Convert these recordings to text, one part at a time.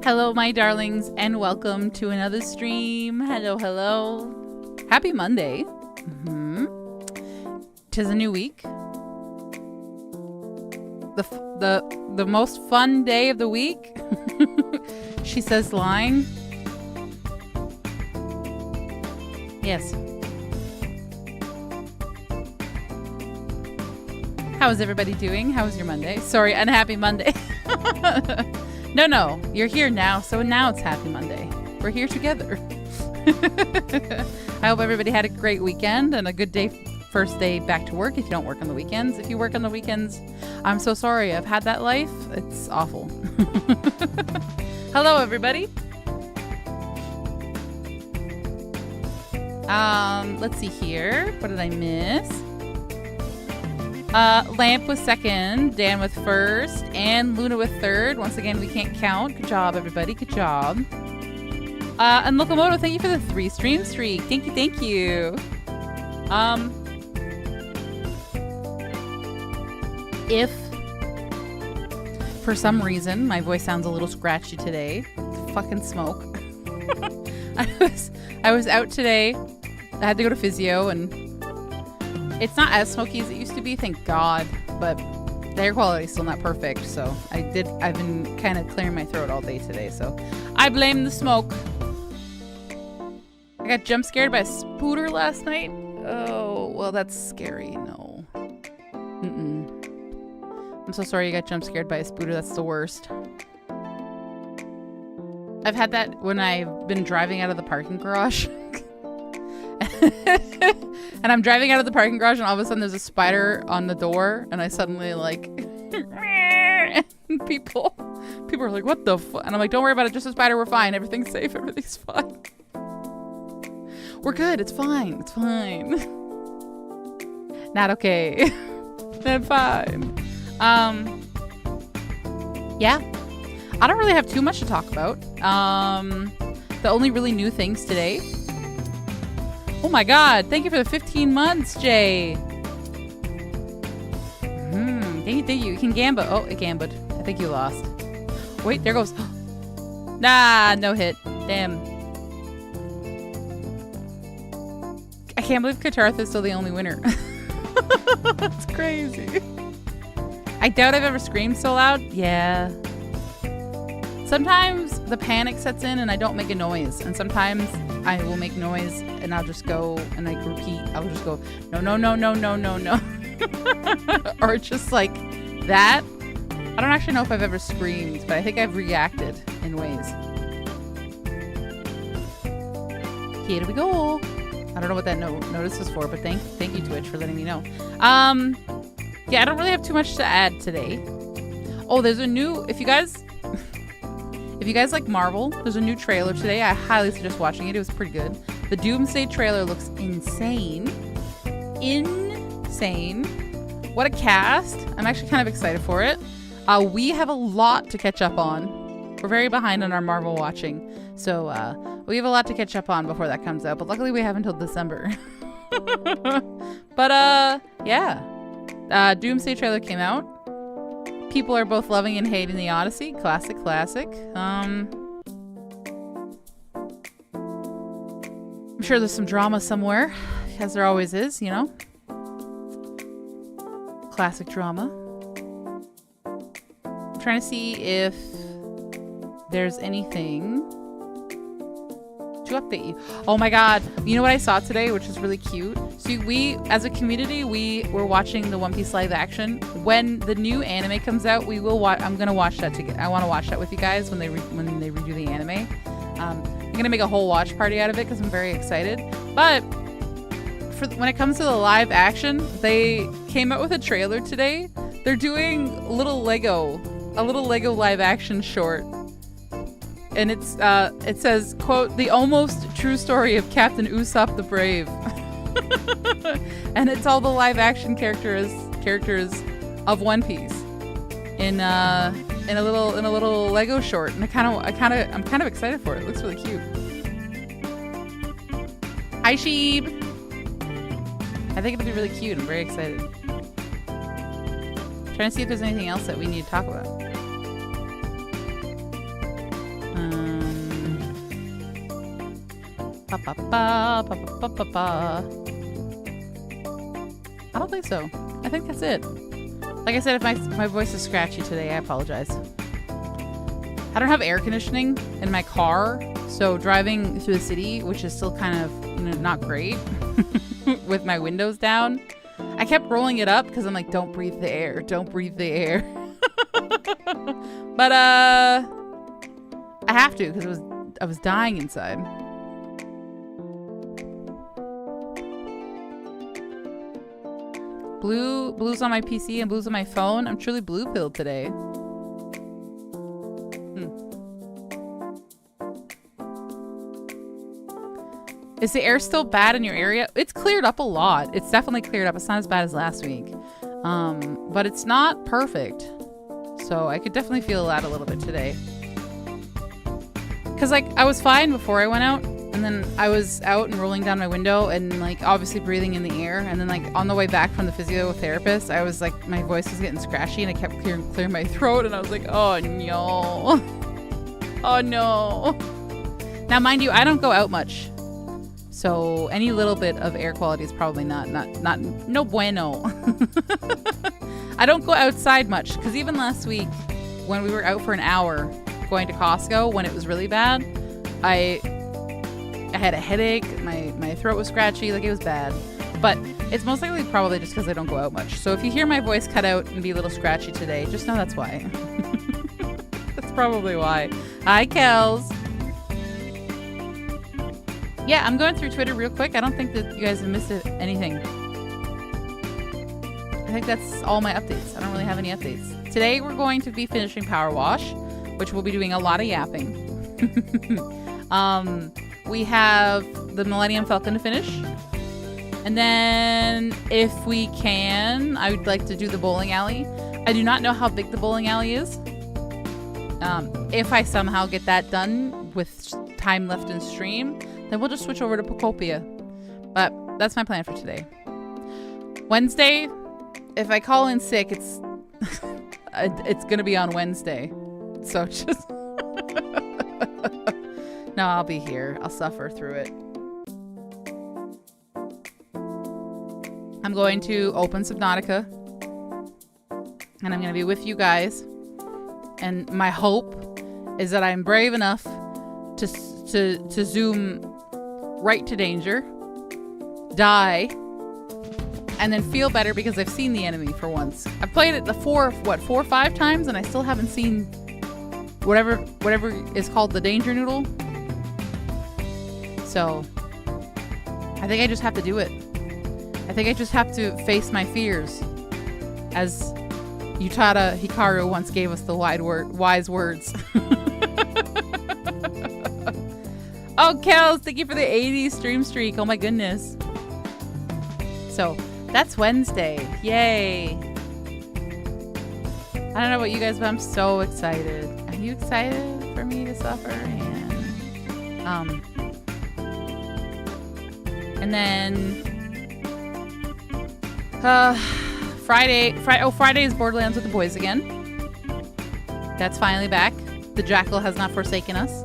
Hello, my darlings, and welcome to another stream. Hello, hello. Happy Monday. Tis a new week. The most fun day of the week. She says line. Yes. How is everybody doing? How was your Monday? Sorry, unhappy Monday. No, you're here now, so now it's Happy Monday. We're here together. I hope everybody had a great weekend and a good day, first day back to work if you don't work on the weekends. If you work on the weekends, I'm so sorry. I've had that life. It's awful. Hello, everybody. Let's see here. What did I miss? Lamp was second, Dan with first, and Luna with third. Once again, we can't count. Good job, everybody. Good job. And Locomoto, thank you for the 3 stream streak. Thank you, thank you. If for some reason my voice sounds a little scratchy today, fucking smoke. I was out today. I had to go to physio, and it's not as smoky as it used to be, thank God, but the air quality is still not perfect, so I've been kind of clearing my throat all day today, so I blame the smoke. I got jump scared by a spooter last night. Oh, well, that's scary. No. I'm so sorry you got jump scared by a spooter. That's the worst. I've had that when I've been driving out of the parking garage. And I'm driving out of the parking garage, and all of a sudden there's a spider on the door, and I suddenly like people are like, what the fuck? And I'm like, don't worry about it, just a spider, we're fine, everything's safe, everything's fine. We're good, it's fine, it's fine. Not okay. Not fine. Yeah, I don't really have too much to talk about. The only really new things today. Oh my God, thank you for the 15 months, Jay. Thank you. You can gamba. Oh, it gambled. I think you lost. Wait, there goes. Nah, no hit. Damn. I can't believe Katarth is still the only winner. That's crazy. I doubt I've ever screamed so loud. Yeah. Sometimes the panic sets in and I don't make a noise. And sometimes I will make noise and I'll just go and like repeat. I'll just go, no. Or just like that. I don't actually know if I've ever screamed, but I think I've reacted in ways. Here we go. I don't know what that notice was for, but thank you, Twitch, for letting me know. Yeah, I don't really have too much to add today. Oh, there's a new, if you guys like Marvel, there's a new trailer today. I highly suggest watching it. It was pretty good. The Doomsday trailer looks insane. Insane. What a cast. I'm actually kind of excited for it. We have a lot to catch up on. We're very behind on our Marvel watching. So we have a lot to catch up on before that comes out. But luckily we have until December. But yeah. Doomsday trailer came out. People are both loving and hating the Odyssey. Classic. I'm sure there's some drama somewhere, as there always is, you know. Classic drama. I'm trying to see if there's anything to update you. Oh my God. You know what I saw today, which is really cute? So we, as a community, we were watching the One Piece live action. When the new anime comes out, we will watch. I'm gonna watch that together. I want to watch that with you guys when they redo the anime. I'm gonna make a whole watch party out of it because I'm very excited. But when it comes to the live action, they came out with a trailer today. They're doing a little Lego live action short. And it says, quote, the almost true story of Captain Usopp the Brave. And it's all the live action characters of One Piece in a little Lego short. And I'm kind of excited for it. It looks really cute. Hi, Sheeb. I think it'll be really cute. I'm very excited. Trying to see if there's anything else that we need to talk about. Ba, ba, ba, ba, ba, ba, ba. I don't think so. I think that's it. Like I said, if my voice is scratchy today, I apologize. I don't have air conditioning in my car, so driving through the city, which is still kind of, you know, not great, with my windows down, I kept rolling it up because I'm like, don't breathe the air, don't breathe the air. But I have to because I was dying inside. Blue's on my PC and blue's on my phone. I'm truly blue-pilled today. Is the air still bad in your area? It's cleared up a lot. It's definitely cleared up. It's not as bad as last week. But it's not perfect. So I could definitely feel that a little bit today. Because, like, I was fine before I went out. And then I was out and rolling down my window and, like, obviously breathing in the air. And then, like, on the way back from the physiotherapist, I was, like, my voice was getting scratchy and I kept clearing my throat. And I was like, oh, no. Oh, no. Now, mind you, I don't go out much. So any little bit of air quality is probably not no bueno. I don't go outside much because even last week when we were out for an hour going to Costco when it was really bad, I had a headache, my throat was scratchy, like it was bad. But it's most likely probably just because I don't go out much. So if you hear my voice cut out and be a little scratchy today, just know that's why. That's probably why. Hi, Kels. Yeah, I'm going through Twitter real quick. I don't think that you guys have missed anything. I think that's all my updates. I don't really have any updates. Today we're going to be finishing Powerwash, which we'll be doing a lot of yapping. We have the Millennium Falcon to finish. And then if we can, I would like to do the bowling alley. I do not know how big the bowling alley is. If I somehow get that done with time left in stream, then we'll just switch over to Pocopia. But that's my plan for today. Wednesday, if I call in sick, it's gonna be on Wednesday. So just no, I'll be here. I'll suffer through it. I'm going to open Subnautica, and I'm gonna be with you guys. And my hope is that I'm brave enough to zoom right to danger, die, and then feel better because I've seen the enemy for once. I've played it 4 or 5 times and I still haven't seen whatever is called the danger noodle. So I think I just have to do it. I think I just have to face my fears, as Utada Hikaru once gave us the wise words. Oh, Kels, thank you for the 80s stream streak. Oh my goodness. So that's Wednesday. Yay. I don't know about you guys, but I'm so excited. Are you excited for me to suffer? And then Friday is Borderlands with the boys again. That's finally back. The Jackal has not forsaken us.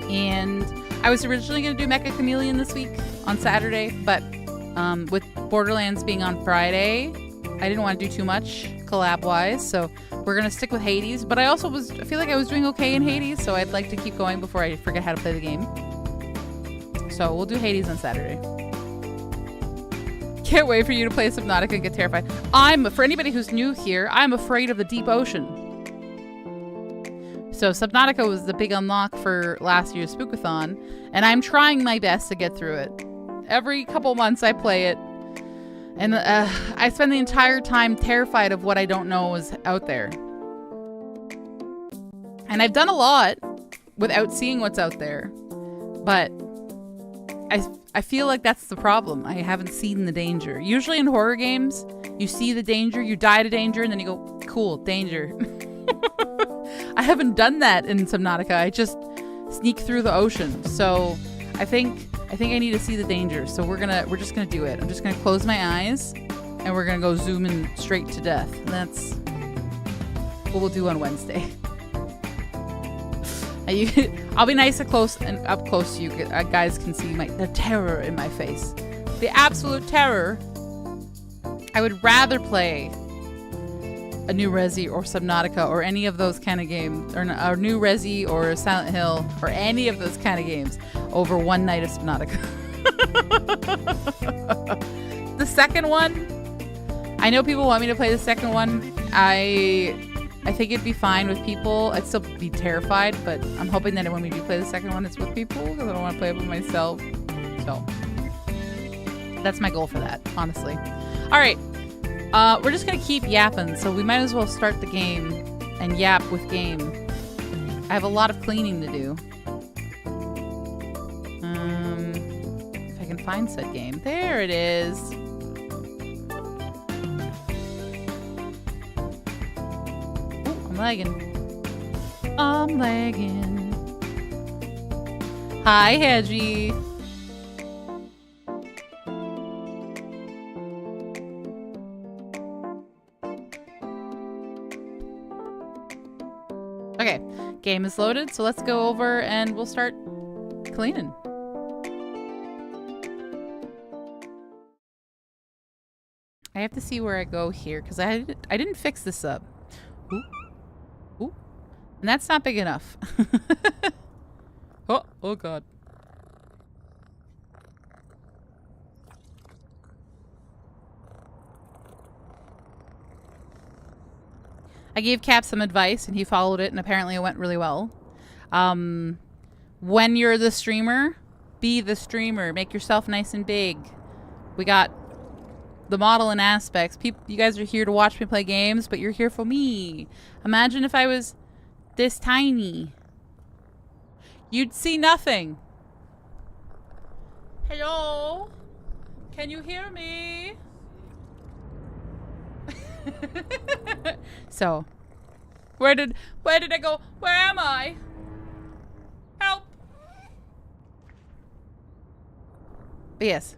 And I was originally going to do Mecha Chameleon this week on Saturday, but with Borderlands being on Friday, I didn't want to do too much collab-wise, so we're going to stick with Hades. But I feel like I was doing okay in Hades, so I'd like to keep going before I forget how to play the game. So we'll do Hades on Saturday. Can't wait for you to play Subnautica and get terrified. For anybody who's new here, I'm afraid of the deep ocean. So Subnautica was the big unlock for last year's Spookathon, and I'm trying my best to get through it. Every couple months I play it, and I spend the entire time terrified of what I don't know is out there. And I've done a lot without seeing what's out there, but I feel like that's the problem. I haven't seen the danger. Usually in horror games, you see the danger, you die to danger, and then you go, cool, danger. I haven't done that in Subnautica. I just sneak through the ocean. So I think I need to see the danger. So we're just gonna do it. I'm just gonna close my eyes and we're gonna go zoom in straight to death. And that's what we'll do on Wednesday. I'll be nice and close and up close so you guys can see the terror in my face. The absolute terror. I would rather play a new Resi or Subnautica or any of those kind of games, or new Resi or Silent Hill or any of those kind of games over one night of Subnautica. The second one, I know people want me to play the second one. I think it'd be fine with people. I'd still be terrified, but I'm hoping that when we do play the second one, it's with people because I don't want to play it with myself. So that's my goal for that, honestly. All right. We're just going to keep yapping, so we might as well start the game and yap with game. I have a lot of cleaning to do. If I can find said game. There it is. I'm lagging. I'm lagging. Hi, Hedgie. Okay, game is loaded, so let's go over and we'll start cleaning. I have to see where I go here because I didn't fix this up. Ooh. Ooh. And that's not big enough. Oh god. I gave Cap some advice and he followed it and apparently it went really well. When you're the streamer, be the streamer. Make yourself nice and big. We got the model and aspects. You guys are here to watch me play games, but you're here for me. Imagine if I was this tiny. You'd see nothing. Hello? Can you hear me? So, where did I go? Where am I? Help! But yes.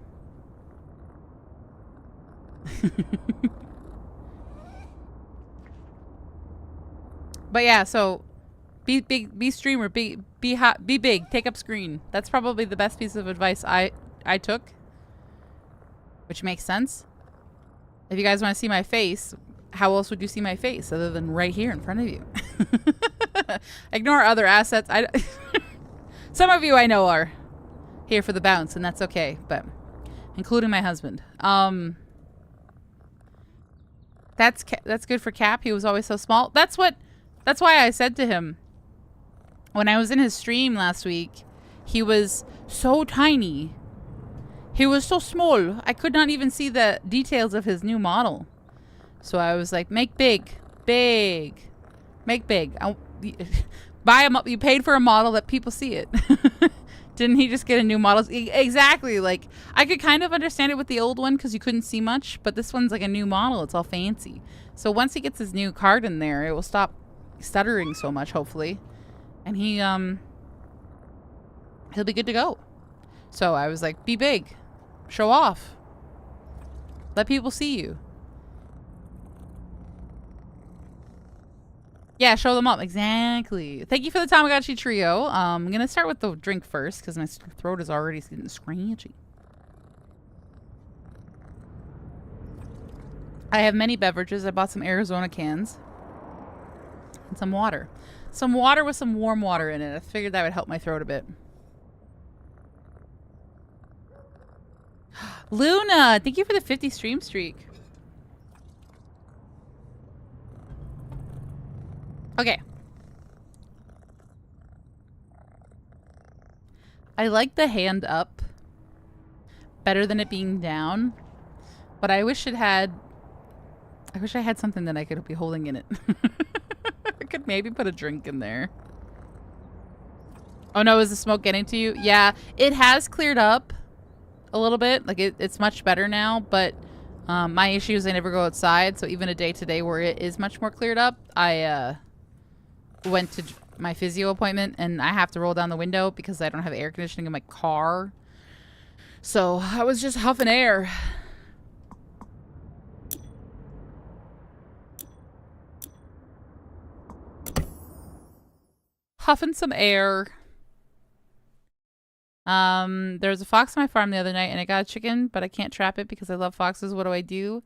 But yeah, so be big, be streamer, be hot, be big, take up screen. That's probably the best piece of advice I took, which makes sense. If you guys want to see my face, how else would you see my face other than right here in front of you? Ignore other assets. Some of you I know are here for the bounce, and that's okay, but including my husband. That's good for Cap. He was always so small. That's why I said to him when I was in his stream last week, he was so tiny. He was so small. I could not even see the details of his new model. So I was like, make big, big, make big. Buy him up. You paid for a model that people see it. Didn't he just get a new model? Exactly. Like, I could kind of understand it with the old one because you couldn't see much, but this one's like a new model. It's all fancy. So once he gets his new card in there, it will stop stuttering so much, hopefully. And he'll be good to go. So I was like, be big. Show off. Let people see you. Yeah, show them up. Exactly. Thank you for the Tamagotchi trio. I'm going to start with the drink first because my throat is already getting scratchy. I have many beverages. I bought some Arizona cans. And some water. Some water with some warm water in it. I figured that would help my throat a bit. Luna, thank you for the 50 stream streak. Okay. I like the hand up better than it being down, but I wish I had something that I could be holding in it. I could maybe put a drink in there. Oh no, is the smoke getting to you? Yeah, it has cleared up a little bit. Like it's much better now, but my issue is I never go outside, so even a day today where it is much more cleared up, I went to my physio appointment and I have to roll down the window because I don't have air conditioning in my car. So I was just huffing air. Huffing some air. There was a fox on my farm the other night and I got a chicken, but I can't trap it because I love foxes. What do I do?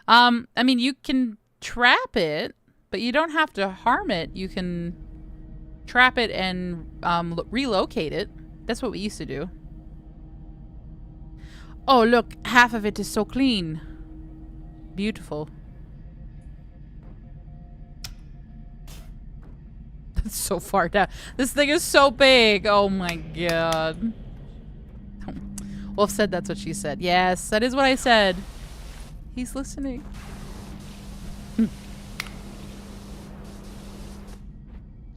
I mean, you can trap it, but you don't have to harm it. You can trap it and relocate it. That's what we used to do. Oh, look, half of it is so clean. Beautiful. That's so far down. This thing is so big. Oh my god. Wolf said that's what she said. Yes, that is what I said. He's listening.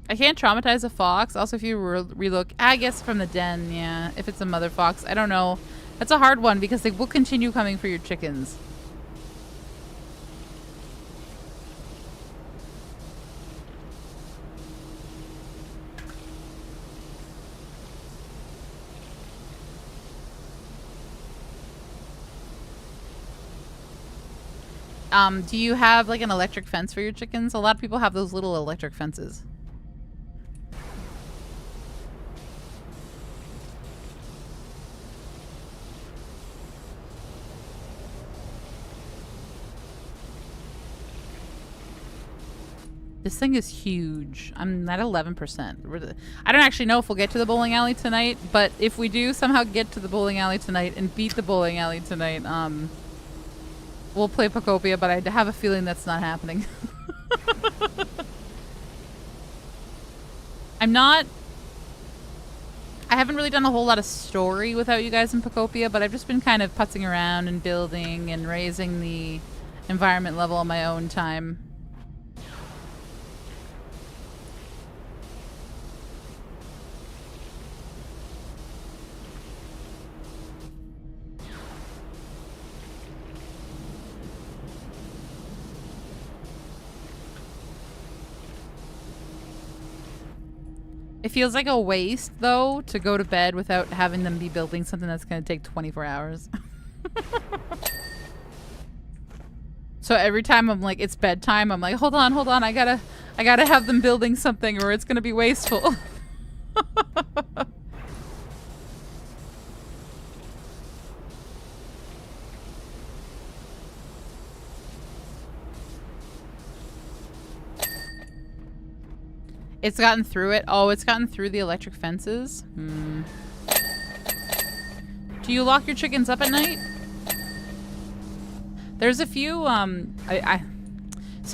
I can't traumatize a fox. Also, if you relook, I guess from the den, yeah. If it's a mother fox, I don't know. That's a hard one because they will continue coming for your chickens. Do you have like an electric fence for your chickens? A lot of people have those little electric fences. This thing is huge. I'm at 11%. I don't actually know if we'll get to the bowling alley tonight, but if we do somehow get to the bowling alley tonight and beat the bowling alley tonight, we'll play Pocopia, but I have a feeling that's not happening. I haven't really done a whole lot of story without you guys in Pocopia, but I've just been kind of putzing around and building and raising the environment level on my own time. It feels like a waste, though, to go to bed without having them be building something that's going to take 24 hours. So every time I'm like, it's bedtime, I'm like, hold on, I gotta have them building something or it's going to be wasteful. It's gotten through it. Oh, it's gotten through the electric fences. Hmm. Do you lock your chickens up at night? There's a few, so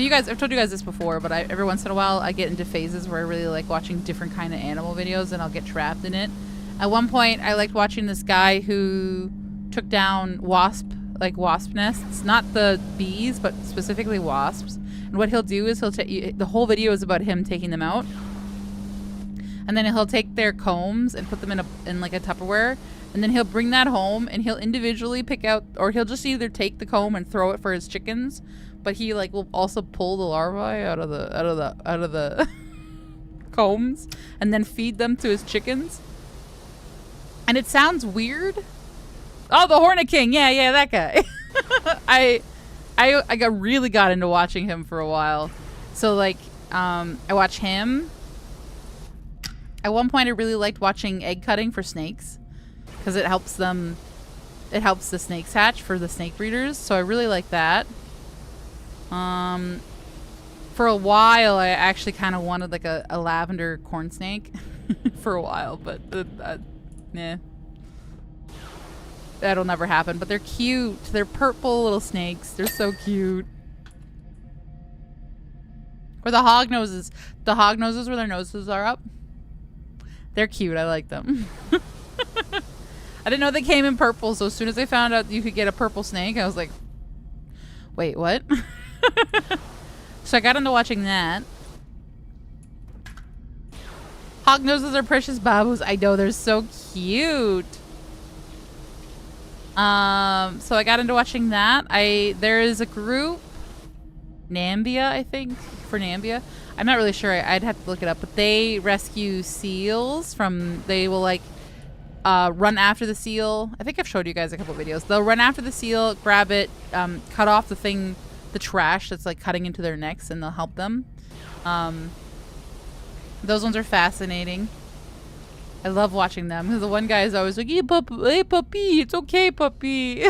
you guys, I've told you guys this before, but every once in a while I get into phases where I really like watching different kind of animal videos and I'll get trapped in it. At one point, I liked watching this guy who took down wasp nests. Not the bees, but specifically wasps. And what he'll do is the whole video is about him taking them out. And then he'll take their combs and put them in like a Tupperware. And then he'll bring that home and he'll individually pick out, or he'll just either take the comb and throw it for his chickens, but he like will also pull the larvae out of the combs and then feed them to his chickens. And it sounds weird. Oh, the Hornet King. Yeah, that guy. I really got into watching him for a while. So like, I watch him. At one point I really liked watching egg cutting for snakes because it helps the snakes hatch for the snake breeders. So I really like that. For a while I actually kind of wanted like a lavender corn snake for a while, but nah. That'll never happen, but they're cute. They're purple little snakes. They're so cute. Or the hog noses. The hog noses where their noses are up. They're cute. I like them. I didn't know they came in purple, so as soon as I found out you could get a purple snake, I was like, wait, what? So I got into watching that. Hog noses are precious babus. I know, they're so cute. So I got into watching that. There is a group, Nambia, I think, for Nambia. I'm not really sure. I'd have to look it up. But they rescue seals from, they will like run after the seal. I think I've showed you guys a couple videos. They'll run after the seal, grab it, cut off the trash that's like cutting into their necks, and they'll help them. Those ones are fascinating. I love watching them. The one guy is always like, hey, puppy, it's okay, puppy.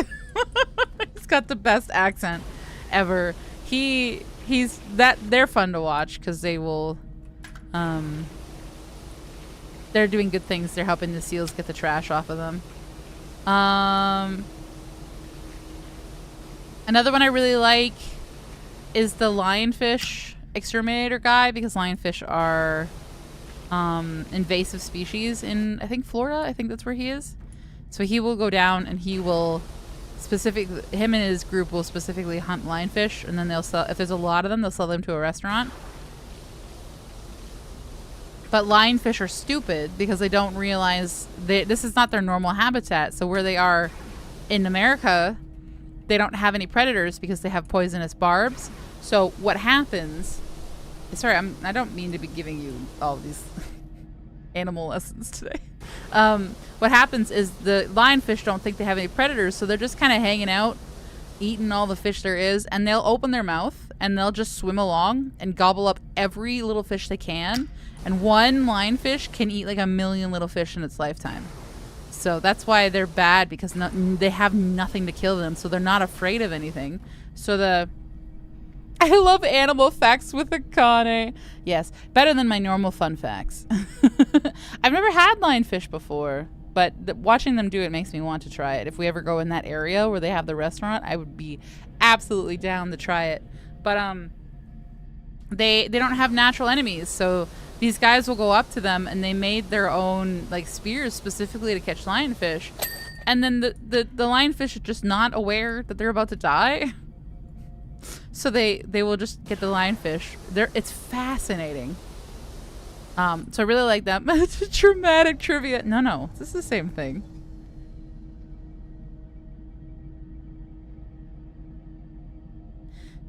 He's got the best accent ever. They're fun to watch because they will, they're doing good things. They're helping the seals get the trash off of them. Another one I really like is the lionfish exterminator guy, because lionfish are invasive species in, I think, Florida. I think that's where he is. So he will go down and he will him and his group will specifically hunt lionfish, and then they'll sell, if there's a lot of them, they'll sell them to a restaurant. But lionfish are stupid because they don't realize this is not their normal habitat. So where they are in America, they don't have any predators because they have poisonous barbs. So what happens... Sorry, I don't mean to be giving you all these animal lessons today. What happens is the lionfish don't think they have any predators, so they're just kind of hanging out, eating all the fish there is, and they'll open their mouth and they'll just swim along and gobble up every little fish they can. And one lionfish can eat like 1 million little fish in its lifetime. So that's why they're bad, because they have nothing to kill them, so they're not afraid of anything. So I love animal facts with Akane. Yes, better than my normal fun facts. I've never had lionfish before, but watching them do it makes me want to try it. If we ever go in that area where they have the restaurant, I would be absolutely down to try it. But they don't have natural enemies, so these guys will go up to them, and they made their own like spears specifically to catch lionfish. And then the lionfish are just not aware that they're about to die. So they will just get the lionfish. It's fascinating. So I really like that. It's traumatic trivia. No, this is the same thing.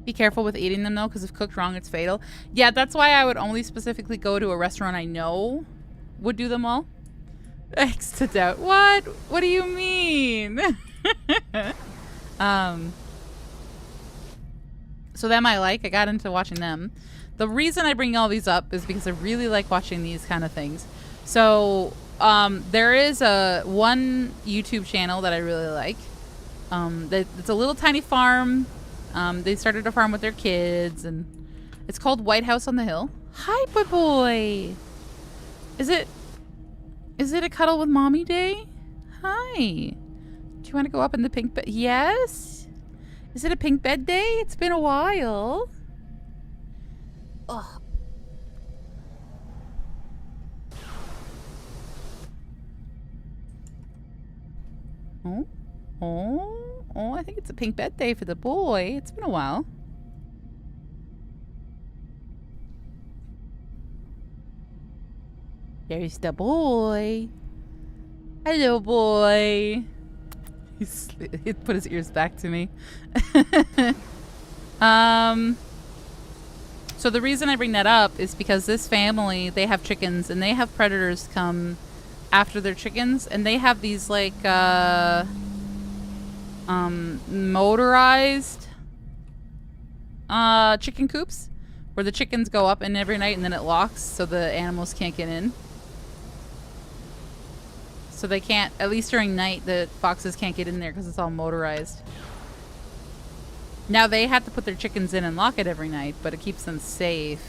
Be careful with eating them though, because if cooked wrong, it's fatal. Yeah, that's why I would only specifically go to a restaurant I know would do them all. X to doubt. What? What do you mean? So them I got into watching them. The reason I bring all these up is because I really like watching these kind of things. So there is one YouTube channel that I really like. It's a little tiny farm. They started a farm with their kids, and it's called White House on the Hill. Hi, boy. Is it a cuddle with mommy day? Hi. Do you want to go up in the pink bed? Yes. Is it a pink bed day? It's been a while. Ugh. Oh, I think it's a pink bed day for the boy. It's been a while. There's the boy. Hello, boy. He put his ears back to me. So the reason I bring that up is because this family, they have chickens, and they have predators come after their chickens, and they have these like motorized chicken coops where the chickens go up in every night and then it locks so the animals can't get in. So they can't, at least during night, the foxes can't get in there because it's all motorized. Now they have to put their chickens in and lock it every night, but it keeps them safe.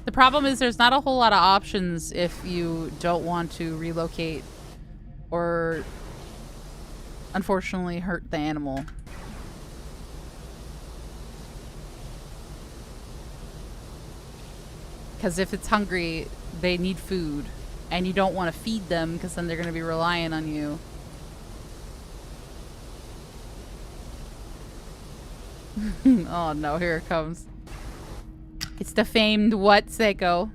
The problem is there's not a whole lot of options if you don't want to relocate or unfortunately hurt the animal. Because if it's hungry, they need food. And you don't want to feed them because then they're going to be relying on you. Oh no, here it comes. It's the famed what, Seiko?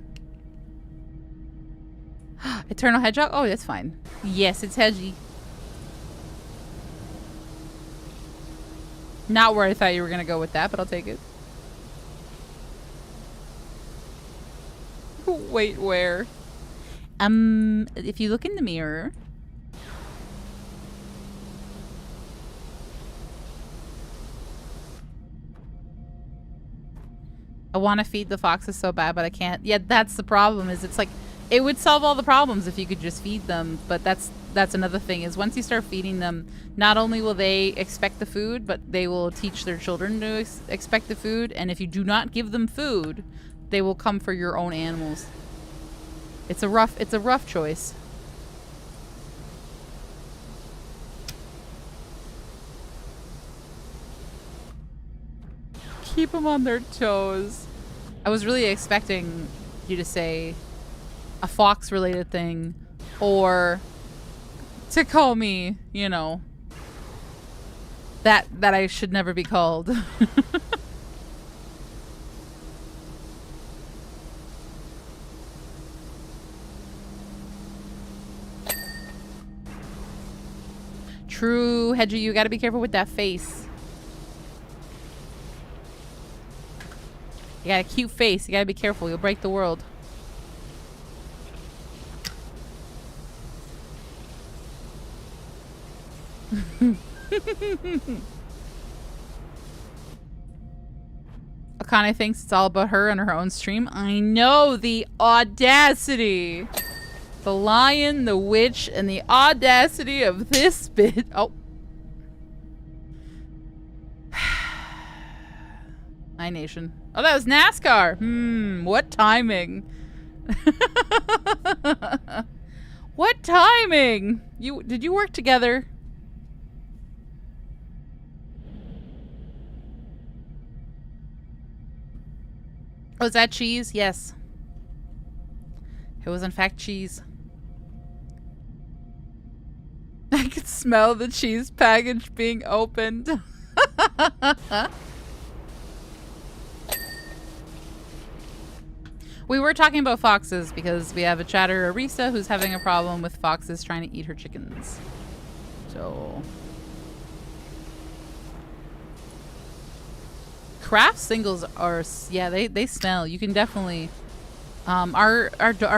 Eternal Hedgehog? Oh, that's fine. Yes, it's Hedgie. Not where I thought you were going to go with that, but I'll take it. Wait, where? If you look in the mirror. I want to feed the foxes so bad, but I can't. Yeah, that's the problem. Is it's like it would solve all the problems if you could just feed them. But that's another thing. Is once you start feeding them, not only will they expect the food, but they will teach their children to expect the food. And if you do not give them food, they will come for your own animals. It's a rough choice. Keep them on their toes. I was really expecting you to say a fox related thing or to call me, you know, that I should never be called. True, Hedgie, you gotta be careful with that face. You got a cute face. You gotta be careful. You'll break the world. Akane thinks it's all about her and her own stream. I know, the audacity. The lion, the witch, and the audacity of this bit. Oh. My nation. Oh, that was NASCAR. What timing? What timing? Did you work together? Was that cheese? Yes. It was in fact cheese. I could smell the cheese package being opened. We were talking about foxes because we have a chatter Arisa who's having a problem with foxes trying to eat her chickens. So craft singles are, yeah, they smell. You can definitely our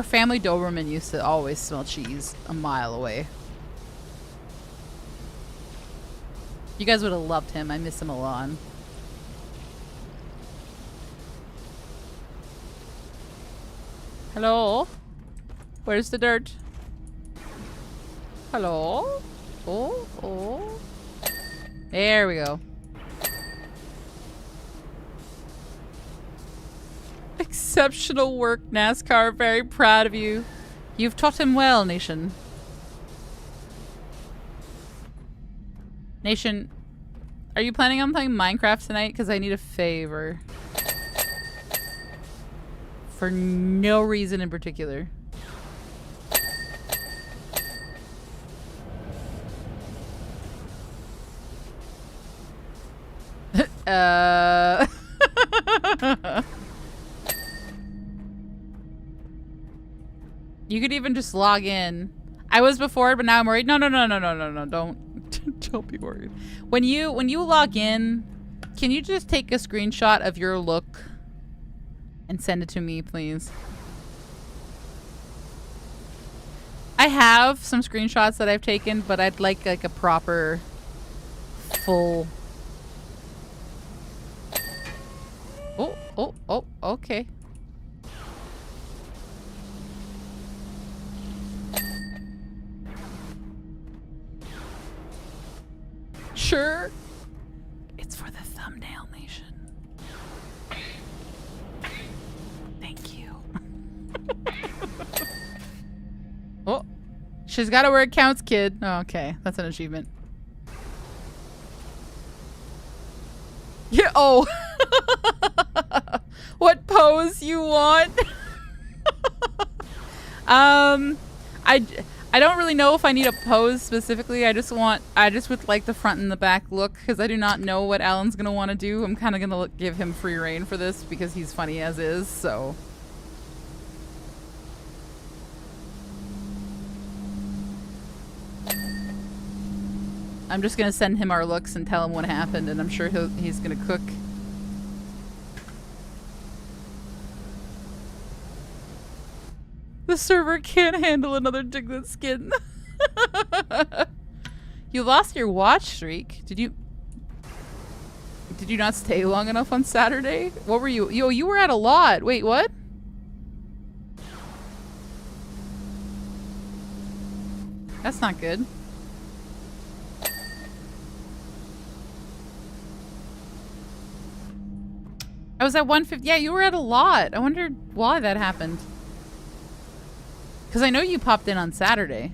family Doberman used to always smell cheese a mile away. You guys would have loved him. I miss him a lot. Hello? Where's the dirt? Hello? Oh. There we go. Exceptional work, NASCAR. Very proud of you. You've taught him well, Nation. Nation, are you planning on playing Minecraft tonight? Because I need a favor. For no reason in particular. You could even just log in. I was before, but now I'm worried. No. Don't be worried. When you log in, can you just take a screenshot of your look and send it to me, please? I have some screenshots that I've taken, but I'd like a proper full. Oh, okay. Sure. It's for the thumbnail, Nation. Thank you. Oh, she's got to where it counts, kid. Oh, okay, that's an achievement. Yeah. Oh. What pose you want? I don't really know if I need a pose specifically. I just would like the front and the back look because I do not know what Alan's gonna want to do. I'm kind of gonna give him free reign for this because he's funny as is. So. I'm just gonna send him our looks and tell him what happened, and I'm sure he's gonna cook. The server can't handle another Diglett skin. You lost your watch streak. Did Did you not stay long enough on Saturday? What were you? Yo, you were at a lot. Wait, what? That's not good. I was at 150. Yeah, you were at a lot. I wondered why that happened. Because I know you popped in on Saturday.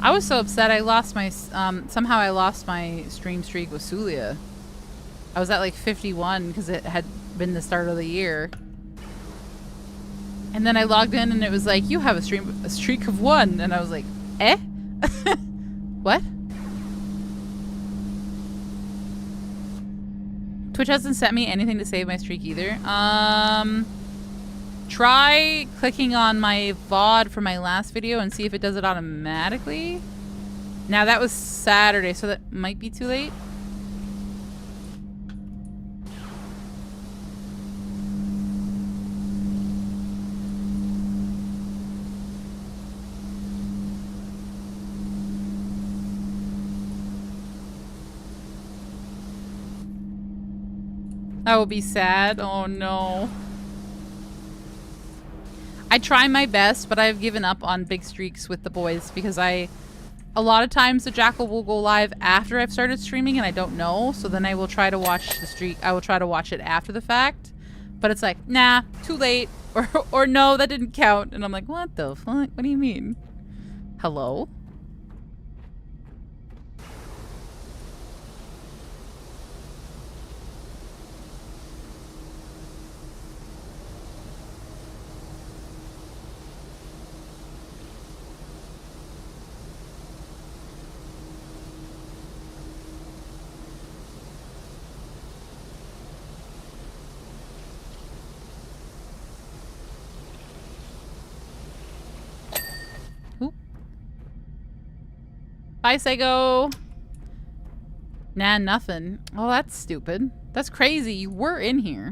I was so upset I lost my, somehow I lost my stream streak with Sulia. I was at like 51 because it had been the start of the year. And then I logged in and it was like, you have a streak of 1. And I was like, eh? What? Twitch hasn't sent me anything to save my streak either. Try clicking on my VOD for my last video and see if it does it automatically. Now that was Saturday, so that might be too late. That will be sad. Oh no. I try my best, but I've given up on big streaks with the boys because a lot of times the Jackal will go live after I've started streaming and I don't know. So then I will try to watch the streak. I will try to watch it after the fact, but it's like, nah, too late. Or no, that didn't count. And I'm like, what the fuck? What do you mean? Hello? Bye, Sego. Nah, nothing. Oh, that's stupid. That's crazy. You were in here.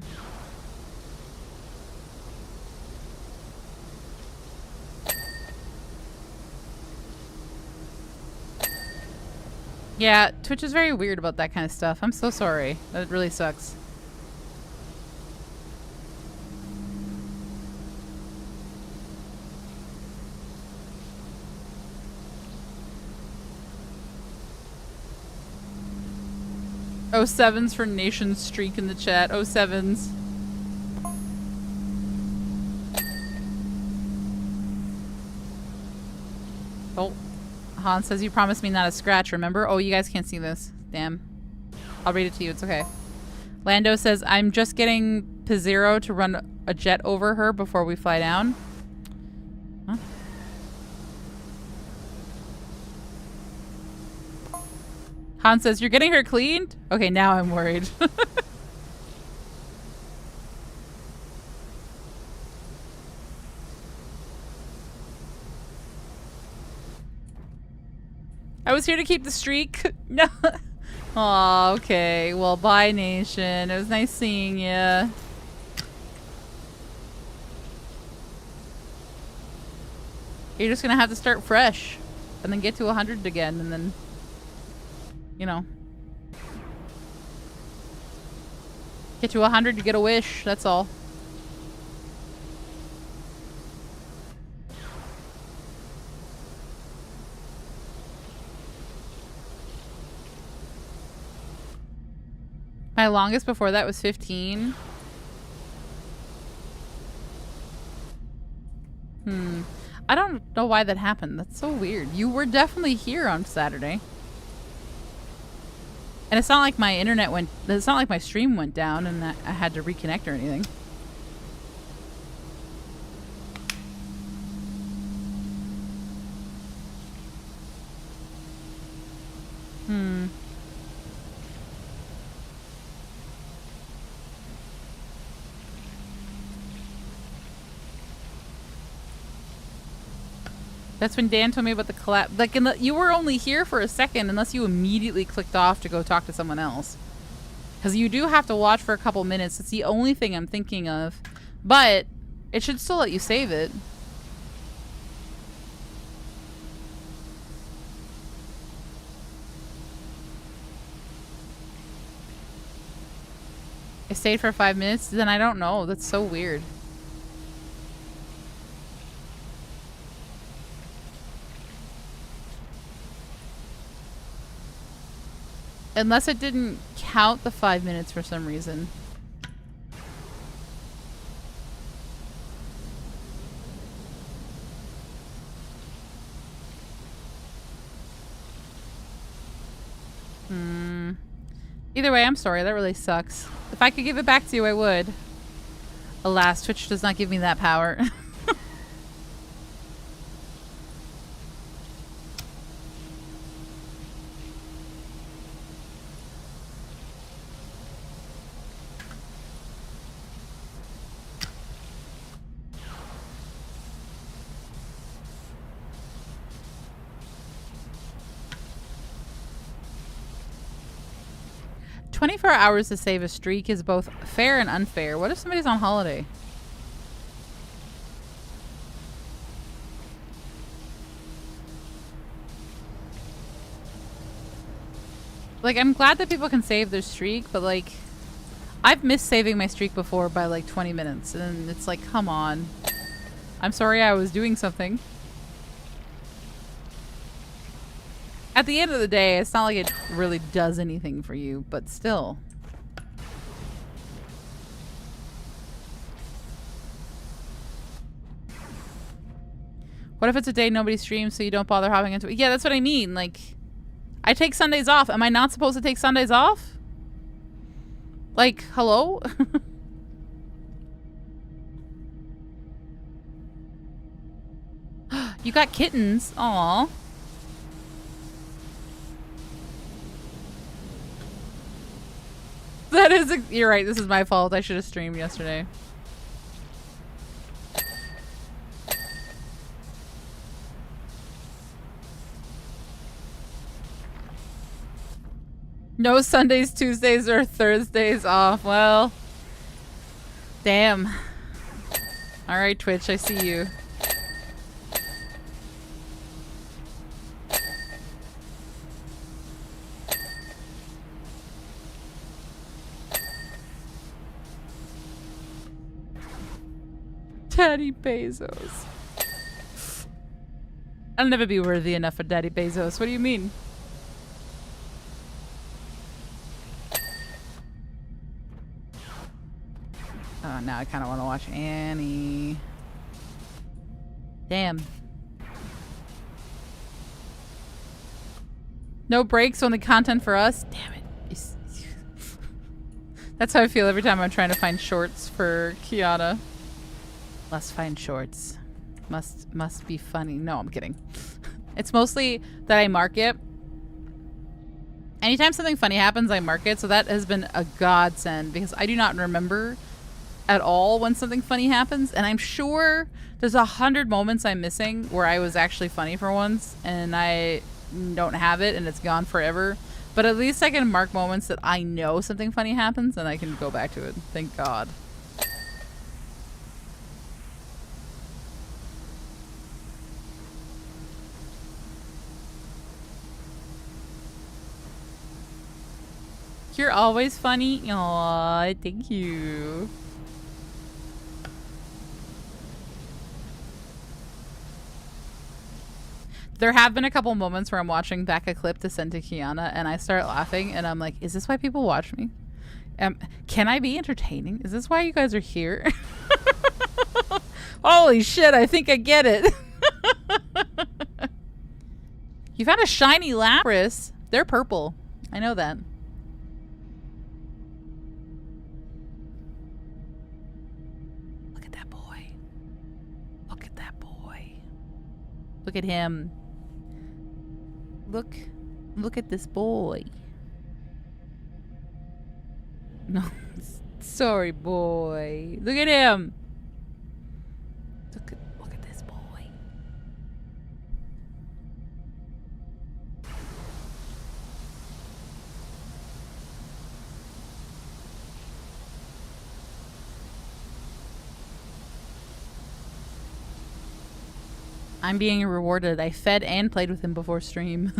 Yeah, Twitch is very weird about that kind of stuff. I'm so sorry. That really sucks. Oh, sevens for Nation Streak in the chat. Oh, sevens. Oh, Han says you promised me not a scratch, remember? Oh, you guys can't see this. Damn. I'll read it to you. It's okay. Lando says, I'm just getting Pizzero to run a jet over her before we fly down. Huh? Han says, you're getting her cleaned? Okay, now I'm worried. I was here to keep the streak. No. Aw, okay. Well, bye, Nation. It was nice seeing you. You're just gonna have to start fresh. And then get to 100 again, and then... You know. Get to 100, you get a wish. That's all. My longest before that was 15. I don't know why that happened. That's so weird. You were definitely here on Saturday. And it's not like my internet went... It's not like my stream went down and I had to reconnect or anything. That's when Dan told me about the collapse. Like, you were only here for a second unless you immediately clicked off to go talk to someone else. Because you do have to watch for a couple minutes. It's the only thing I'm thinking of. But it should still let you save it. I stayed for 5 minutes? Then I don't know. That's so weird. Unless it didn't count the 5 minutes for some reason. Either way, I'm sorry. That really sucks. If I could give it back to you, I would. Alas, Twitch does not give me that power. 24 hours to save a streak is both fair and unfair. What if somebody's on holiday? Like, I'm glad that people can save their streak, but like, I've missed saving my streak before by like 20 minutes, and it's like, come on. I'm sorry I was doing something. At the end of the day, it's not like it really does anything for you, but still. What if it's a day nobody streams so you don't bother hopping into it? Yeah, that's what I mean. Like, I take Sundays off. Am I not supposed to take Sundays off? Like, hello? You got kittens. Aww. That is, you're right. This is my fault. I should have streamed yesterday. No Sundays, Tuesdays, or Thursdays off. Well, damn. All right, Twitch, I see you. Daddy Bezos. I'll never be worthy enough for Daddy Bezos. What do you mean? Oh, now I kind of want to watch Annie. Damn. No breaks, only content for us? Damn it. That's how I feel every time I'm trying to find shorts for Kiana. Must find shorts. Must be funny. No, I'm kidding. It's mostly that I mark it. Anytime something funny happens, I mark it. So that has been a godsend because I do not remember at all when something funny happens. And I'm sure there's 100 moments I'm missing where I was actually funny for once and I don't have it and it's gone forever. But at least I can mark moments that I know something funny happens and I can go back to it. Thank God. You're always funny. Aw, thank you. There have been a couple moments where I'm watching back a clip to send to Kiana and I start laughing and I'm like, is this why people watch me? Can I be entertaining? Is this why you guys are here? Holy shit, I think I get it. You found a shiny Lapras. They're purple. I know that. Look at him. Look at this boy. No, sorry, boy. Look at him. Look at this boy. I'm being rewarded. I fed and played with him before stream.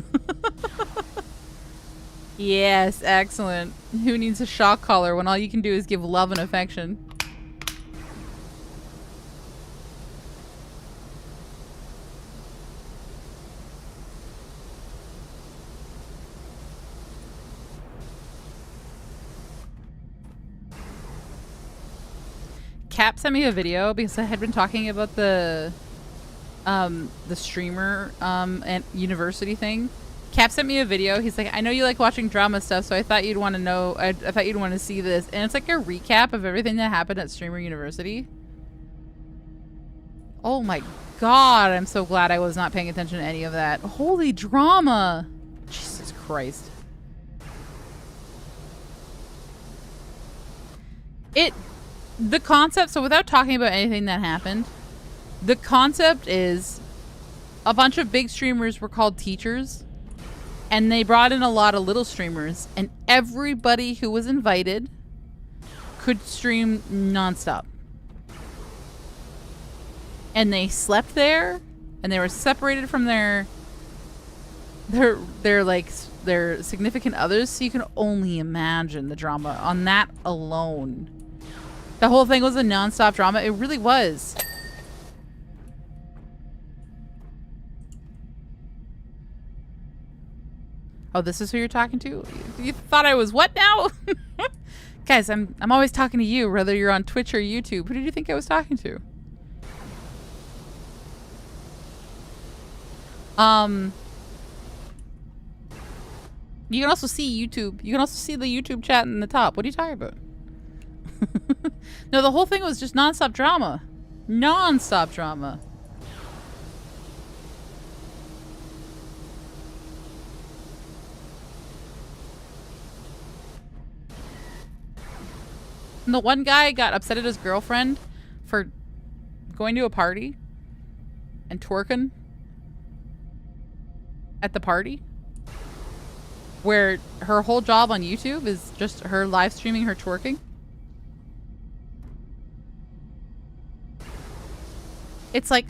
Yes, excellent. Who needs a shock collar when all you can do is give love and affection? Cap sent me a video because I had been talking about the streamer and university thing. Cap sent me a video. He's like, I know you like watching drama stuff, so I thought you'd want to know. I thought you'd want to see this, and it's like a recap of everything that happened at Streamer University. Oh my god! I'm so glad I was not paying attention to any of that. Holy drama! Jesus Christ! The concept. So without talking about anything that happened, the concept is a bunch of big streamers were called teachers. And they brought in a lot of little streamers, and everybody who was invited could stream nonstop. And they slept there, and they were separated from their significant others, so you can only imagine the drama on that alone. The whole thing was a nonstop drama. It really was. Oh, this is who you're talking to? You thought I was what now? Guys, I'm always talking to you, whether you're on Twitch or YouTube. Who did you think I was talking to? You can also see YouTube. You can also see the YouTube chat in the top. What are you talking about? No, the whole thing was just nonstop drama. Nonstop drama. And the one guy got upset at his girlfriend for going to a party and twerking at the party, where her whole job on YouTube is just her live streaming her twerking. It's like,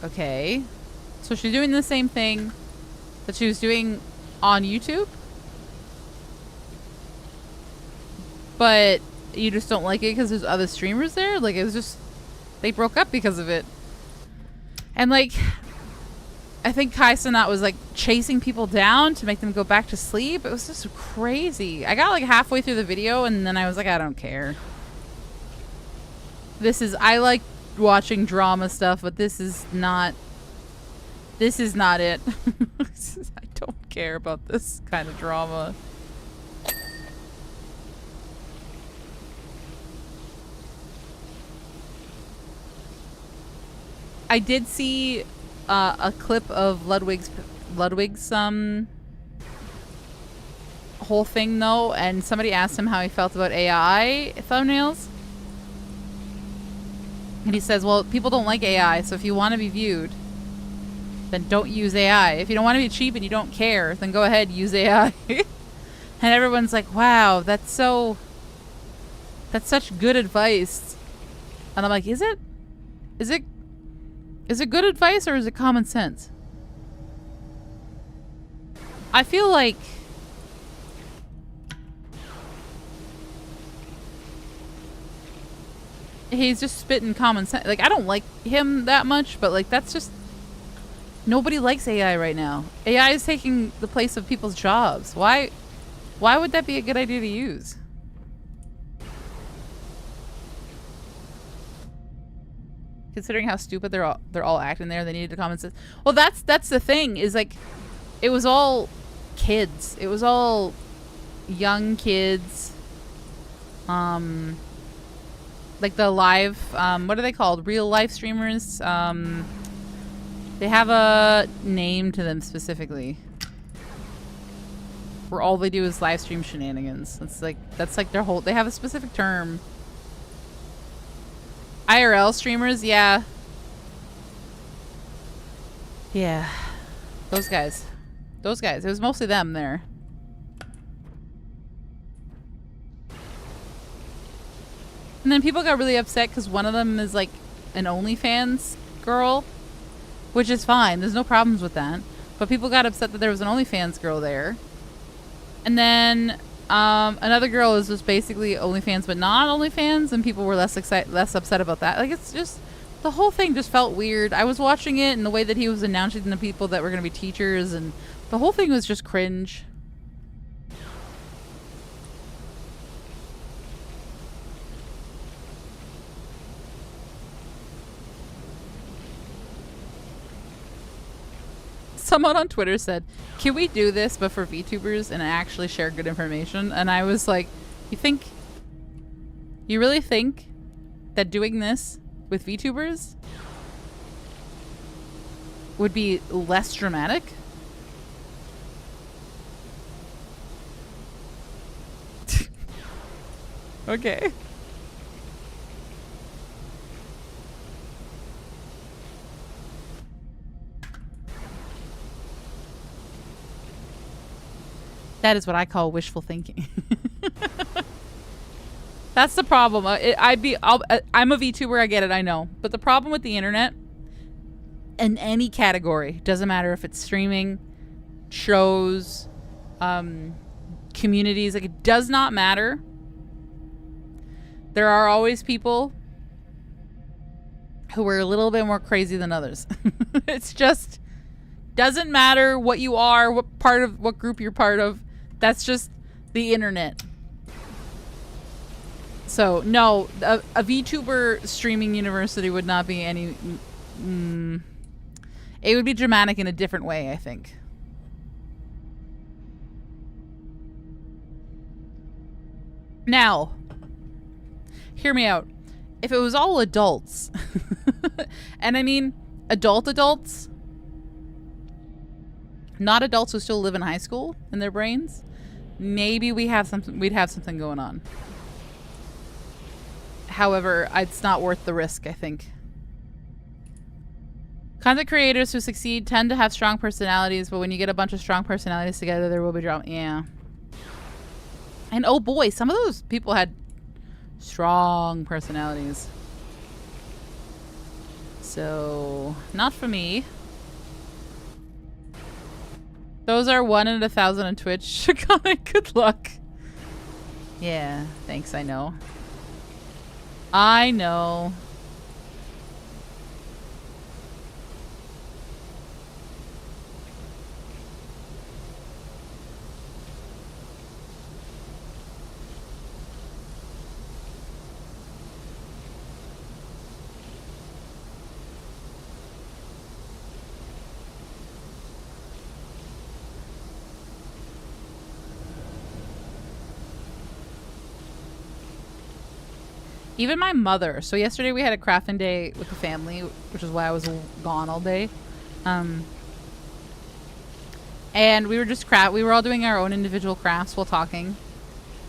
okay. So she's doing the same thing that she was doing on YouTube? But you just don't like it because there's other streamers there? Like, it was just... They broke up because of it. And, like... I think Kai Cenat was, like, chasing people down to make them go back to sleep. It was just crazy. I got, like, halfway through the video, and then I was like, I don't care. This is... I like watching drama stuff, but this is not... This is not it. I don't care about this kind of drama. I did see a clip of Ludwig's whole thing though, and somebody asked him how he felt about AI thumbnails. And he says, well, people don't like AI, so if you want to be viewed, then don't use AI. If you don't want to be cheap and you don't care, then go ahead, use AI. And everyone's like, wow, that's such good advice. And I'm like, is it? Is it good advice or is it common sense? I feel like he's just spitting common sense. Like, I don't like him that much, but like, that's just... Nobody likes AI right now. AI is taking the place of people's jobs. Why would that be a good idea to use? Considering how stupid they're all acting there, they needed a common sense. Well, that's the thing, is like, it was all kids. It was all young kids. Like the live, what are they called? Real life streamers. They have a name to them specifically, where all they do is live stream shenanigans. That's like their whole. They have a specific term. IRL streamers, yeah. Yeah. Those guys. Those guys. It was mostly them there. And then people got really upset because one of them is like an OnlyFans girl. which is fine. There's no problems with that. But people got upset that there was an OnlyFans girl there. And then another girl is just basically OnlyFans but not OnlyFans, and people were less upset about that. Like, it's just, the whole thing just felt weird. I was watching it, and the way that he was announcing the people that were going to be teachers, and the whole thing was just cringe. Someone on Twitter said, can we do this but for VTubers and actually share good information? And I was like, you really think that doing this with VTubers would be less dramatic? Okay. That is what I call wishful thinking. That's the problem. I'm a VTuber, I get it, I know. But the problem with the internet, in any category, doesn't matter if it's streaming, shows, communities, like, it does not matter. There are always people who are a little bit more crazy than others. It's just, doesn't matter what you are, what group you're part of. That's just the internet. So, no, a VTuber streaming university would not be any... it would be dramatic in a different way, I think. Now, hear me out. If it was all adults, and I mean adults, not adults who still live in high school in their brains, maybe we'd have something going on. However, it's not worth the risk, I think. Content creators who succeed tend to have strong personalities, but when you get a bunch of strong personalities together, there will be drama. Yeah. And oh boy, some of those people had strong personalities. So, not for me. Those are 1 in 1,000 on Twitch. Good luck. Yeah, thanks, I know. I know. Even my mother. So yesterday we had a crafting day with the family, which is why I was gone all day. And we were just we were all doing our own individual crafts while talking.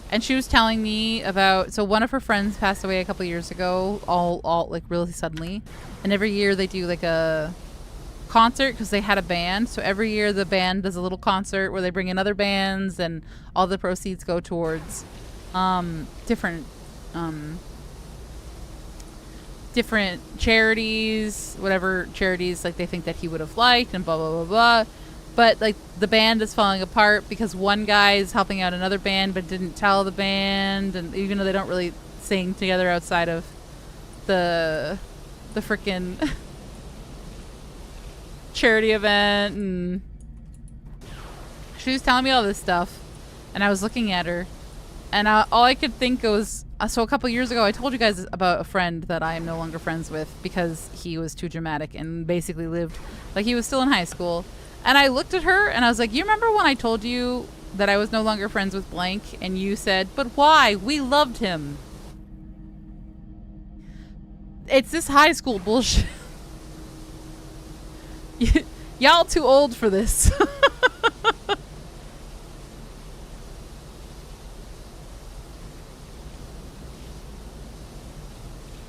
And she was telling me about, so one of her friends passed away a couple years ago, all like really suddenly. And every year they do like a concert because they had a band. So every year the band does a little concert where they bring in other bands, and all the proceeds go towards different charities, whatever charities like they think that he would have liked, and blah blah blah blah. But like the band is falling apart because one guy is helping out another band but didn't tell the band, and even though they don't really sing together outside of the frickin' charity event, and she was telling me all this stuff, and I was looking at her, and all I could think was, so a couple years ago, I told you guys about a friend that I am no longer friends with because he was too dramatic and basically lived like he was still in high school. And I looked at her and I was like, you remember when I told you that I was no longer friends with blank? And you said, but why? We loved him. It's this high school bullshit. Y'all too old for this.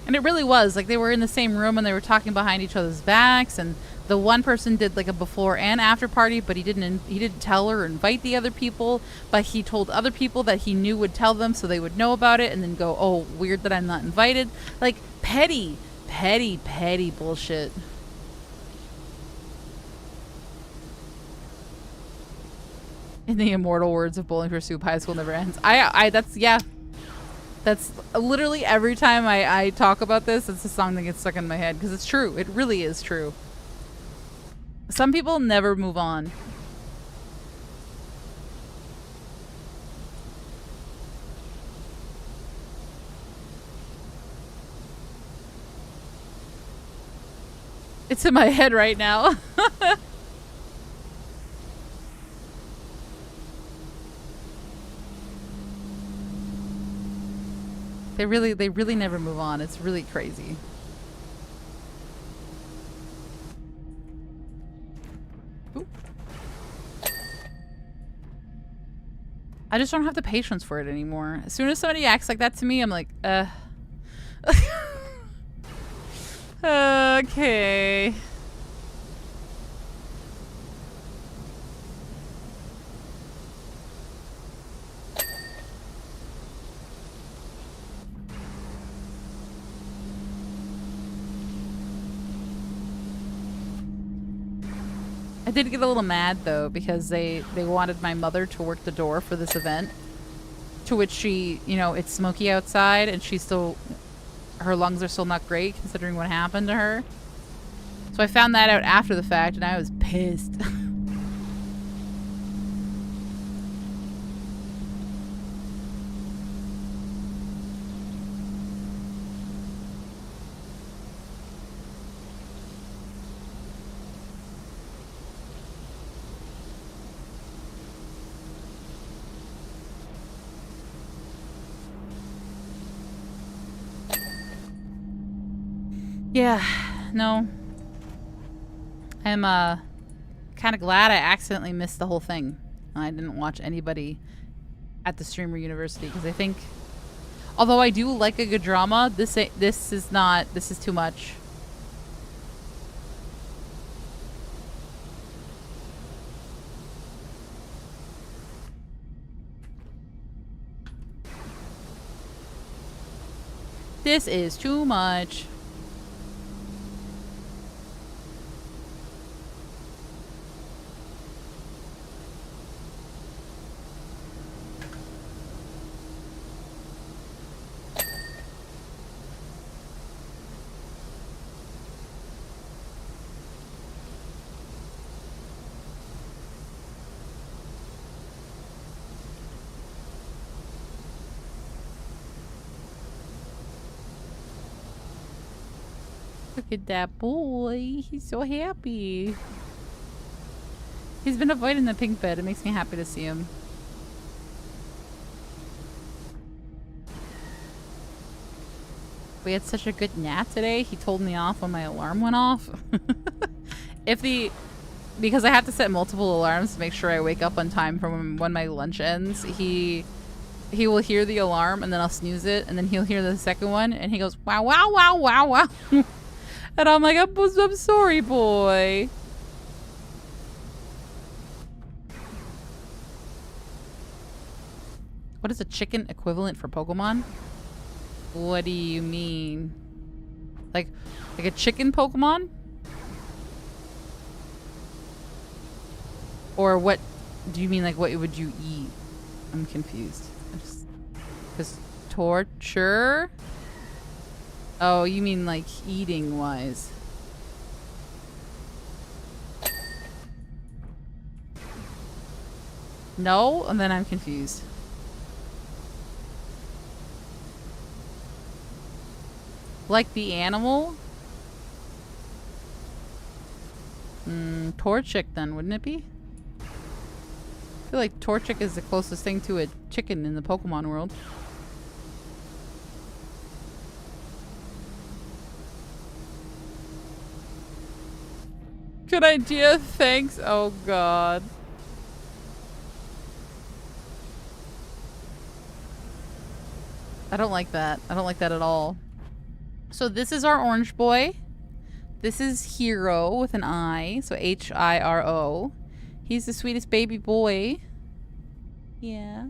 And it really was. Like, they were in the same room and they were talking behind each other's backs, and the one person did like a before and after party, but he didn't tell her or invite the other people, but he told other people that he knew would tell them so they would know about it, and then go, oh, weird that I'm not invited. Like, petty bullshit. In the immortal words of Bowling for Soup, high school never ends. That's literally every time I talk about this, it's a song that gets stuck in my head because it's true. It really is true. Some people never move on. It's in my head right now. They really never move on. It's really crazy. Ooh. I just don't have the patience for it anymore. As soon as somebody acts like that to me, I'm like, okay. I did get a little mad though because they wanted my mother to work the door for this event, to which she, you know, it's smoky outside and she's still, her lungs are still not great considering what happened to her. So I found that out after the fact and I was pissed. Yeah, no. I'm kind of glad I accidentally missed the whole thing. I didn't watch anybody at the Streamer University because I think, although I do like a good drama, this is too much. This is too much. Look at that boy. He's so happy. He's been avoiding the pink bed. It makes me happy to see him. We had such a good nap today. He told me off when my alarm went off. Because I have to set multiple alarms to make sure I wake up on time from when my lunch ends. He will hear the alarm and then I'll snooze it and then he'll hear the second one and he goes, wow, wow, wow, wow, wow. And I'm like, I'm sorry, boy. What is a chicken equivalent for Pokemon? What do you mean? Like a chicken Pokemon? Or what do you mean, like what would you eat? I'm confused. Because torture? Oh, you mean like eating wise. No? And then I'm confused. Like the animal? Torchic then, wouldn't it be? I feel like Torchic is the closest thing to a chicken in the Pokemon world. Good idea, thanks. Oh god. I don't like that. I don't like that at all. So this is our orange boy. This is Hero with an I. So H-I-R-O. He's the sweetest baby boy. Yeah.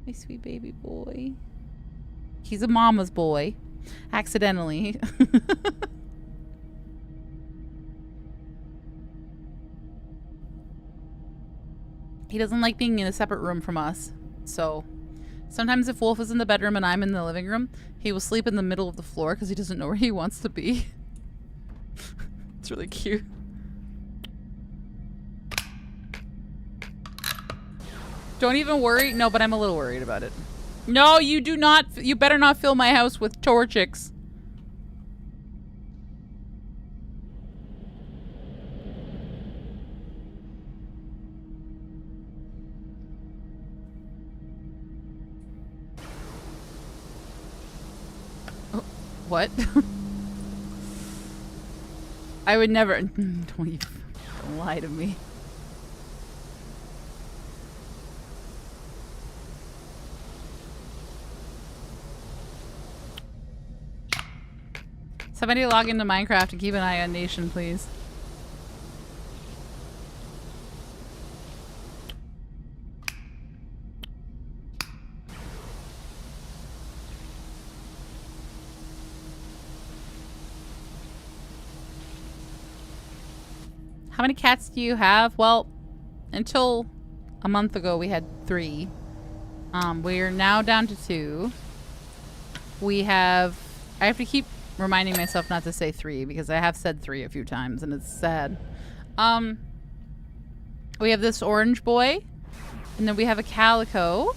My sweet baby boy. He's a mama's boy. Accidentally. He doesn't like being in a separate room from us. So sometimes if Wolf is in the bedroom and I'm in the living room, he will sleep in the middle of the floor because he doesn't know where he wants to be. It's really cute. Don't even worry. No, but I'm a little worried about it. No, you do not. You better not fill my house with torchics. Oh, what? I would never. Don't lie to me. Somebody log into Minecraft and keep an eye on Nation, please. How many cats do you have? Well, until a month ago we had 3. We're now down to 2. We have... I have to keep reminding myself not to say 3 because I have said 3 a few times and it's sad. We have this orange boy, and then we have a calico.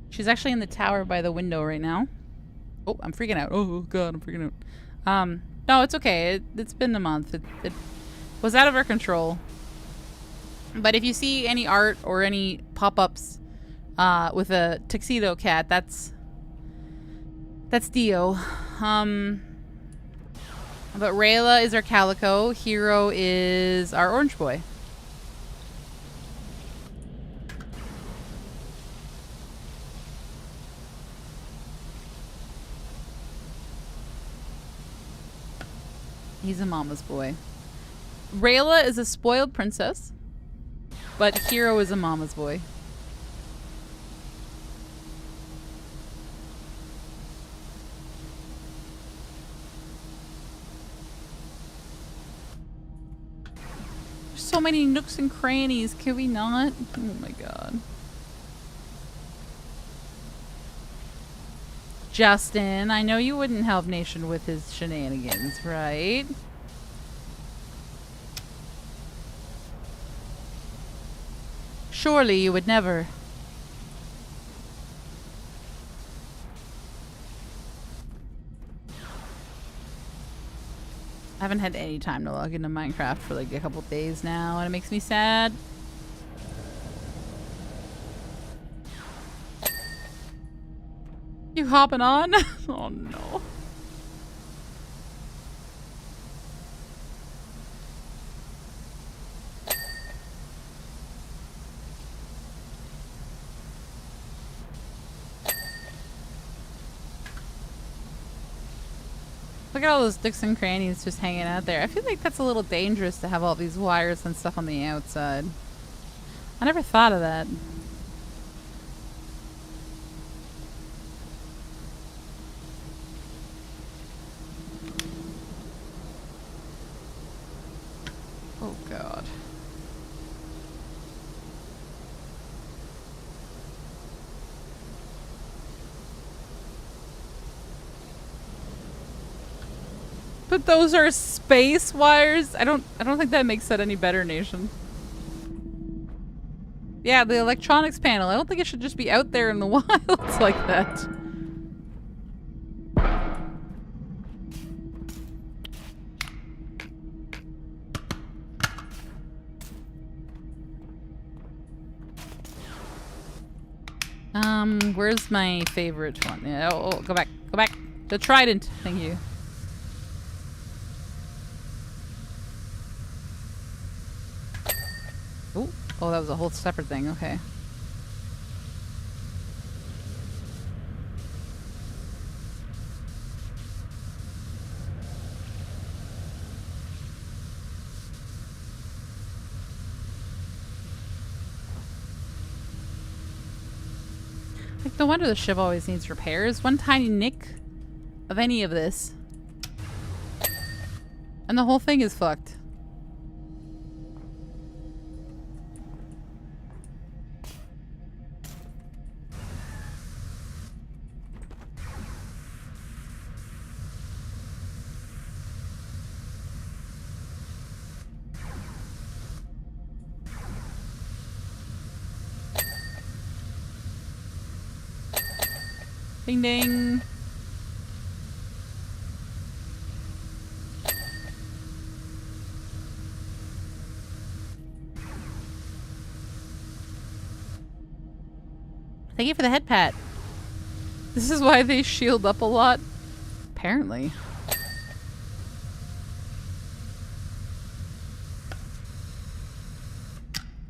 She's actually in the tower by the window right now. Oh, I'm freaking out. Oh god, I'm freaking out. No, it's okay. It's been a month. It was out of our control. But if you see any art or any pop-ups with a tuxedo cat, that's Dio. But Rayla is our calico. Hero is our orange boy. He's a mama's boy. Rayla is a spoiled princess, but Hero is a mama's boy. So many nooks and crannies, can we not? Oh my god. Justin, I know you wouldn't help Nation with his shenanigans, right? Surely you would never. I haven't had any time to log into Minecraft for like a couple days now, and it makes me sad. You hopping on? Oh no. Look at all those nooks and crannies just hanging out there. I feel like that's a little dangerous to have all these wires and stuff on the outside. I never thought of that. Oh god. But those are space wires. I don't think that makes that any better, Nation. Yeah, the electronics panel. I don't think it should just be out there in the wilds like that. Where's my favorite one? Yeah, oh, go back. Go back. The trident. Thank you. Ooh. Oh, that was a whole separate thing. Okay. Like, no wonder the ship always needs repairs. One tiny nick of any of this, and the whole thing is fucked. Ding ding. Thank you for the head pat. This is why they shield up a lot. Apparently.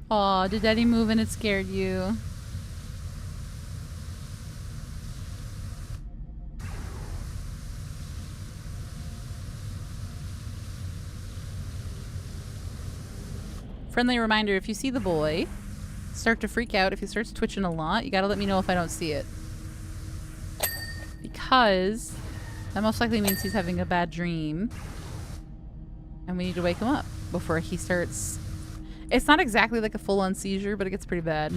Aw, did Daddy move and it scared you? Friendly reminder, if you see the boy start to freak out, if he starts twitching a lot, you gotta let me know if I don't see it. Because that most likely means he's having a bad dream. And we need to wake him up before he starts... It's not exactly like a full-on seizure, but it gets pretty bad.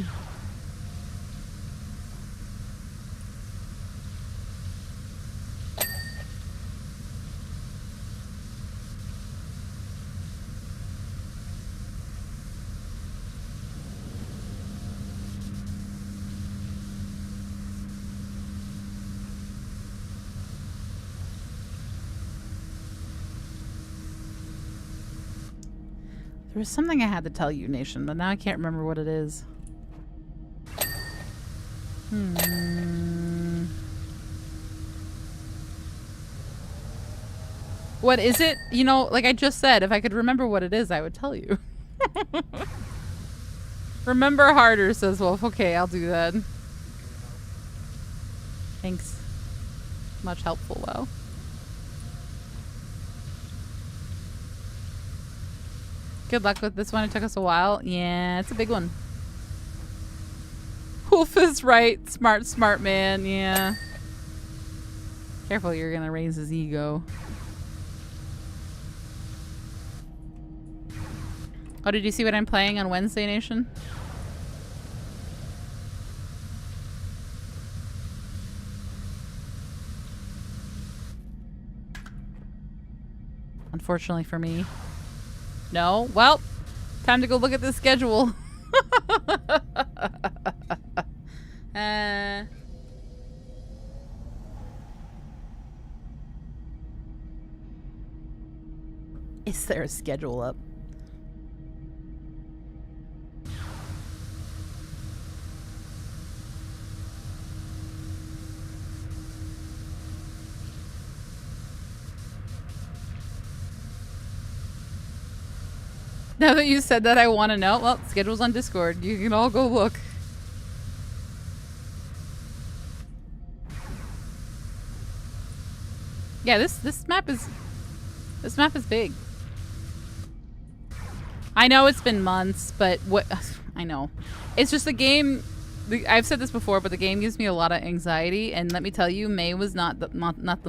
There was something I had to tell you, Nation, but now I can't remember what it is. What is it? You know, like I just said, if I could remember what it is, I would tell you. Remember harder, says Wolf. Okay, I'll do that. Thanks. Much helpful, wow. Good luck with this one. It took us a while. Yeah, it's a big one. Wolf is right. Smart, smart man. Yeah. Careful, you're gonna raise his ego. Oh, did you see what I'm playing on Wednesday, Nation? Unfortunately for me. No? Well, time to go look at the schedule. Is there a schedule up? Now that you said that, I want to know. Well, schedule's on Discord. You can all go look. Yeah, this map is big. I know it's been months, but what I know, it's just the game. I've said this before, but the game gives me a lot of anxiety. And let me tell you, May was not the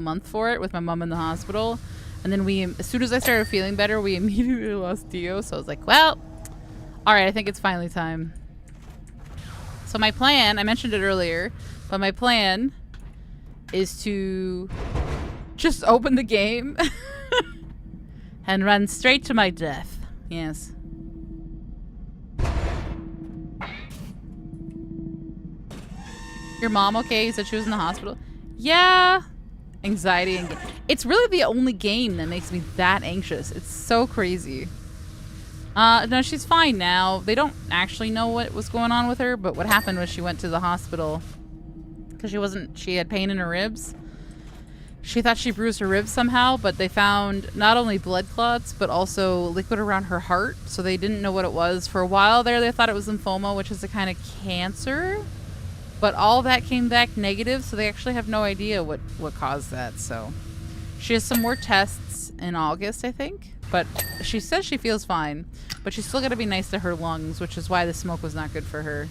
month for it with my mom in the hospital. And then as soon as I started feeling better, we immediately lost Dio. So I was like, well, all right, I think it's finally time. So my plan, I mentioned it earlier, but my plan is to just open the game and run straight to my death. Yes. Your mom okay? You said she was in the hospital? Yeah. Anxiety and it's really the only game that makes me that anxious. It's so crazy. No, she's fine now. They don't actually know what was going on with her, but what happened was she went to the hospital because she had pain in her ribs. She thought she bruised her ribs somehow, but they found not only blood clots, but also liquid around her heart. So they didn't know what it was. For a while there, they thought it was lymphoma, which is a kind of cancer. But all that came back negative, so they actually have no idea what caused that. So she has some more tests in August, I think. But she says she feels fine. But she's still got to be nice to her lungs, which is why the smoke was not good for her.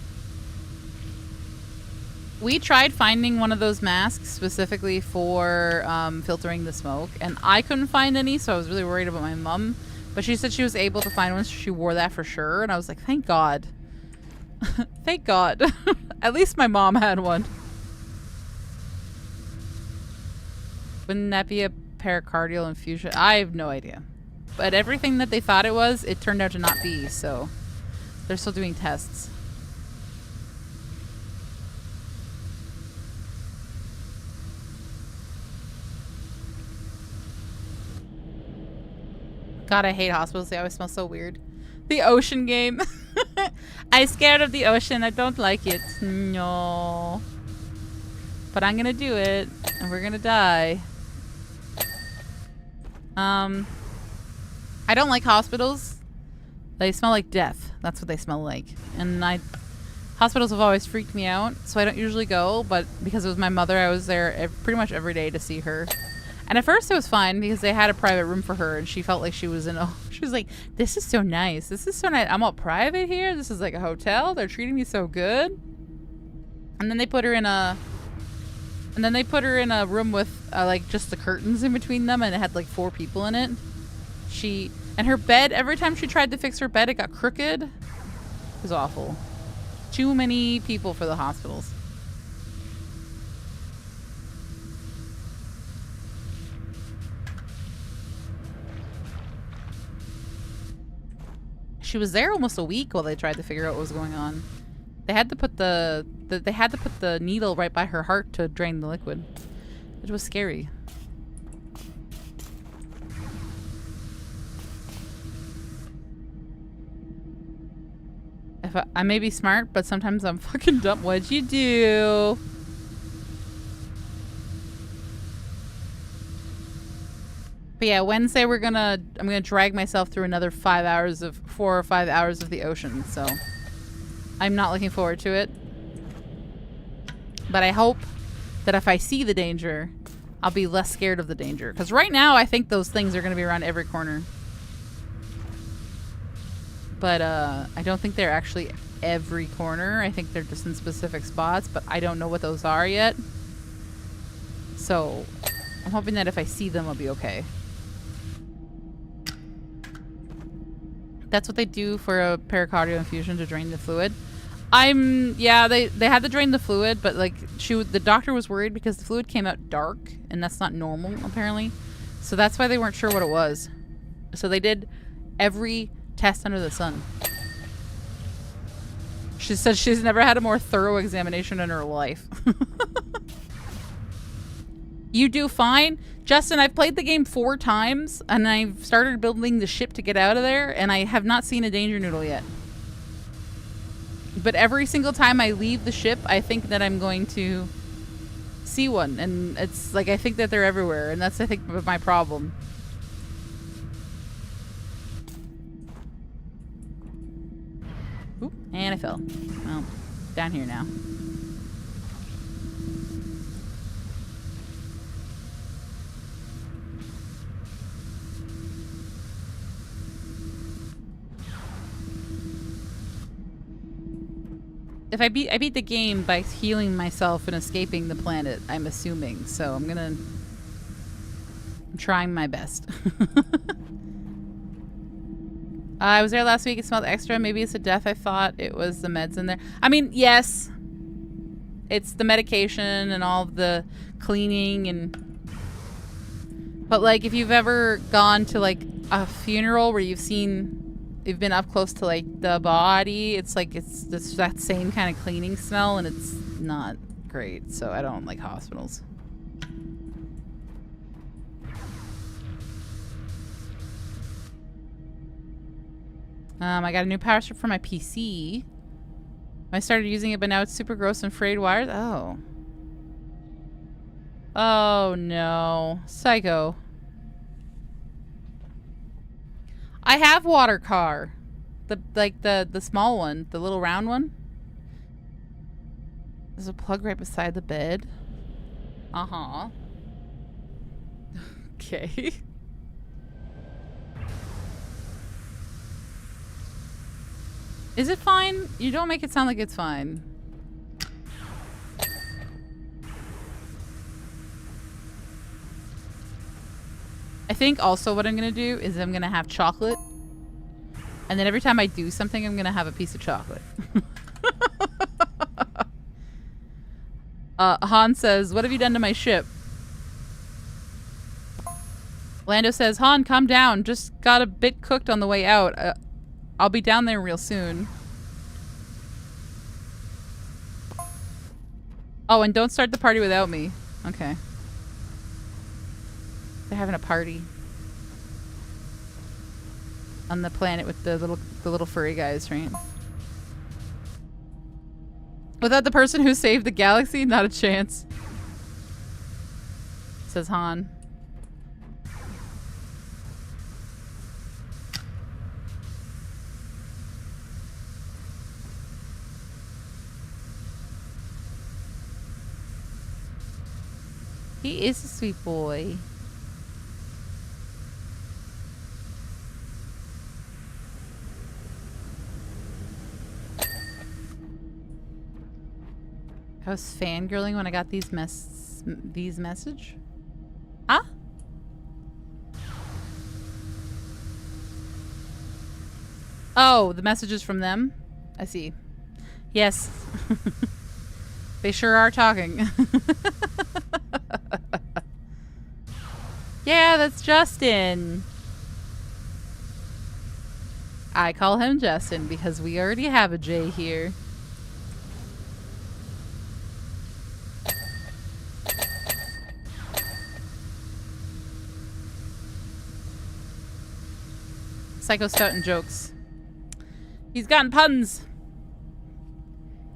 We tried finding one of those masks specifically for filtering the smoke, and I couldn't find any, so I was really worried about my mom. But she said she was able to find one, so she wore that for sure. And I was like, thank God. Thank God. At least my mom had one. Wouldn't that be a pericardial infusion? I have no idea. But everything that they thought it was, it turned out to not be, so they're still doing tests. God, I hate hospitals. They always smell so weird. The ocean game. I'm scared of the ocean. I don't like it. No. But I'm gonna do it. And we're gonna die. I don't like hospitals. They smell like death. That's what they smell like. And hospitals have always freaked me out, so I don't usually go, but because it was my mother, I was there pretty much every day to see her. And at first it was fine because they had a private room for her and she felt like she was she was like, this is so nice. This is so nice. I'm all private here. This is like a hotel. They're treating me so good. And then they put her in a room with like just the curtains in between them, and it had like 4 people in it. And her bed, every time she tried to fix her bed, it got crooked. It was awful. Too many people for the hospitals. She was there almost a week while they tried to figure out what was going on. They had to put the needle right by her heart to drain the liquid. It was scary. I may be smart, but sometimes I'm fucking dumb. What'd you do? But yeah, Wednesday I'm gonna drag myself through another 4 or 5 hours of the ocean. So I'm not looking forward to it. But I hope that if I see the danger, I'll be less scared of the danger. Because right now, I think those things are gonna be around every corner. But I don't think they're actually every corner. I think they're just in specific spots, but I don't know what those are yet. So I'm hoping that if I see them, I'll be okay. That's what they do for a pericardial infusion, to drain the fluid. Yeah, they had to drain the fluid, but like the doctor was worried because the fluid came out dark, and that's not normal apparently. So that's why they weren't sure what it was. So they did every test under the sun. She said she's never had a more thorough examination in her life. You do fine. Justin, I've played the game 4 times, and I've started building the ship to get out of there, and I have not seen a danger noodle yet. But every single time I leave the ship, I think that I'm going to see one, and it's like I think that they're everywhere, and that's, I think, my problem. Oop, and I fell. Well, down here now. If I beat the game by healing myself and escaping the planet, I'm assuming. So I'm trying my best. I was there last week. It smelled extra. Maybe it's a death. I thought it was the meds in there. I mean, yes. It's the medication and all the cleaning and... But like, if you've ever gone to like a funeral where you've been up close to like the body, it's like it's that same kind of cleaning smell, and it's not great. So I don't like hospitals. I got a new power strip for my PC. I started using it, but now it's super gross and frayed wires. Oh no, psycho. I have water car. The small one. The little round one. There's a plug right beside the bed. Uh-huh. Okay. Is it fine? You don't make it sound like it's fine. I think also what I'm going to do is I'm going to have chocolate. And then every time I do something, I'm going to have a piece of chocolate. Han says, what have you done to my ship? Lando says, Han, calm down. Just got a bit cooked on the way out. I'll be down there real soon. Oh, and don't start the party without me. Okay. They're having a party. on the planet with the little furry guys, right? Without the person who saved the galaxy, not a chance. Says Han. He is a sweet boy. I was fangirling when I got these message. Huh? Oh, the messages from them? I see. Yes. They sure are talking. Yeah, that's Justin. I call him Justin because we already have a J here. Psycho spouting jokes. He's gotten puns.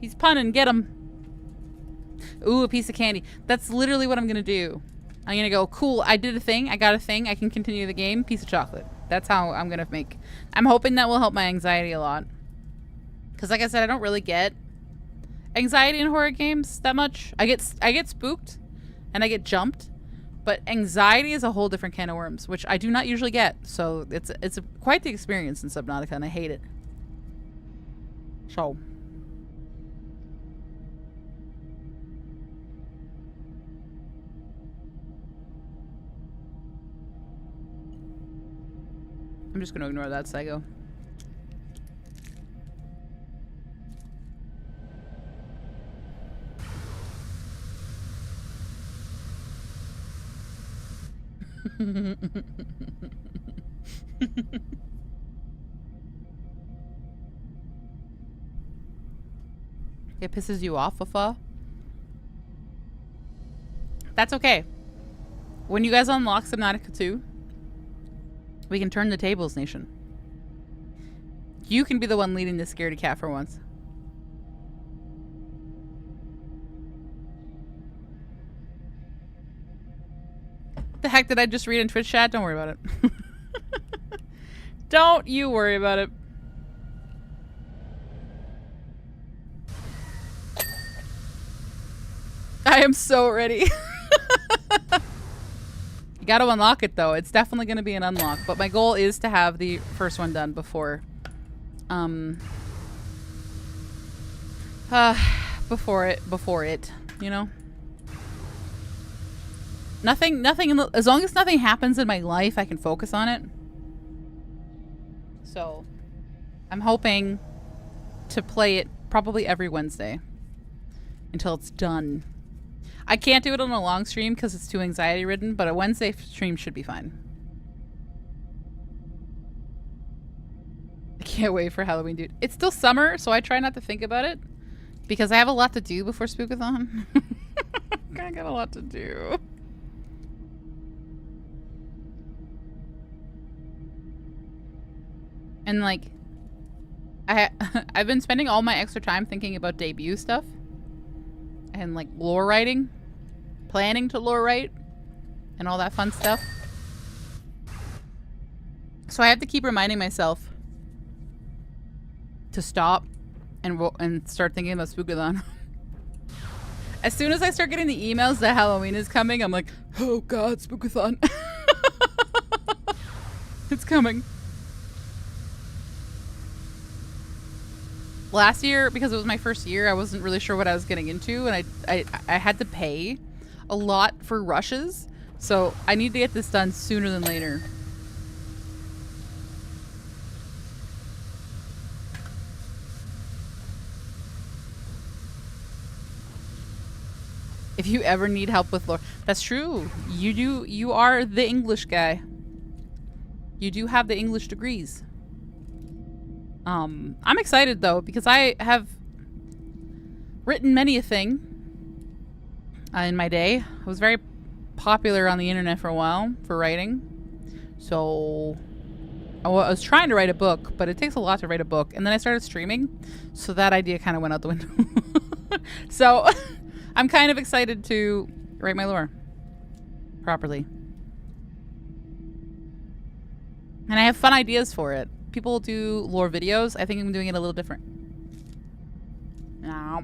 He's punning. Get him. Ooh, a piece of candy. That's literally what I'm gonna do. I'm gonna go, cool, I did a thing. I got a thing. I can continue the game. Piece of chocolate. That's how I'm gonna make. I'm hoping that will help my anxiety a lot. Because like I said, I don't really get anxiety in horror games that much. I get spooked and I get jumped. But anxiety is a whole different can of worms, which I do not usually get. So it's quite the experience in Subnautica, and I hate it. So. I'm just going to ignore that psycho. It pisses you off, Wafa? That's okay. When you guys unlock Subnautica 2, we can turn the tables, nation. You can be the one leading the scaredy cat for once. The heck did I just read in Twitch chat? Don't worry about it. Don't you worry about it. I am so ready. You gotta unlock it though. It's definitely gonna be an unlock, but my goal is to have the first one done before before it, you know? Nothing, as long as nothing happens in my life, I can focus on it. So, I'm hoping to play it probably every Wednesday until it's done. I can't do it on a long stream because it's too anxiety ridden, but a Wednesday stream should be fine. I can't wait for Halloween, dude. It's still summer, so I try not to think about it because I have a lot to do before Spookathon. I got a lot to do. And like, I've been spending all my extra time thinking about debut stuff and like lore writing, planning to lore write, and all that fun stuff. So I have to keep reminding myself to stop and start thinking about Spookathon. As soon as I start getting the emails that Halloween is coming, I'm like, oh god, Spookathon. It's coming. Last year, because it was my first year, I wasn't really sure what I was getting into, and I had to pay a lot for rushes, so I need to get this done sooner than later. If you ever need help with lore, that's true. You are the English guy. You do have the English degrees. I'm excited though, because I have written many a thing in my day. I was very popular on the internet for a while for writing. So I was trying to write a book, but it takes a lot to write a book. And then I started streaming, so that idea kind of went out the window. So I'm kind of excited to write my lore properly. And I have fun ideas for it. People do lore videos. I think I'm doing it a little different. Now.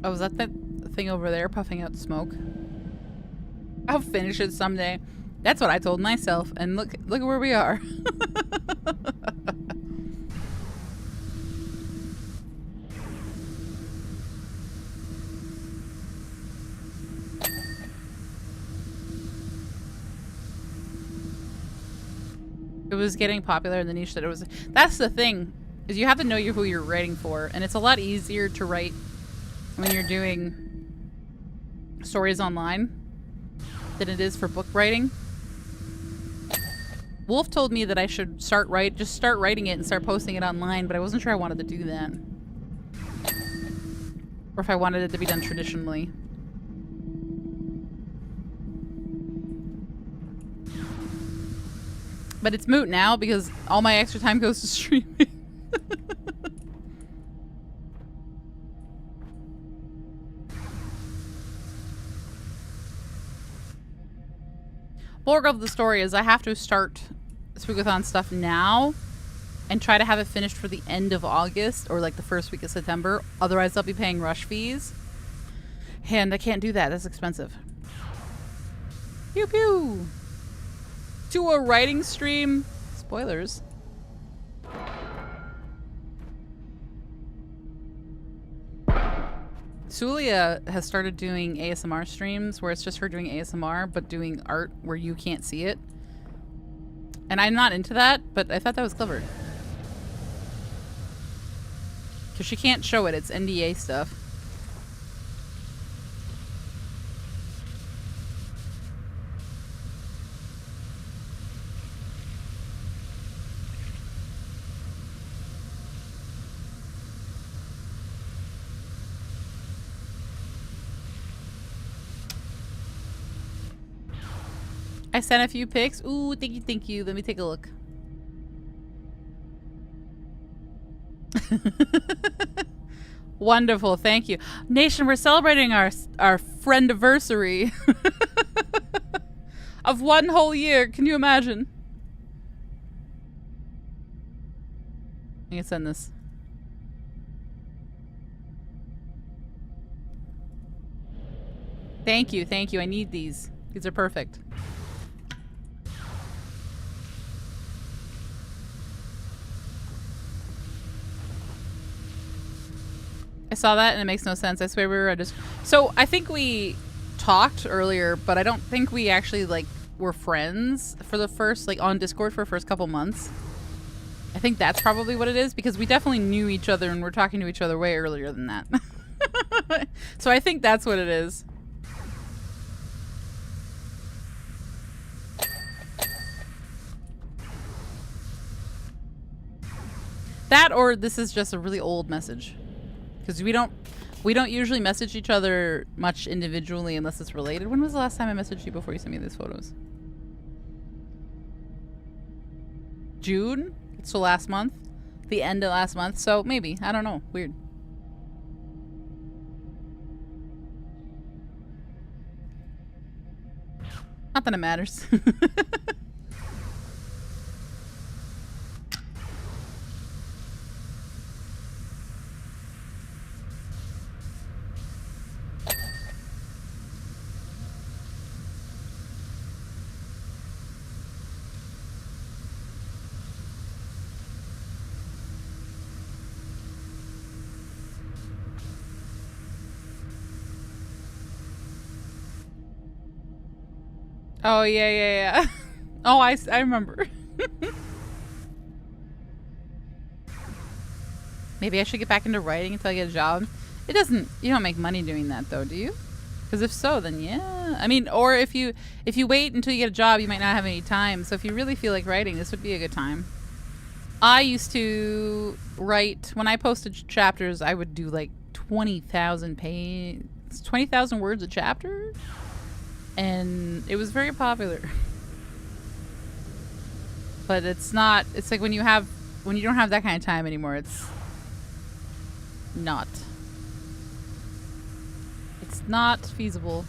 Oh, is that thing over there puffing out smoke? I'll finish it someday. That's what I told myself. And look at where we are. It was getting popular in the niche that it was. That's the thing, is you have to know who you're writing for, and it's a lot easier to write when you're doing stories online than it is for book writing. Wolf told me that I should just start writing it and start posting it online, but I wasn't sure I wanted to do that. Or if I wanted it to be done traditionally. But it's moot now because all my extra time goes to streaming. Moral of the story is I have to start Spookathon stuff now and try to have it finished for the end of August or like the first week of September. Otherwise, I'll be paying rush fees. And I can't do that. That's expensive. Pew pew. To a writing stream. Spoilers. Sulia has started doing ASMR streams where it's just her doing ASMR but doing art where you can't see it. And I'm not into that, but I thought that was clever. Because she can't show it. It's NDA stuff. I sent a few pics. Ooh, thank you, thank you. Let me take a look. Wonderful, thank you. Nation, we're celebrating our friendiversary of one whole year. Can you imagine? I can send this. Thank you, thank you. I need these. These are perfect. I saw that and it makes no sense. I swear we were just... So I think we talked earlier, but I don't think we actually like were friends for the first, like on Discord for the first couple months. I think that's probably what it is because we definitely knew each other and we're talking to each other way earlier than that. So I think that's what it is. That or this is just a really old message. Because we don't usually message each other much individually unless it's related. When was the last time I messaged you before you sent me these photos? June? So last month? The end of last month? So maybe. I don't know. Weird. Not that it matters. Oh, yeah, yeah, yeah. Oh, I remember. Maybe I should get back into writing until I get a job. You don't make money doing that though, do you? Because if so, then yeah. I mean, or if you wait until you get a job, you might not have any time. So if you really feel like writing, this would be a good time. I used to write, when I posted chapters, I would do like 20,000 words a chapter. And it was very popular. But it's like when you don't have that kind of time anymore, it's not feasible.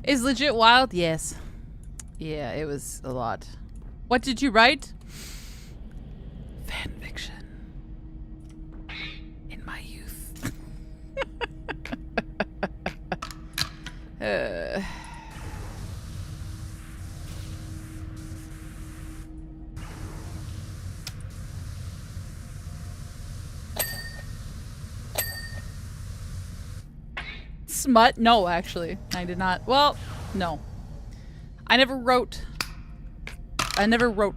Is legit wild? Yes. Yeah, it was a lot. What did you write? Fan fiction. In my youth. Smut? No, actually. I did not. Well, no. I never wrote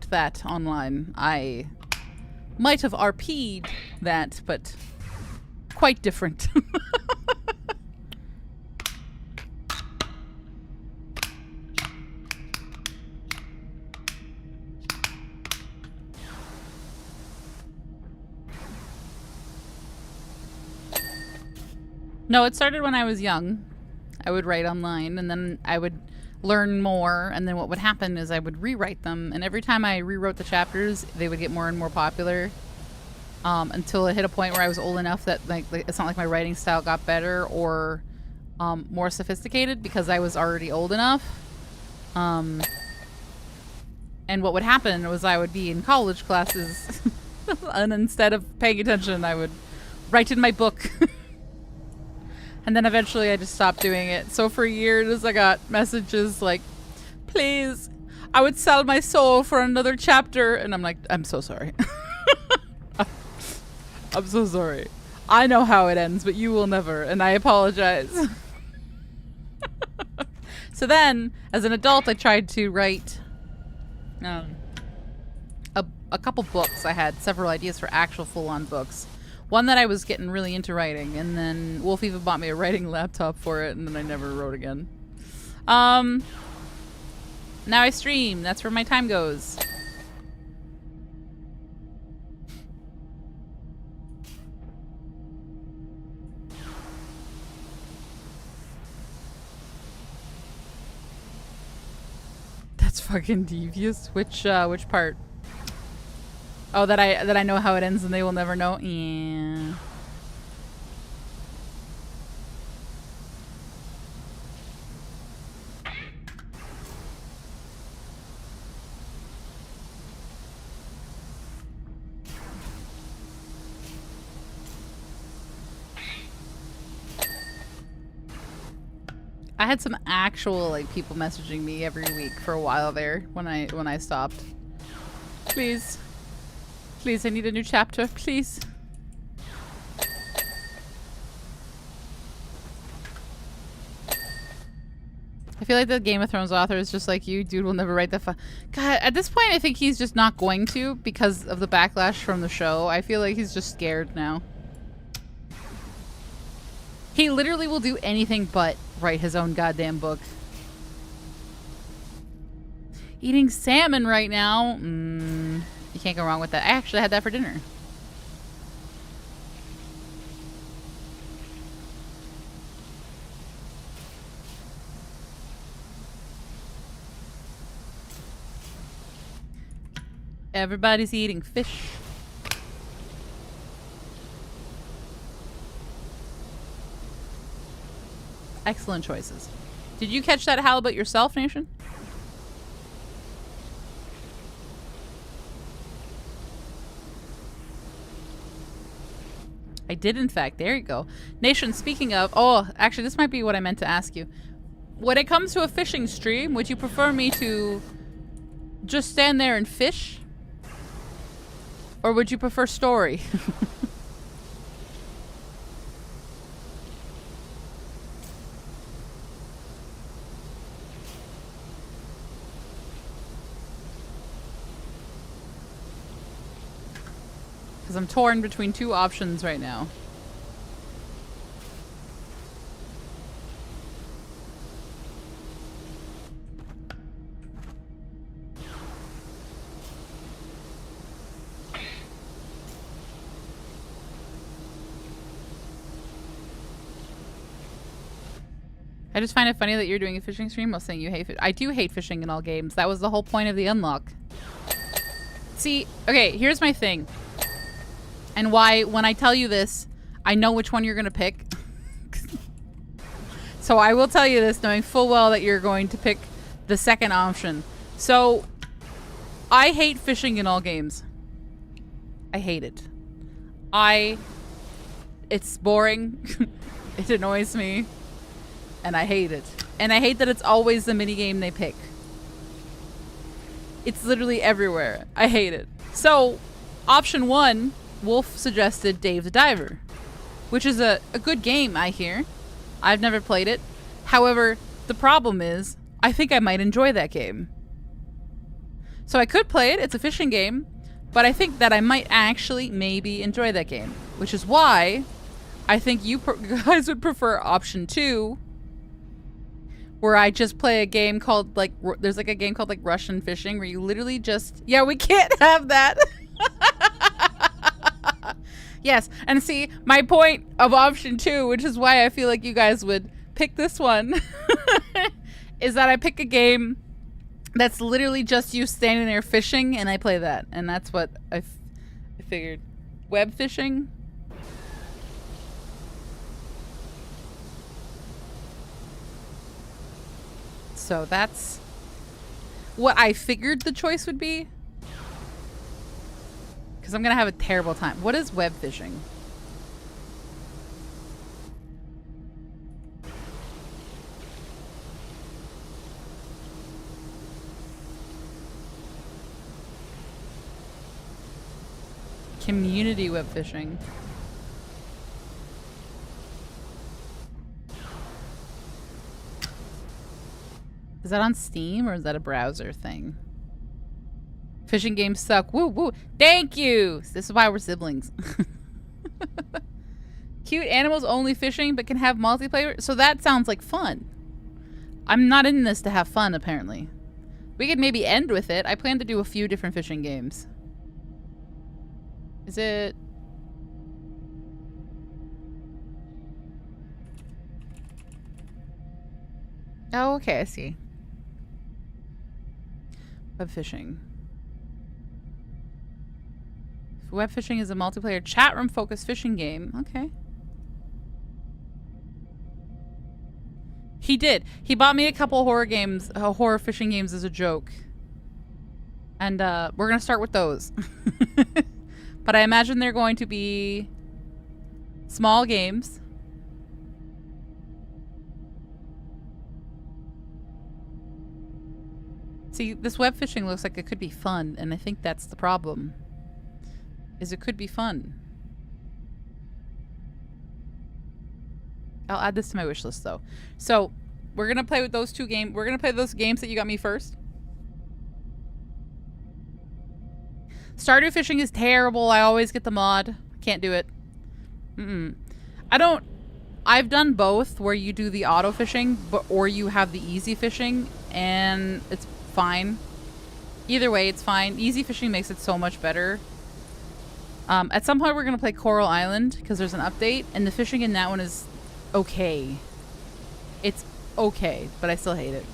that online. I might have RP'd that, but quite different. No, it started when I was young. I would write online, and then I would learn more, and then what would happen is I would rewrite them, and every time I rewrote the chapters, they would get more and more popular, until it hit a point where I was old enough that like it's not like my writing style got better or more sophisticated because I was already old enough. And what would happen was I would be in college classes, and instead of paying attention, I would write in my book. And then eventually I just stopped doing it. So for years I got messages like, please, I would sell my soul for another chapter. And I'm like, I'm so sorry. I'm so sorry. I know how it ends, but you will never. And I apologize. So then, as an adult, I tried to write a couple books. I had several ideas for actual full-on books. One that I was getting really into writing, and then Wolf even bought me a writing laptop for it, and then I never wrote again. Now I stream. That's where my time goes. That's fucking devious. Which part? Oh, that I know how it ends and they will never know? Yeah. I had some actual like people messaging me every week for a while there when I stopped. Please. Please, I need a new chapter, please. I feel like the Game of Thrones author is just like you. Dude will never write the God, at this point, I think he's just not going to because of the backlash from the show. I feel like he's just scared now. He literally will do anything but write his own goddamn book. Eating salmon right now. You can't go wrong with that. I actually had that for dinner. Everybody's eating fish. Excellent choices. Did you catch that halibut yourself, Nation? I did, in fact. There you go. Nation, speaking of... Oh, actually, this might be what I meant to ask you. when it comes to a fishing stream, would you prefer me to just stand there and fish? Or would you prefer story? Because I'm torn between two options right now. I just find it funny that you're doing a fishing stream while saying you hate I do hate fishing in all games. That was the whole point of the unlock. See, okay, here's my thing. And why, when I tell you this, I know which one you're going to pick. So I will tell you this knowing full well that you're going to pick the second option. So, I hate fishing in all games. I hate it. It's boring. It annoys me. And I hate it. And I hate that it's always the minigame they pick. It's literally everywhere. I hate it. So, option one, Wolf suggested Dave the Diver, which is a good game, I hear. I've never played it. However, the problem is, I think I might enjoy that game. So I could play it. It's a fishing game. But I think that I might actually maybe enjoy that game. Which is why I think you guys would prefer option two, where I just play a game called, like, there's like a game called, like, Russian Fishing, where you literally just, yeah, we can't have that. Yes, and see, my point of option two, which is why I feel like you guys would pick this one, is that I pick a game that's literally just you standing there fishing, and I play that. And that's what I figured. Web fishing? So that's what I figured the choice would be. Because I'm going to have a terrible time. What is web fishing? Community web fishing. Is that on Steam or is that a browser thing? Fishing games suck. Woo woo. Thank you. This is why we're siblings. Cute animals only fishing but can have multiplayer. So that sounds like fun. I'm not in this to have fun, apparently. We could maybe end with it. I plan to do a few different fishing games. Is it... Oh, okay, I see. Web fishing. Web fishing is a multiplayer chat room focused fishing game. Okay. He did. He bought me a couple horror games, horror fishing games as a joke. And we're going to start with those. But I imagine they're going to be small games. See, this web fishing looks like it could be fun, and I think that's the problem. Is it could be fun. I'll add this to my wish list, though. So, we're going to play with those two games. We're going to play those games that you got me first. Stardew fishing is terrible. I always get the mod. Can't do it. I've done both, where you do the auto fishing, or you have the easy fishing, and it's fine. Either way, it's fine. Easy fishing makes it so much better. At some point, we're going to play Coral Island, because there's an update, and the fishing in that one is okay. It's okay, but I still hate it.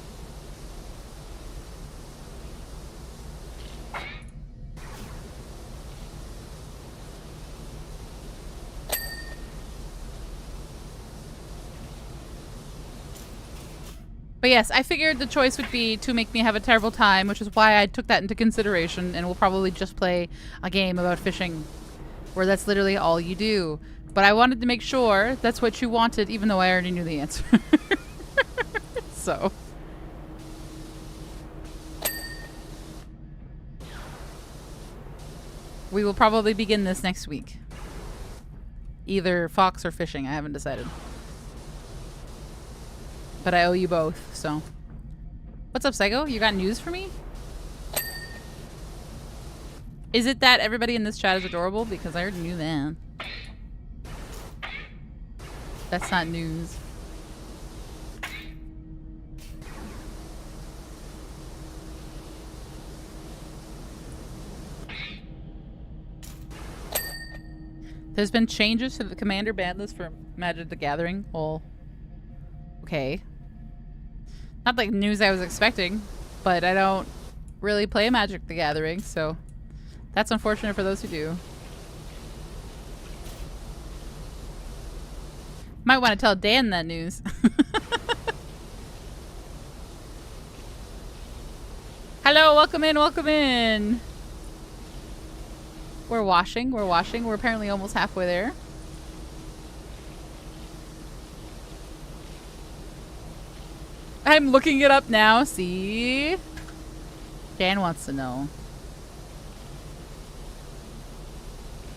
But yes, I figured the choice would be to make me have a terrible time, which is why I took that into consideration, and we'll probably just play a game about fishing, where that's literally all you do. But I wanted to make sure that's what you wanted, even though I already knew the answer. So. We will probably begin this next week. Either fox or fishing. I haven't decided. But I owe you both, so. What's up, Psycho? You got news for me? Is it that everybody in this chat is adorable? Because I already knew that. That's not news. There's been changes to the commander ban list for Magic the Gathering. Well, okay. Not like news I was expecting, but I don't really play Magic the Gathering, so that's unfortunate for those who do. Might want to tell Dan that news. Hello, welcome in, welcome in. We're washing, we're washing. We're apparently almost halfway there. I'm looking it up now, see? Dan wants to know.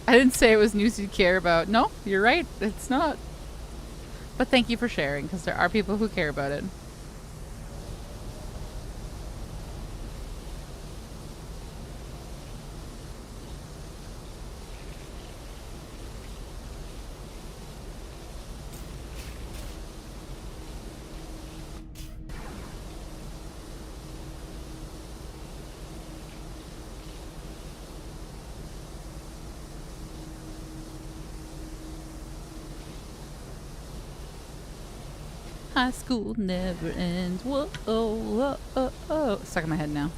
I didn't say it was news you care about. No, you're right, it's not. But thank you for sharing, because there are people who care about it. High school never ends. Whoa, whoa, whoa, whoa. Stuck in my head now.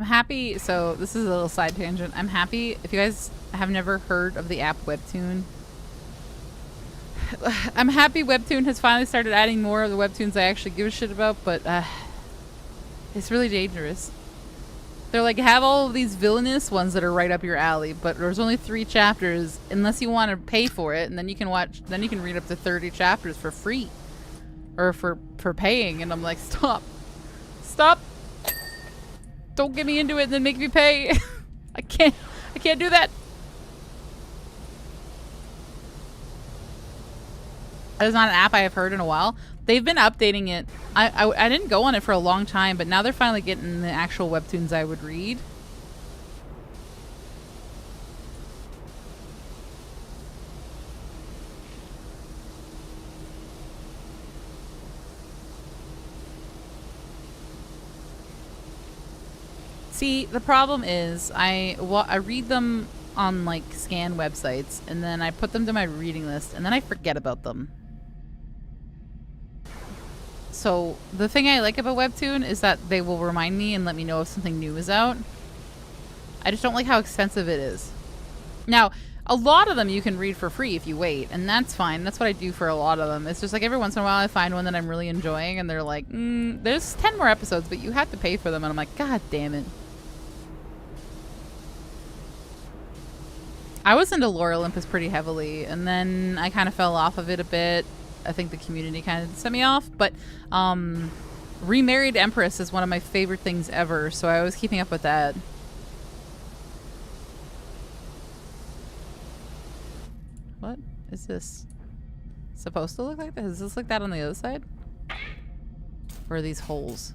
I'm happy, so this is a little side tangent. I'm happy, if you guys have never heard of the app Webtoon, I'm happy Webtoon has finally started adding more of the Webtoons I actually give a shit about, but it's really dangerous. They're like, have all of these villainous ones that are right up your alley, but there's only 3 chapters unless you want to pay for it, and then you can read up to 30 chapters for free. Or for paying, and I'm like, stop. Stop! Don't get me into it and then make me pay. I can't do that. That is not an app I have heard in a while. They've been updating it. I didn't go on it for a long time, but now they're finally getting the actual webtoons I would read. See, the problem is I read them on like scan websites, and then I put them to my reading list, and then I forget about them. So the thing I like about Webtoon is that they will remind me and let me know if something new is out. I just don't like how expensive it is. Now, a lot of them you can read for free if you wait, and that's fine. That's what I do for a lot of them. It's just like every once in a while I find one that I'm really enjoying, and they're like, there's 10 more episodes, but you have to pay for them. And I'm like, God damn it. I was into Lore Olympus pretty heavily, and then I kind of fell off of it a bit. I think the community kind of set me off, but Remarried Empress is one of my favorite things ever, so I was keeping up with that. What is this supposed to look like? That? Is this like that on the other side? Or are these holes?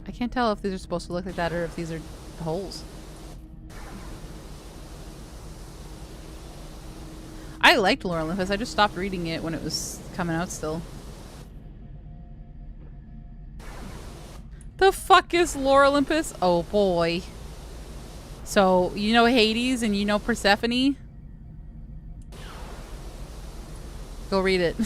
I can't tell if these are supposed to look like that or if these are holes. I liked Lore Olympus. I just stopped reading it when it was coming out still. The fuck is Lore Olympus? Oh boy. So, you know Hades and you know Persephone? Go read it.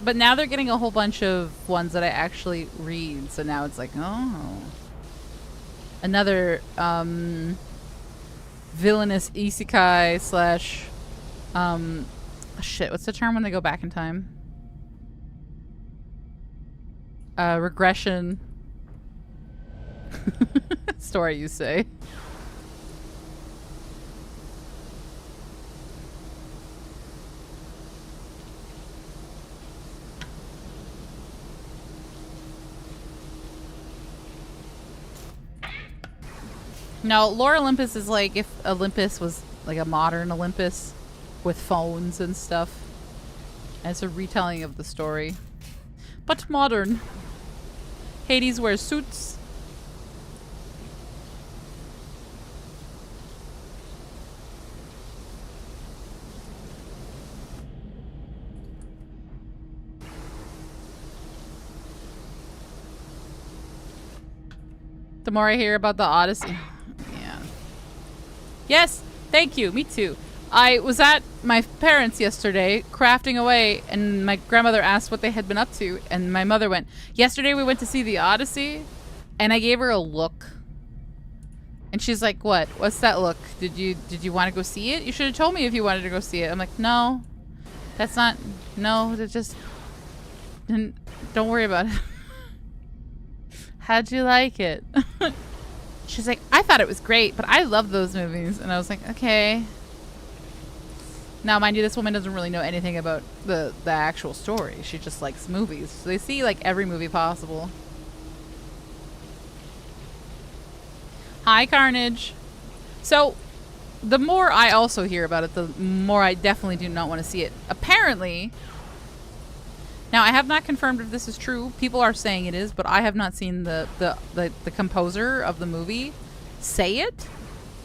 But now they're getting a whole bunch of ones that I actually read. So now it's like, oh, another villainous isekai slash shit. What's the term when they go back in time? Regression story, you say? No, Lore Olympus is like if Olympus was like a modern Olympus with phones and stuff. And it's a retelling of the story. But modern. Hades wears suits. The more I hear about the Odyssey. Yes, thank you. Me too. I was at my parents' yesterday, crafting away, and my grandmother asked what they had been up to, and my mother went, "Yesterday we went to see the Odyssey," and I gave her a look, and she's like, "What? What's that look? Did you want to go see it? You should have told me if you wanted to go see it." I'm like, "No, that's not. No, that just. Don't worry about it." How'd you like it? She's like, I thought it was great, but I love those movies. And I was like, okay. Now, mind you, this woman doesn't really know anything about the actual story. She just likes movies. So they see, like, every movie possible. Hi, Carnage. So, the more I also hear about it, the more I definitely do not want to see it. Apparently... Now, I have not confirmed if this is true. People are saying it is, but I have not seen the composer of the movie say it.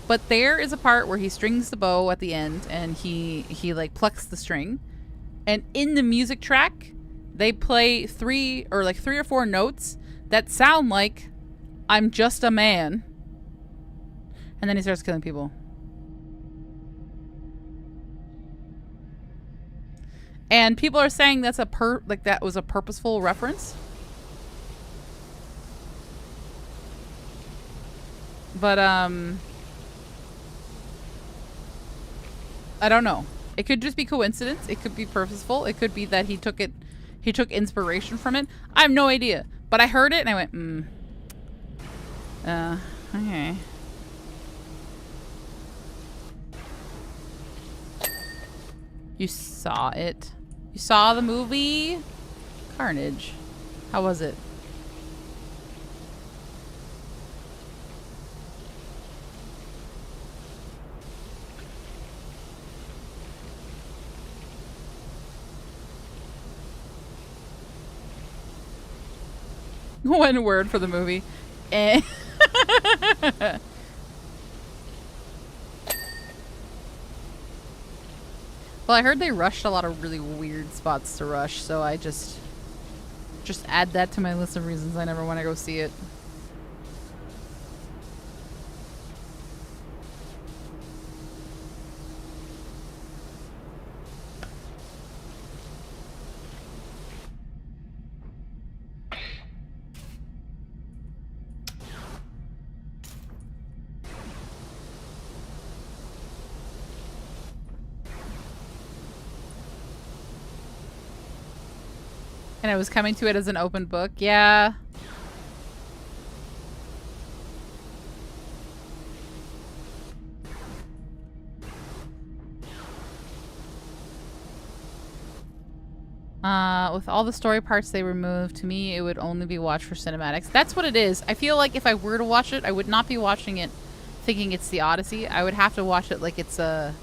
But there is a part where he strings the bow at the end, and he like plucks the string. And in the music track, they play three or four notes that sound like "I'm just a man," and then he starts killing people. And people are saying that's that was a purposeful reference. But I don't know. It could just be coincidence. It could be purposeful. It could be that he took inspiration from it. I have no idea. But I heard it and I went, okay. You saw it. You saw the movie Carnage. How was it? One word for the movie. Eh. Well, I heard they rushed a lot of really weird spots to rush, so I just add that to my list of reasons I never want to go see it. And I was coming to it as an open book. Yeah. With all the story parts they removed, to me, it would only be watched for cinematics. That's what it is. I feel like if I were to watch it, I would not be watching it thinking it's the Odyssey. I would have to watch it like it's a,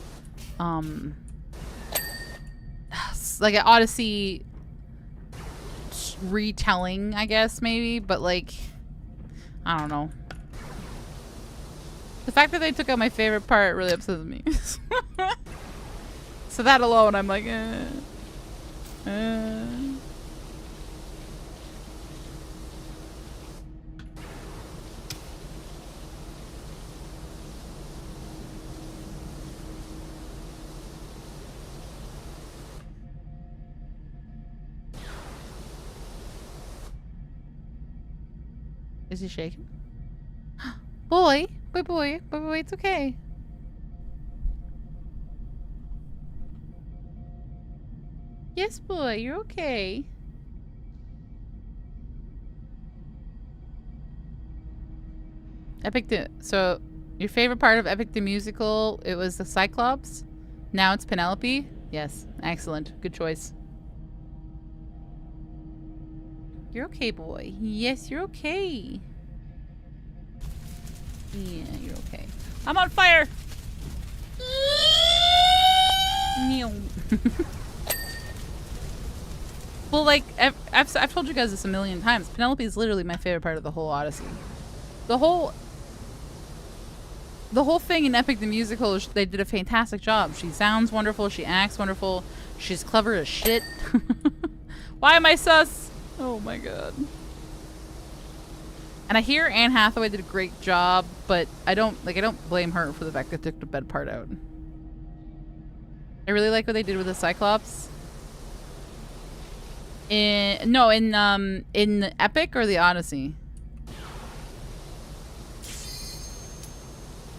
like an Odyssey retelling, I guess, maybe. But, like, I don't know. The fact that they took out my favorite part really upsets me. So that alone, I'm like, Is he shaking? Boy, it's okay. Yes, boy, you're okay. So, your favorite part of Epic the Musical, it was the Cyclops. Now it's Penelope. Yes, excellent. Good choice. You're okay, boy. Yes, you're okay. Yeah, you're okay. I'm on fire! Well, like, I've told you guys this a million times. Penelope is literally my favorite part of the whole Odyssey. The whole thing in Epic the Musical, they did a fantastic job. She sounds wonderful. She acts wonderful. She's clever as shit. Why am I sus? Oh my god. And I hear Anne Hathaway did a great job, but I don't blame her for the fact that they took the bed part out. I really like what they did with the Cyclops. In the Epic or the Odyssey?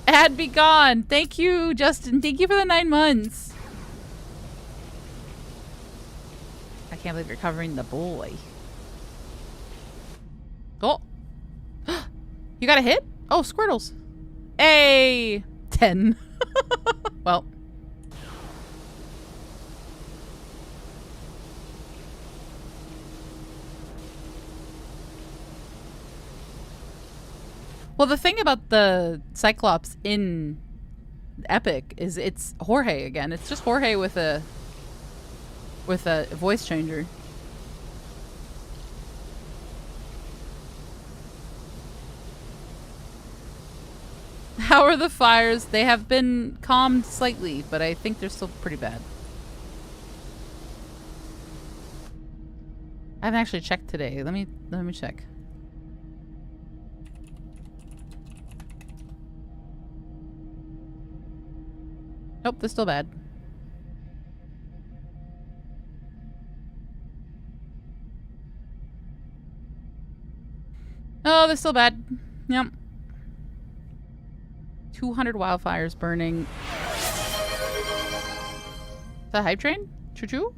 Ad be gone. Thank you, Justin. Thank you for the 9 months. I can't believe you're covering the boy. Oh. You got a hit? Oh, Squirtles. Hey! 10. Well. Well, the thing about the Cyclops in Epic is it's Jorge again. It's just Jorge with a voice changer. How are the fires? They have been calmed slightly, but I think they're still pretty bad. I haven't actually checked today. Let me check. Nope, they're still bad. Oh, they're still bad. Yep. 200 wildfires burning. Is that hype train? Choo-choo?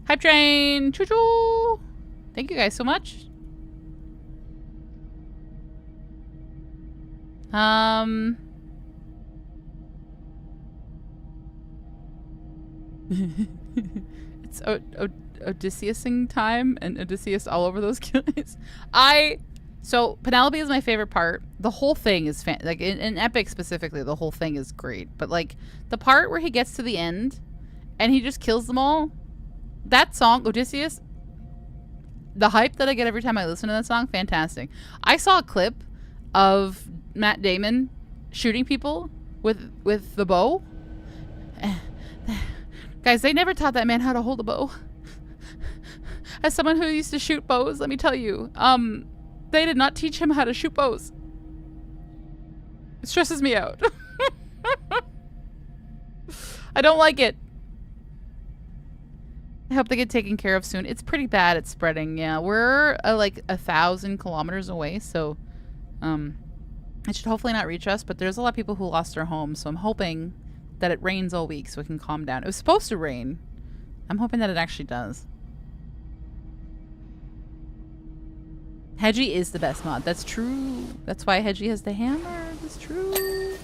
Hype train! Choo-choo! Thank you guys so much. It's Odysseusing time and Odysseus all over those guys. So Penelope is my favorite part. The whole thing is like in Epic specifically, the whole thing is great. But like the part where he gets to the end and he just kills them all, that song, Odysseus, the hype that I get every time I listen to that song, fantastic. I saw a clip of Matt Damon shooting people with the bow. Guys, they never taught that man how to hold a bow. As someone who used to shoot bows, let me tell you, they did not teach him how to shoot bows. It stresses me out. I don't like it. I hope they get taken care of soon. It's pretty bad. It's spreading. Yeah, we're like 1,000 kilometers away, so it should hopefully not reach us. But there's a lot of people who lost their homes, so I'm hoping that it rains all week so it can calm down. It was supposed to rain. I'm hoping that it actually does. Hedgie is the best mod. That's true. That's why Hedgie has the hammer. That's true.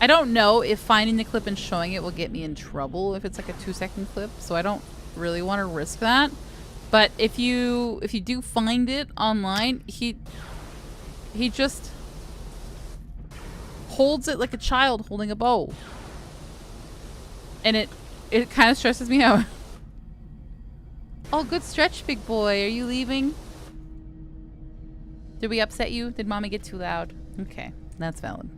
I don't know if finding the clip and showing it will get me in trouble if it's like a 2-second clip, so I don't really want to risk that. But if you do find it online, he just holds it like a child holding a bow. And it kind of stresses me out. Oh, good stretch, big boy. Are you leaving? Did we upset you? Did mommy get too loud? Okay, that's valid.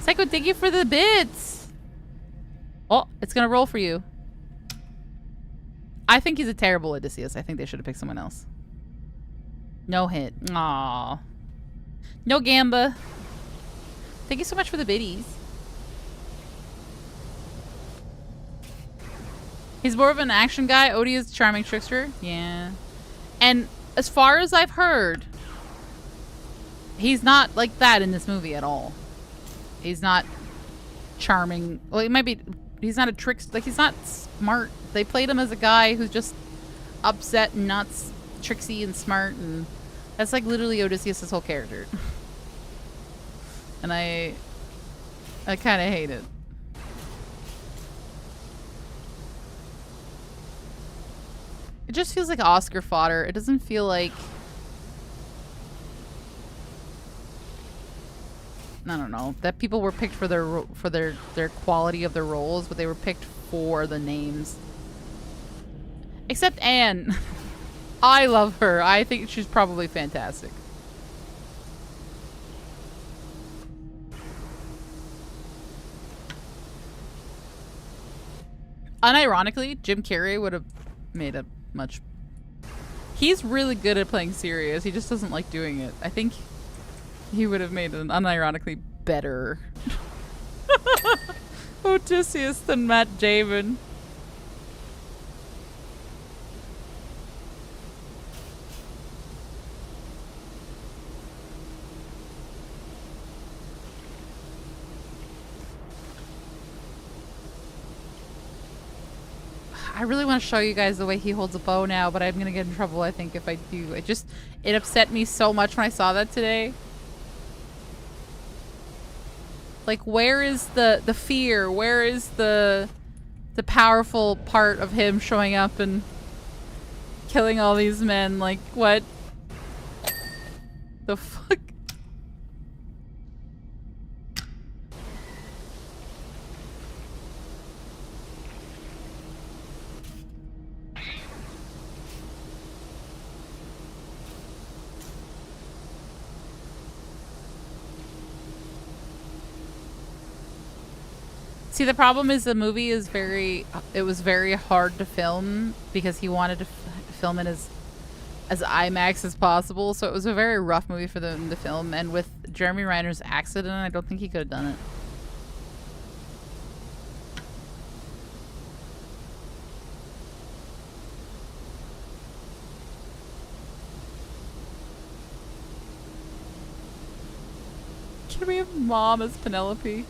Psycho, thank you for the bits. Oh, it's gonna roll for you. I think he's a terrible Odysseus. I think they should have picked someone else. No hit. Aww. No Gamba. Thank you so much for the biddies. He's more of an action guy. Odie is charming trickster. Yeah. And as far as I've heard, he's not like that in this movie at all. He's not charming. Well, he might be. He's not a trickster. Like, he's not smart. They played him as a guy who's just upset and not tricksy and smart. And that's like literally Odysseus' whole character. And I kind of hate it. It just feels like Oscar fodder. It doesn't feel like... I don't know. That people were picked for their quality of their roles, but they were picked for the names. Except Anne. I love her. I think she's probably fantastic. Unironically, Jim Carrey would have made a much... He's really good at playing serious. He just doesn't like doing it. I think he would have made an unironically better Odysseus than Matt Damon. I really want to show you guys the way he holds a bow now, but I'm going to get in trouble, I think, if I do. It upset me so much when I saw that today. Like, where is the fear? Where is the powerful part of him showing up and killing all these men? Like, what the fuck? See, the problem is the movie is it was very hard to film because he wanted to film it as IMAX as possible. So it was a very rough movie for them to film. And with Jeremy Renner's accident, I don't think he could have done it. Can we have Mom as Penelope?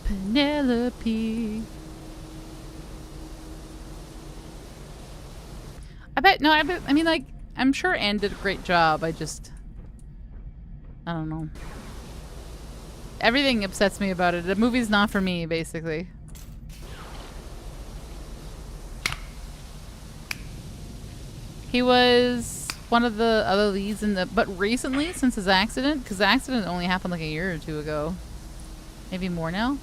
Penelope. I mean, like, I'm sure Anne did a great job. I don't know. Everything upsets me about it. The movie's not for me, basically. He was one of the other leads but recently, since his accident, because the accident only happened like a year or two ago. Maybe more now?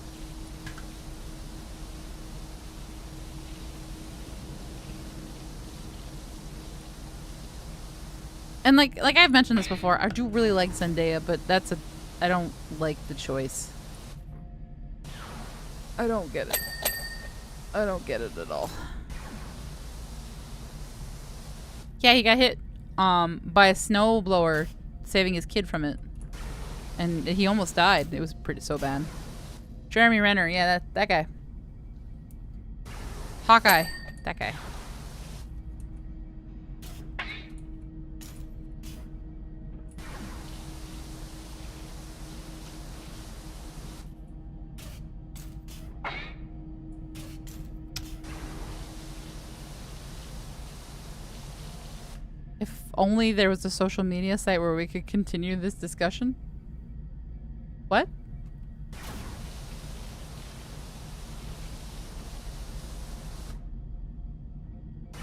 And like I've mentioned this before, I do really like Zendaya, but I don't like the choice. I don't get it. I don't get it at all. Yeah, he got hit by a snowblower saving his kid from it. And he almost died. It was so bad. Jeremy Renner, yeah, that guy. Hawkeye, that guy. If only there was a social media site where we could continue this discussion. What?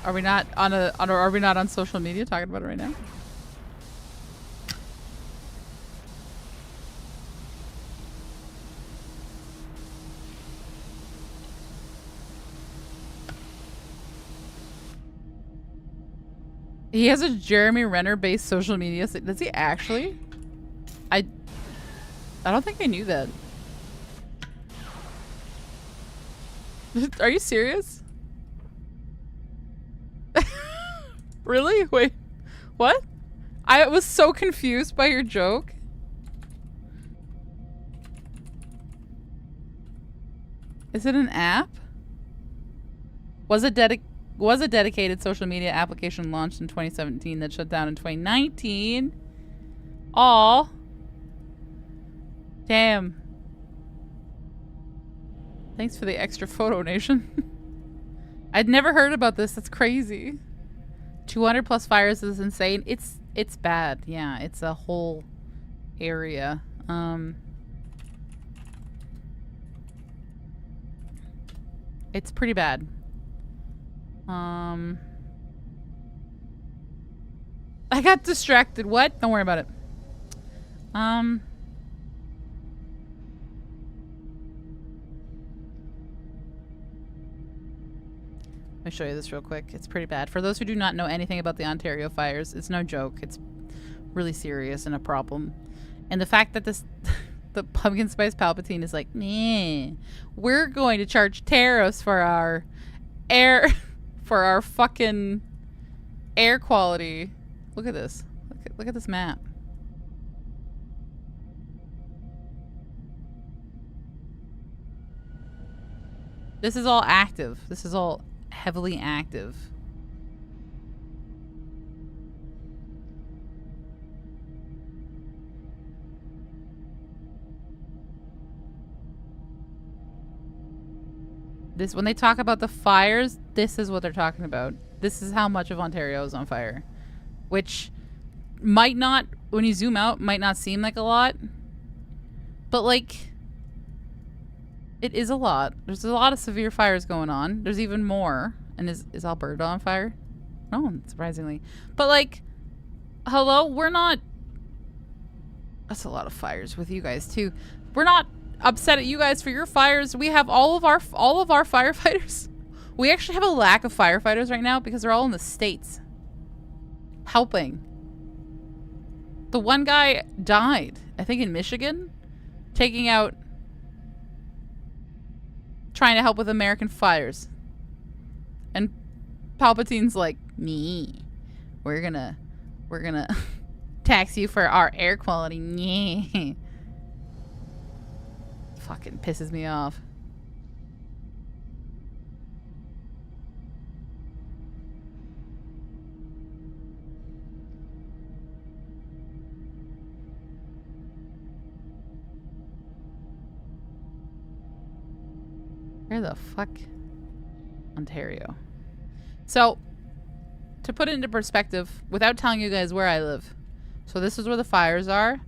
Are we not on are we not on social media talking about it right now? He has a Jeremy Renner based social media. Does he actually? I don't think I knew that. Are you serious? Really? Wait. What? I was so confused by your joke. Is it an app? Was a dedicated social media application launched in 2017 that shut down in 2019. Aw. Damn. Thanks for the extra photo, Nation. I'd never heard about this. That's crazy. 200 plus fires is insane. It's bad. Yeah, it's a whole area. It's pretty bad. I got distracted. What? Don't worry about it. Let me show you this real quick. It's pretty bad. For those who do not know anything about the Ontario fires, it's no joke. It's really serious and a problem. And the fact that this, the Pumpkin Spice Palpatine is like, nah, we're going to charge tariffs for our air, for our fucking air quality. Look at this. Look at this map. This is all active. This is all heavily active. This, when they talk about the fires, this is what they're talking about. This is how much of Ontario is on fire. Which might not, when you zoom out, might not seem like a lot. But like, it is a lot. There's a lot of severe fires going on. There's even more. And is Alberta on fire? No, surprisingly. But like, hello, we're not... That's a lot of fires with you guys too. We're not upset at you guys for your fires. We have all of our firefighters. We actually have a lack of firefighters right now because they're all in the States. Helping. The one guy died, I think in Michigan, taking out... trying to help with American fires. And Palpatine's like, me. We're gonna tax you for our air quality. Yeah. Fucking pisses me off. Where the fuck? Ontario. So, to put it into perspective, without telling you guys where I live. So this is where the fires are,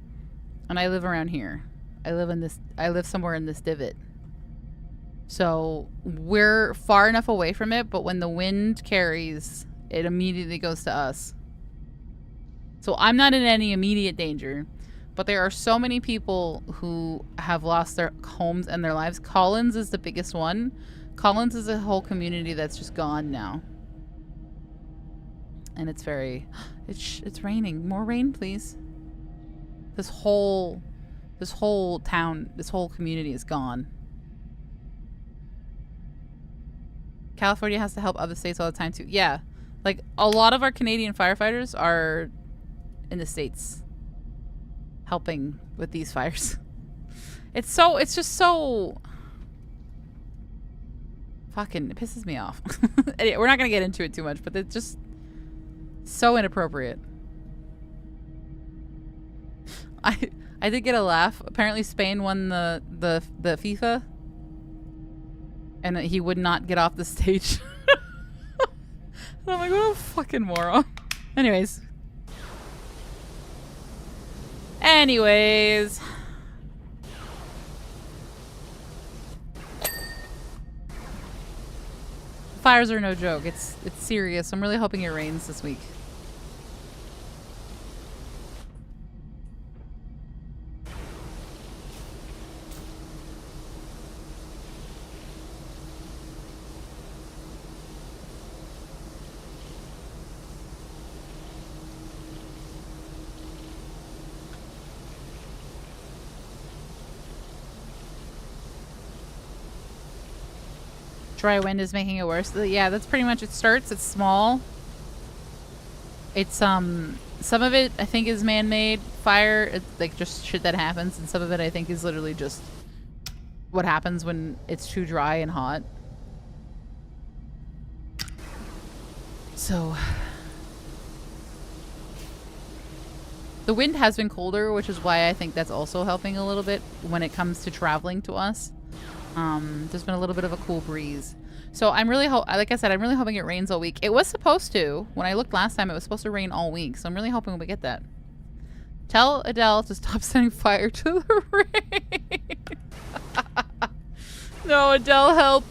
and I live around here. I live somewhere in this divot. So, we're far enough away from it, but when the wind carries, it immediately goes to us. So, I'm not in any immediate danger. But there are so many people who have lost their homes and their lives. Collins is the biggest one. Collins is a whole community that's just gone now. And it's very... It's raining. More rain, please. This whole town, this whole community is gone. California has to help other states all the time, too. Yeah. Like, a lot of our Canadian firefighters are in the States. Helping with these fires. It's just so fucking, it pisses me off. Anyway, we're not gonna get into it too much, but it's just so inappropriate. I did get a laugh. Apparently Spain won the FIFA and he would not get off the stage. And I'm like, what a fucking moron. Anyways. Anyways. Fires are no joke. It's serious. I'm really hoping it rains this week. Dry wind is making it worse. Yeah, that's pretty much it. Starts, it's small. It's some of it I think is man-made fire. It's like just shit that happens, and some of it I think is literally just what happens when it's too dry and hot. So the wind has been colder, which is why I think that's also helping a little bit when it comes to traveling to us. There's been a little bit of a cool breeze. So I'm really, like I said, I'm really hoping it rains all week. It was supposed to. When I looked last time, it was supposed to rain all week. So I'm really hoping we get that. Tell Adele to stop setting fire to the rain. No, Adele, help.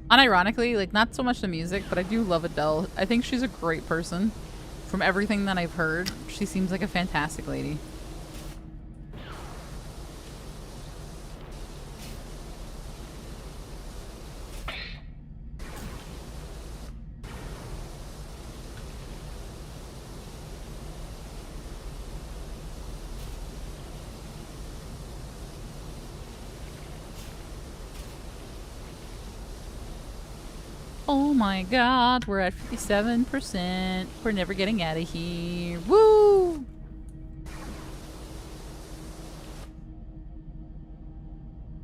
Unironically, like, not so much the music, but I do love Adele. I think she's a great person. From everything that I've heard, she seems like a fantastic lady. Oh my god, we're at 57%. We're never getting out of here. Woo!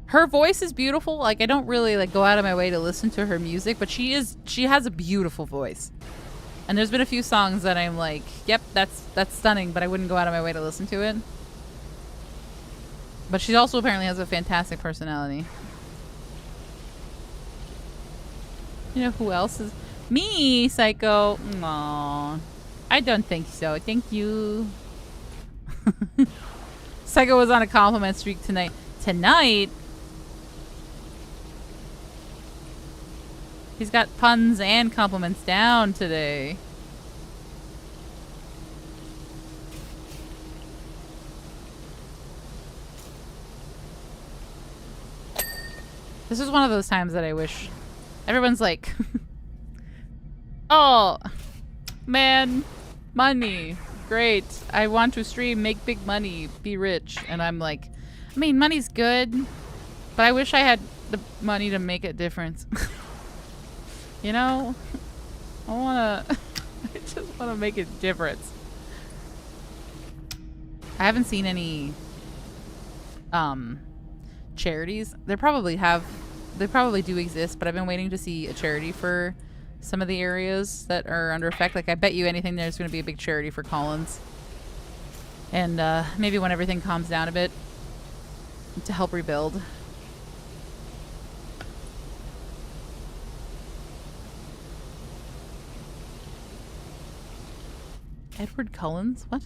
Her voice is beautiful. Like, I don't really like go out of my way to listen to her music, but she has a beautiful voice. And there's been a few songs that I'm like, yep, that's stunning, but I wouldn't go out of my way to listen to it. But she also apparently has a fantastic personality. You know who else is... Me, Psycho. Aww. I don't think so. Thank you. Psycho was on a compliment streak tonight. Tonight? He's got puns and compliments down today. This is one of those times that I wish... Everyone's like, oh, man, money, great. I want to stream, make big money, be rich. And I'm like, I mean, money's good, but I wish I had the money to make a difference. You know, I just want to make a difference. I haven't seen any charities. They probably do exist, but I've been waiting to see a charity for some of the areas that are under effect. Like, I bet you anything there's going to be a big charity for Collins. And maybe when everything calms down a bit to help rebuild. Edward Collins? What?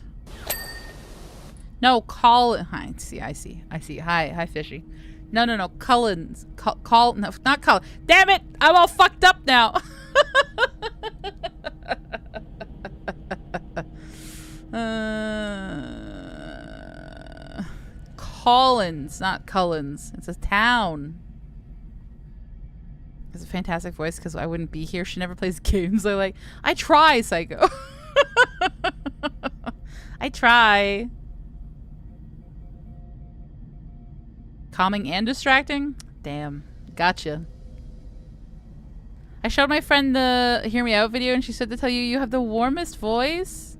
No, Collins. I see. Hi, Fishy. No. Collins. No, not Collins. Damn it! I'm all fucked up now. Collins, not Cullens. It's a town. It's a fantastic voice because I wouldn't be here. She never plays games. I try, Psycho. I try. Calming and distracting? Damn. Gotcha. I showed my friend the Hear Me Out video and she said to tell you you have the warmest voice.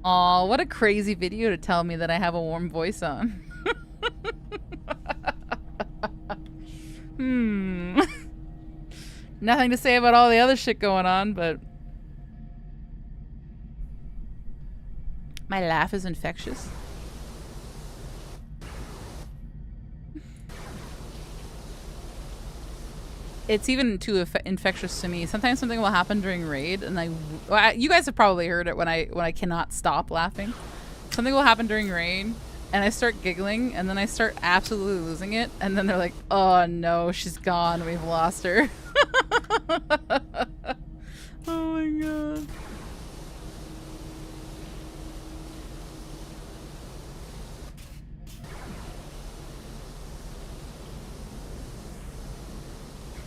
Aw, what a crazy video to tell me that I have a warm voice on. Nothing to say about all the other shit going on, but... My laugh is infectious. It's even too infectious to me. Sometimes something will happen during raid, and you guys have probably heard it when I cannot stop laughing. Something will happen during raid, and I start giggling, and then I start absolutely losing it, and then they're like, "Oh no, she's gone. We've lost her." Oh my god.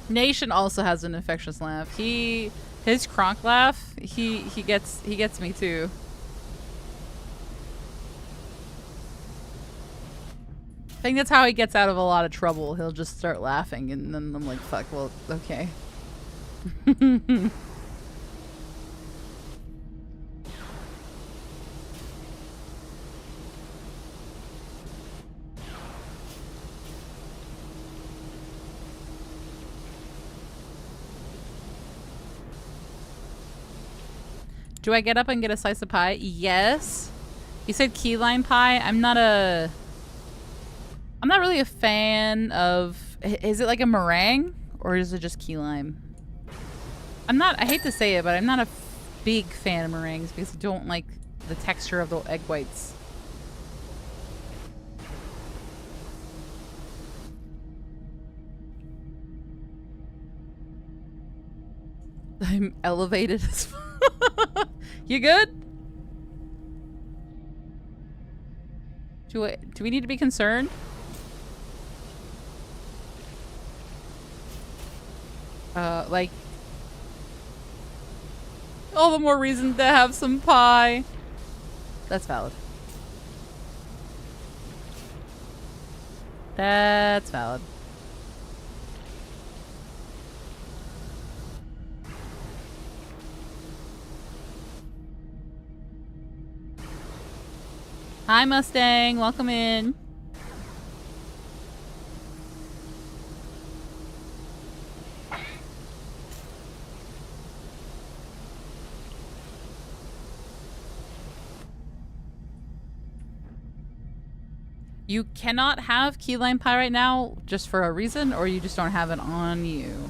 Nation also has an infectious laugh. His Kronk laugh, he gets me too. I think that's how he gets out of a lot of trouble. He'll just start laughing, and then I'm like, fuck, well, okay. Do I get up and get a slice of pie? Yes. You said key lime pie. I'm not really a fan of... Is it like a meringue? Or is it just key lime? I hate to say it, but I'm not a big fan of meringues because I don't like the texture of the egg whites. I'm elevated as fuck. You good? Do we need to be concerned? Like, all the more reason to have some pie. That's valid. That's valid. Hi, Mustang. Welcome in. You cannot have key lime pie right now just for a reason, or you just don't have it on you.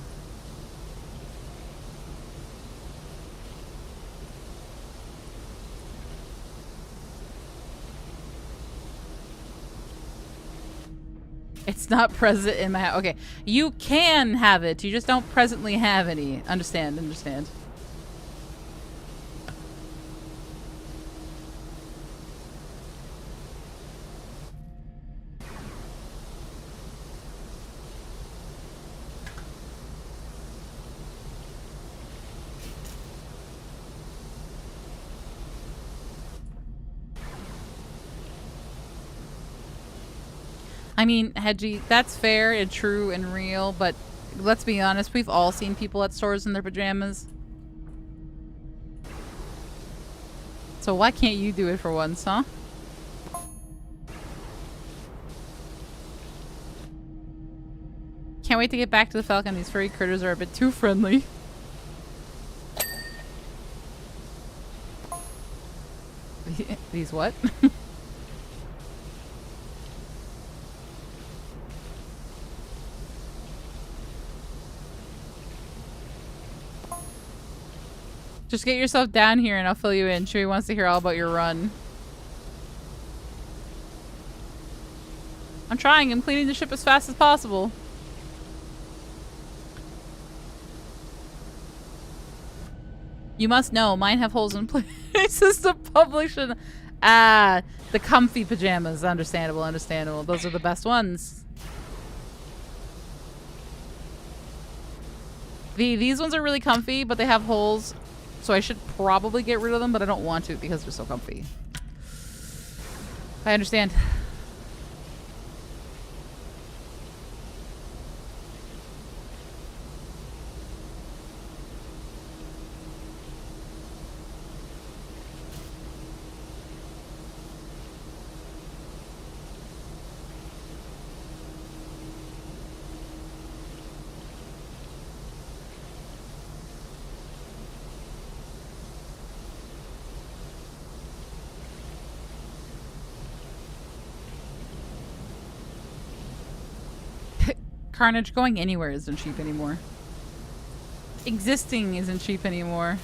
It's not present in my house. Okay, you can have it. You just don't presently have any. Understand, understand. I mean, Hedgie, that's fair and true and real, but let's be honest, we've all seen people at stores in their pajamas. So why can't you do it for once, huh? Can't wait to get back to the Falcon. These furry critters are a bit too friendly. These what? Just get yourself down here and I'll fill you in. Chewie wants to hear all about your run. I'm trying. I'm cleaning the ship as fast as possible. You must know, mine have holes in places to publish and... Ah, the comfy pajamas. Understandable, understandable. Those are the best ones. These ones are really comfy, but they have holes. So I should probably get rid of them, but I don't want to because they're so comfy. I understand. Carnage, going anywhere isn't cheap anymore. Existing isn't cheap anymore.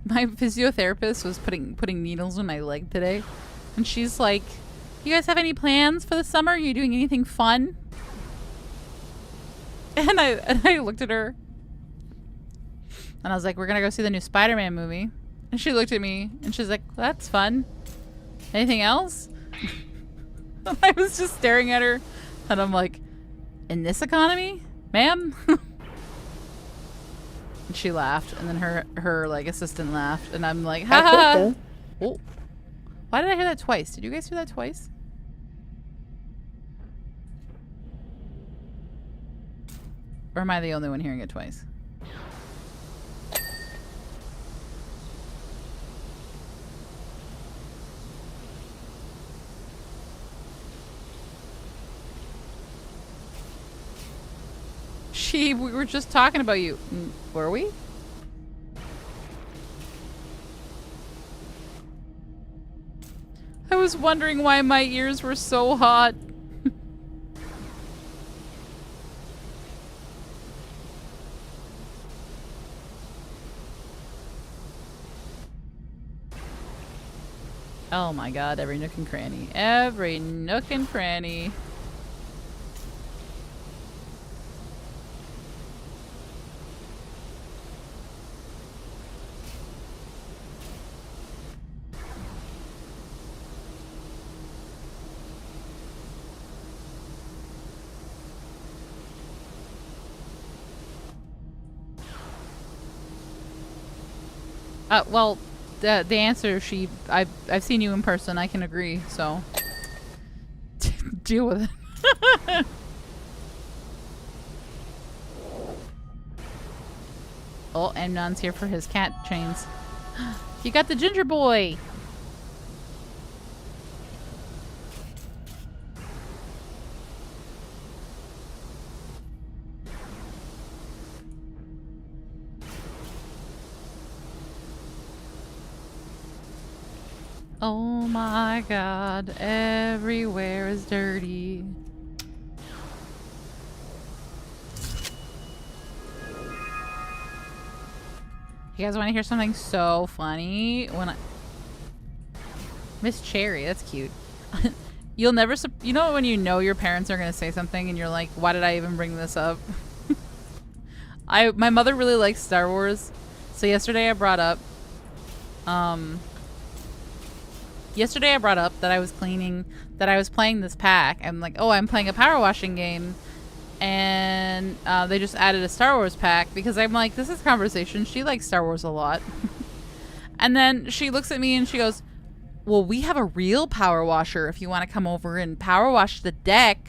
My physiotherapist was putting needles in my leg today, and she's like, "You guys have any plans for the summer? Are you doing anything fun?" And I looked at her, and I was like, "We're gonna go see the new Spider-Man movie." And she looked at me, and she's like, well, "That's fun. Anything else?" I was just staring at her, and I'm like, "In this economy, ma'am?" And she laughed, and then her like assistant laughed, and I'm like, "Ha ha ha!" Oh, why did I hear that twice? Did you guys hear that twice? Or am I the only one hearing it twice? We were just talking about you. Were we? I was wondering why my ears were so hot. Oh my god, every nook and cranny. Every nook and cranny. Well, the answer, I've seen you in person. I can agree. So deal with it. Oh, Amnon's here for his cat chains. You got the ginger boy. Oh my god, everywhere is dirty. You guys want to hear something so funny? Miss Cherry, that's cute. You'll never, you know when you know your parents are going to say something and you're like, why did I even bring this up? My mother really likes Star Wars. So yesterday I brought up that I was playing this pack. I'm like, oh, I'm playing a power washing game. And they just added a Star Wars pack because I'm like, this is conversation. She likes Star Wars a lot. And then she looks at me and she goes, well, we have a real power washer if you want to come over and power wash the deck.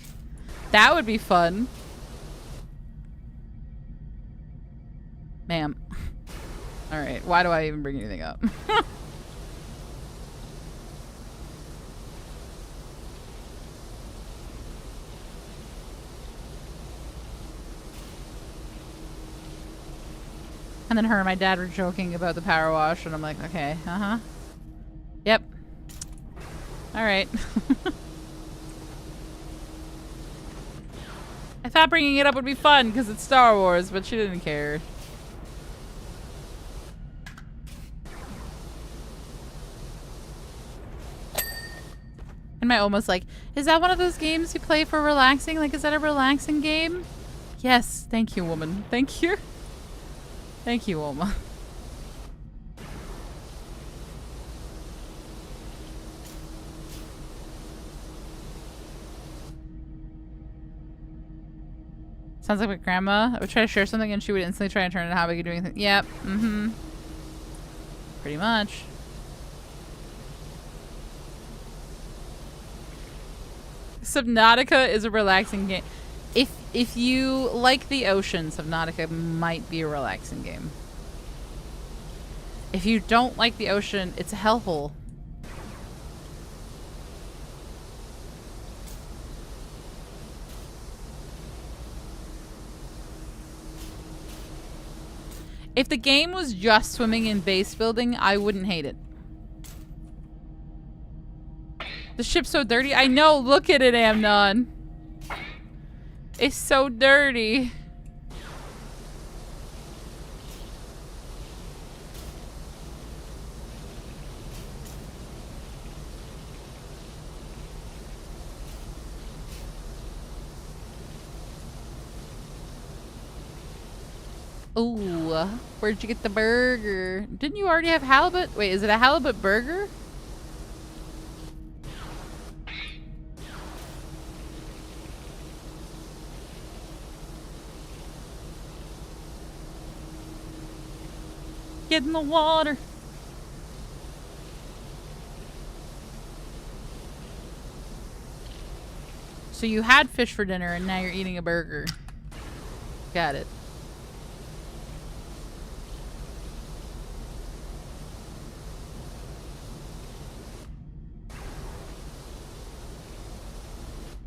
That would be fun. Ma'am. All right. Why do I even bring anything up? And then her and my dad were joking about the power wash, and I'm like, okay, yep. All right. I thought bringing it up would be fun because it's Star Wars, but she didn't care. And my almost like, is that one of those games you play for relaxing? Like, is that a relaxing game? Yes. Thank you, woman. Thank you. Thank you, Oma. Sounds like my grandma. I would try to share something and she would instantly try and turn it how we could do anything. Yep. Mm-hmm. Pretty much. Subnautica is a relaxing game. If you like the ocean, Subnautica might be a relaxing game. If you don't like the ocean, it's a hellhole. If the game was just swimming and base building, I wouldn't hate it. The ship's so dirty. I know. Look at it, Amnon. It's so dirty. Ooh, where'd you get the burger? Didn't you already have halibut? Wait, is it a halibut burger? Get in the water. So you had fish for dinner and now you're eating a burger. Got it.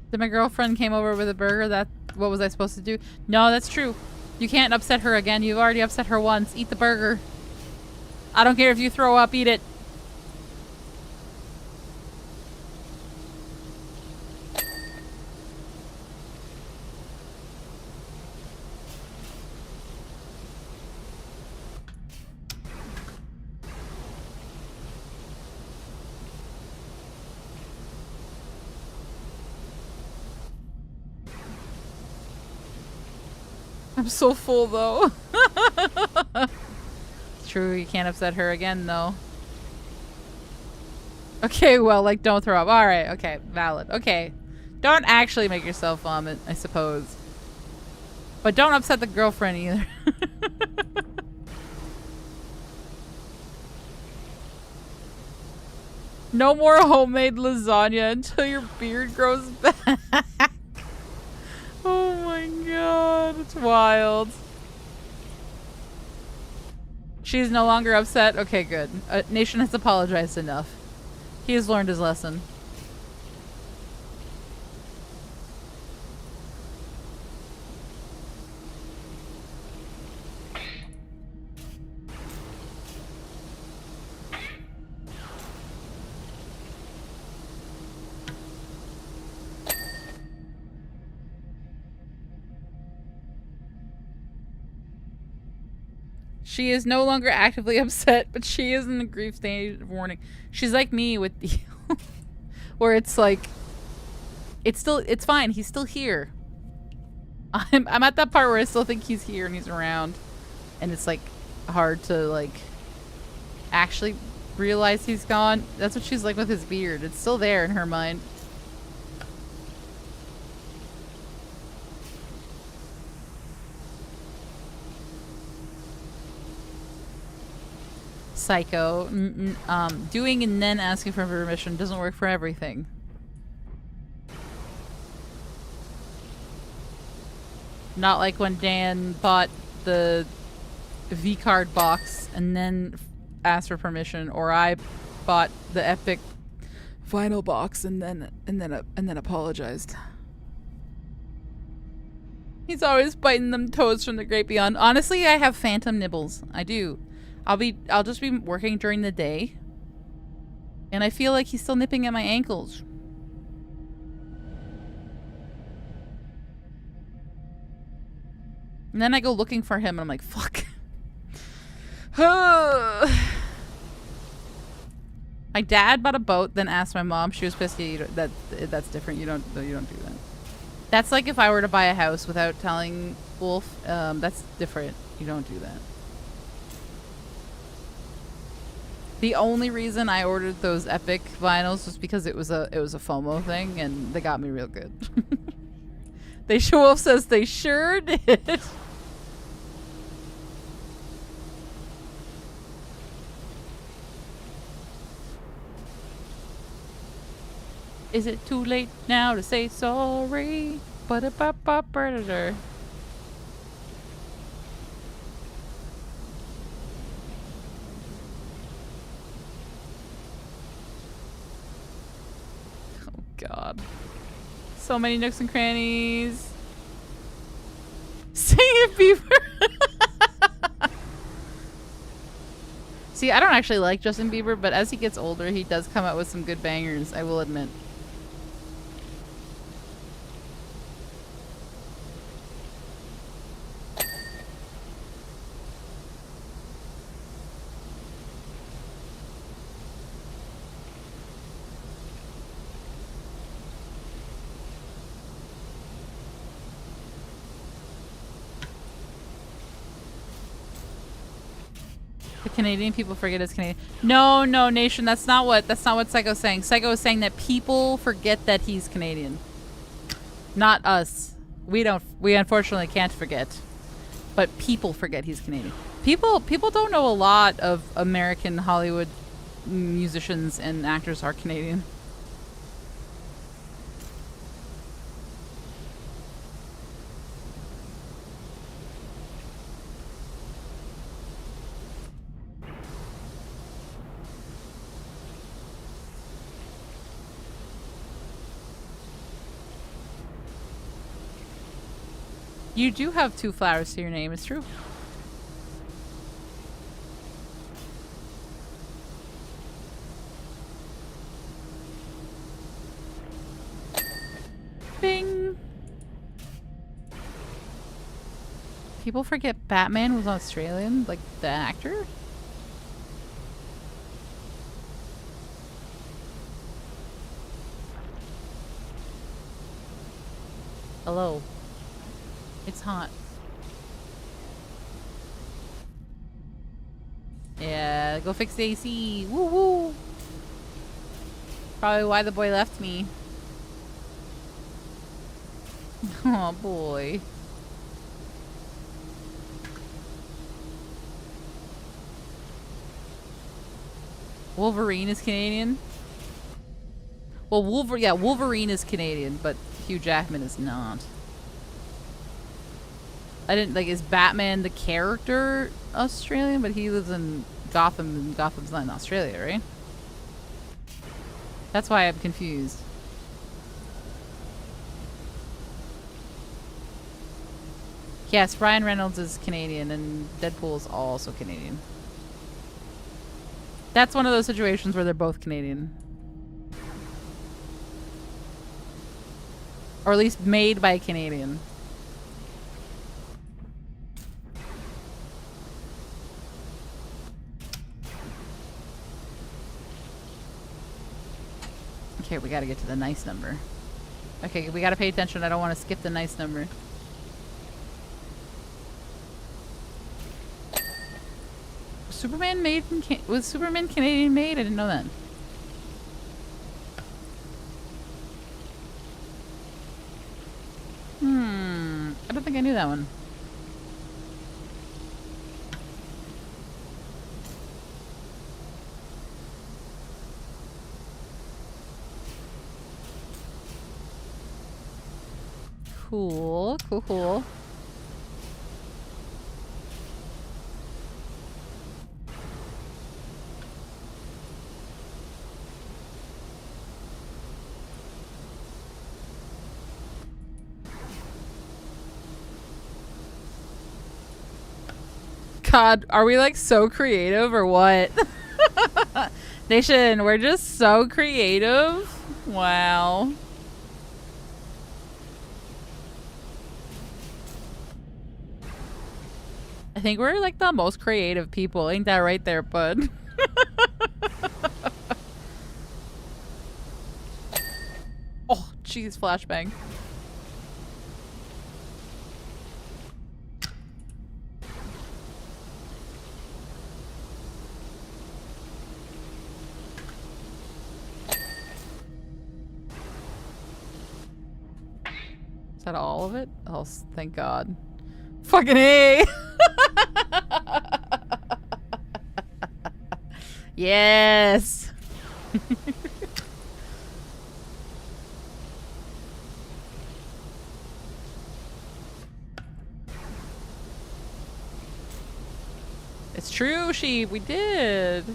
Did my girlfriend came over with a burger? What was I supposed to do? No, that's true. You can't upset her again. You've already upset her once. Eat the burger. I don't care if you throw up, eat it. I'm so full though. True, you can't upset her again though. Okay, well, like, don't throw up. Alright, okay, valid. Okay. Don't actually make yourself vomit, I suppose. But don't upset the girlfriend either. No more homemade lasagna until your beard grows back. Oh my god, it's wild. She's no longer upset? Okay, good. Nation has apologized enough. He has learned his lesson. She is no longer actively upset, but she is in the grief stage of mourning. She's like me with the where it's like it's fine, he's still here. I'm at that part where I still think he's here and he's around. And it's like hard to like actually realize he's gone. That's what she's like with his beard. It's still there in her mind. Psycho. Doing and then asking for permission doesn't work for everything. Not like when Dan bought the V-card box and then asked for permission, or I bought the epic vinyl box and then apologized. He's always biting them toes from the great beyond. Honestly, I have phantom nibbles. I do. I'll just be working during the day. And I feel like he's still nipping at my ankles. And then I go looking for him and I'm like, fuck. My dad bought a boat, then asked my mom. She was pissed. That's different. You don't do that. That's like if I were to buy a house without telling Wolf. That's different. You don't do that. The only reason I ordered those epic vinyls was because it was a FOMO thing, and they got me real good. Wolf says they sure did. Is it too late now to say sorry? Ba-da-ba-ba-ba-da-da. god. So many nooks and crannies. Sing it, Bieber. See, I don't actually like Justin Bieber, but as he gets older, he does come out with some good bangers, I will admit. Canadian people forget it's Canadian. No, no, Nation, that's not what Psycho's saying. Psycho is saying that people forget that he's Canadian. Not us. We unfortunately can't forget. But people forget he's Canadian. People don't know a lot of American Hollywood musicians and actors are Canadian. You do have 2 flowers to your name, it's true. Bing! People forget Batman was Australian, like the actor? Hello. It's hot. Yeah, go fix the AC. Woo woo. Probably why the boy left me. Oh boy. Wolverine is Canadian? Well, Wolverine is Canadian, but Hugh Jackman is not. I didn't like. Is Batman the character Australian? But he lives in Gotham, and Gotham's not in Australia, right? That's why I'm confused. Yes, Ryan Reynolds is Canadian, and Deadpool is also Canadian. That's one of those situations where they're both Canadian. Or at least made by a Canadian. Okay, we gotta get to the nice number. Okay, we gotta pay attention. I don't want to skip the nice number. Superman made in was Superman Canadian made? I didn't know that. I don't think I knew that one. Cool, cool, cool. God, are we like so creative or what? Nation, we're just so creative. Wow. I think we're like the most creative people. Ain't that right there, bud? Oh, jeez, flashbang. Is that all of it? Oh, thank God. Fucking A! Yes! It's true, sheep. We did.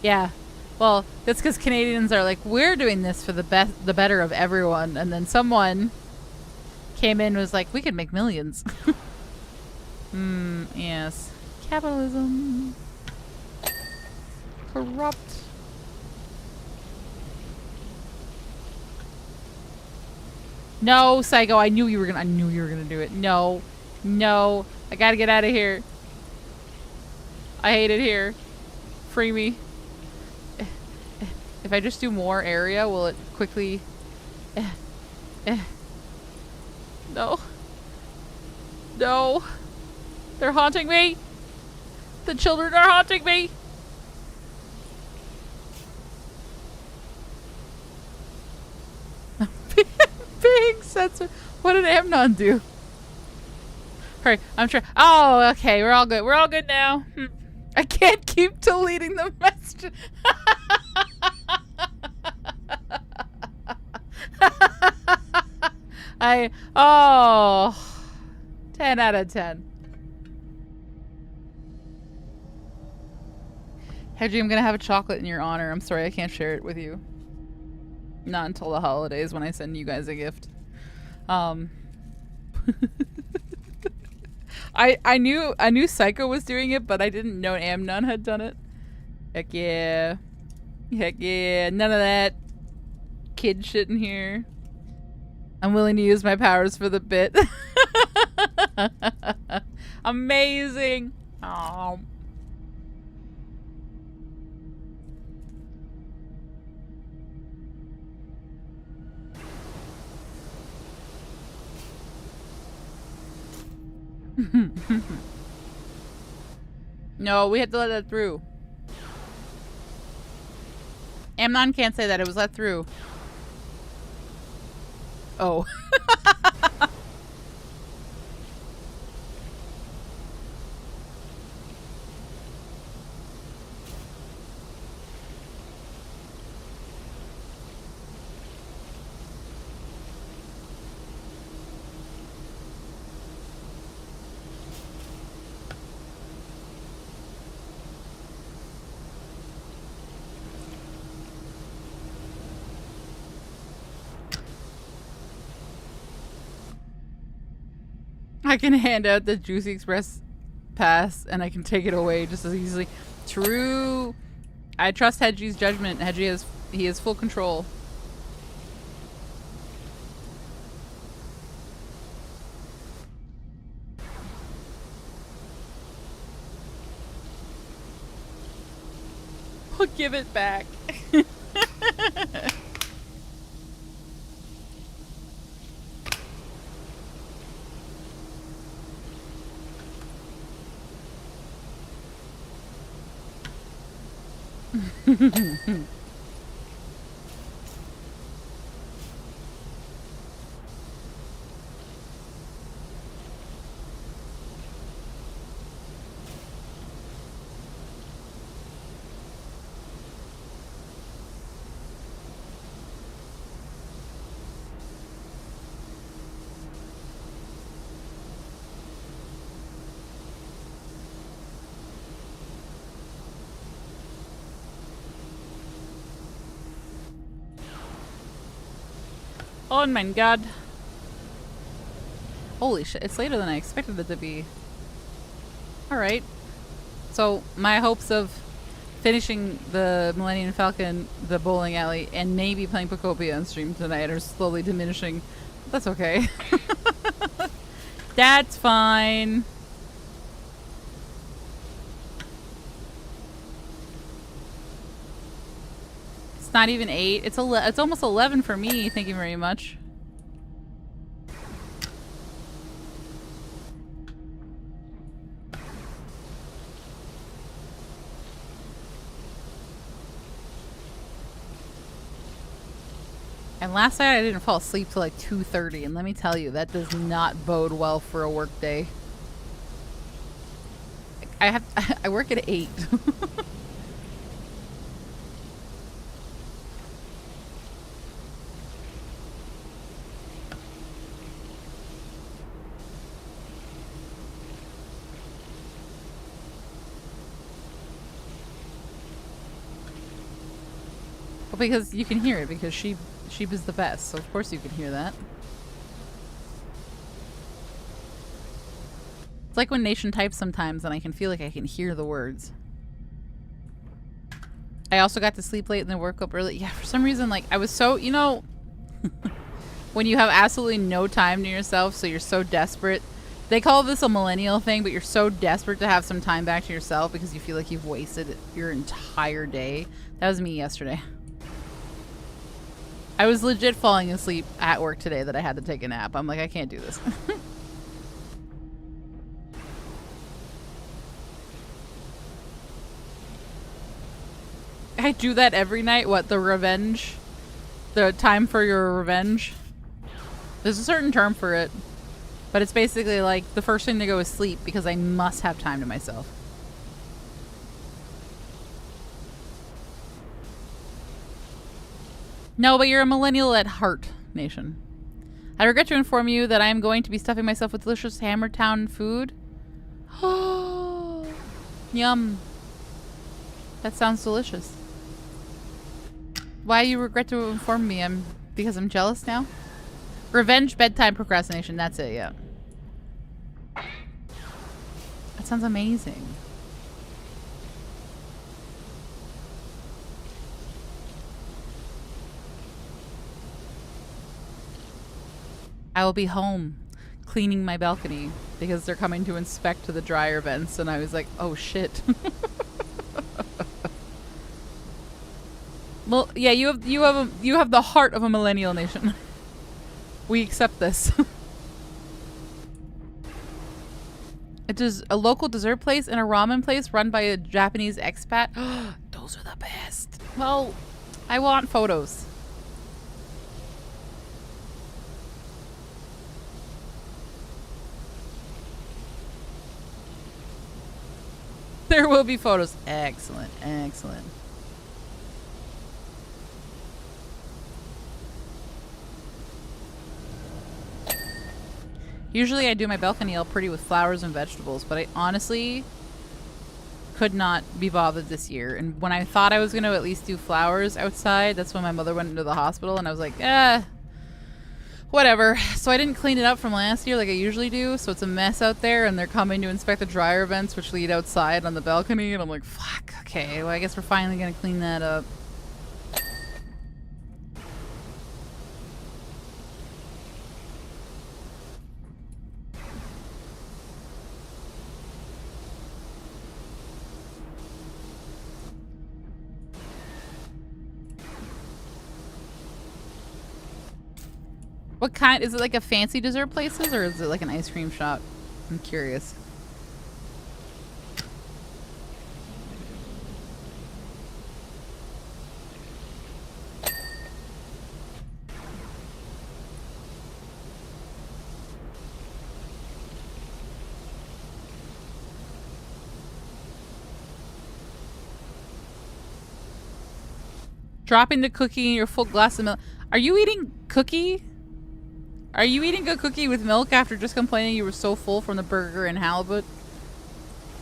Yeah. Well, that's because Canadians are like, we're doing this for the better of everyone. And then someone came in and was like, we could make millions. Yes. Capitalism. Corrupt. No, Psycho, I knew you were gonna do it. No. No. I gotta get out of here. I hate it here. Free me. If I just do more area, will it quickly... No. No. They're haunting me. The children are haunting me. Big sensor. What did Amnon do? Hurry, I'm sure. Oh, okay. We're all good. We're all good now. I can't keep deleting the message. Oh, 10 out of 10. Hedgie, I'm gonna have a chocolate in your honor. I'm sorry I can't share it with you. Not until the holidays when I send you guys a gift. I knew Psycho was doing it, but I didn't know Amnon had done it. Heck yeah. Heck yeah. None of that kid shit in here. I'm willing to use my powers for the bit. Amazing. Oh. No, we had to let that through. Amnon can't say that. It was let through. Oh. I can hand out the Juicy Express pass and I can take it away just as easily. True. I trust Hedgie's judgment. Hedgie has full control. I'll give it back. Oh my god. Holy shit, it's later than I expected it to be. Alright. So, my hopes of finishing the Millennium Falcon, the bowling alley, and maybe playing Pocopia on stream tonight are slowly diminishing. That's okay. That's fine. Not even 8. It's almost 11 for me. Thank you very much. And last night I didn't fall asleep till like 2:30, and let me tell you, that does not bode well for a work day. I work at 8. Well, because you can hear it, because sheep is the best, so of course you can hear that. It's like when Nation types sometimes and I can feel like I can hear the words. I also got to sleep late and then woke up early. Yeah, for some reason, like, I was so, you know, when you have absolutely no time to yourself, so you're so desperate. They call this a millennial thing, but you're so desperate to have some time back to yourself because you feel like you've wasted your entire day. That was me yesterday. I was legit falling asleep at work today that I had to take a nap. I'm like, I can't do this. I do that every night. What, the revenge? The time for your revenge? There's a certain term for it. But it's basically like the first thing to go is sleep because I must have time to myself. No, but you're a millennial at heart, Nation. I regret to inform you that I am going to be stuffing myself with delicious Hammertown food. Oh, yum. That sounds delicious. Why you regret to inform me? Because I'm jealous now? Revenge, bedtime, procrastination. That's it, yeah. That sounds amazing. I will be home cleaning my balcony because they're coming to inspect the dryer vents, and I was like, oh shit. Well, yeah, you have the heart of a millennial, Nation. We accept this. It is a local dessert place and a ramen place run by a Japanese expat. Those are the best. Well, I want photos. There will be photos. Excellent, excellent. Usually I do my balcony all pretty with flowers and vegetables, but I honestly could not be bothered this year. And when I thought I was going to at least do flowers outside, that's when my mother went into the hospital, and I was like, whatever. So I didn't clean it up from last year like I usually do, so it's a mess out there, and they're coming to inspect the dryer vents, which lead outside on the balcony, and I'm like, fuck, okay, well, I guess we're finally going to clean that up. What kind? Is it like a fancy dessert places or is it like an ice cream shop? I'm curious. Dropping the cookie in your full glass of milk. Are you eating cookie? Are you eating a cookie with milk after just complaining you were so full from the burger and halibut?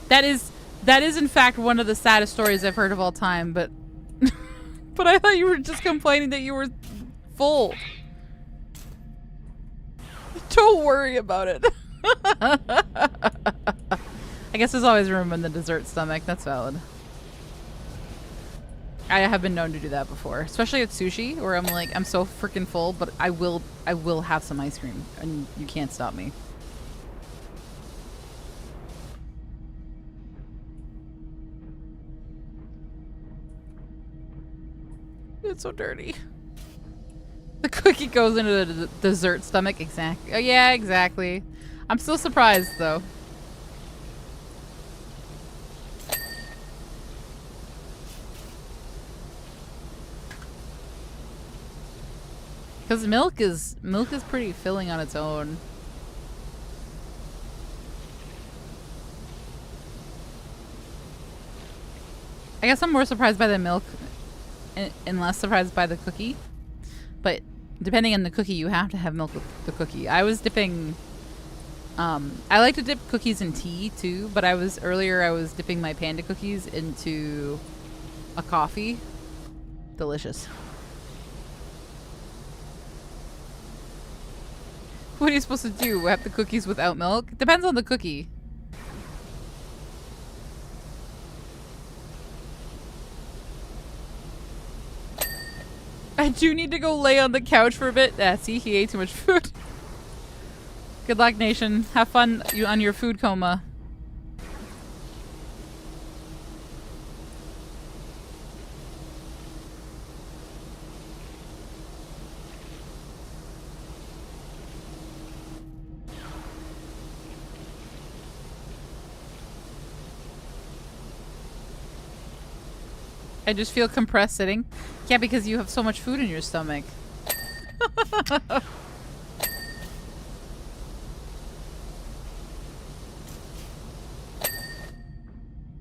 That is in fact one of the saddest stories I've heard of all time, but but I thought you were just complaining that you were full. Don't worry about it. I guess there's always room in the dessert stomach. That's valid. I have been known to do that before, especially at sushi, where I'm like, I'm so freaking full, but I will have some ice cream, and you can't stop me. It's so dirty. The cookie goes into the dessert stomach. Exactly. Oh, yeah, exactly. I'm still surprised, though. Because milk is pretty filling on its own. I guess I'm more surprised by the milk and less surprised by the cookie. But depending on the cookie, you have to have milk with the cookie. I was dipping... I like to dip cookies in tea too, but I was dipping my panda cookies into a coffee. Delicious. What are you supposed to do? Have the cookies without milk? Depends on the cookie. I do need to go lay on the couch for a bit. See, he ate too much food. Good luck, nation. Have fun on your food coma. I just feel compressed sitting. Yeah, because you have so much food in your stomach.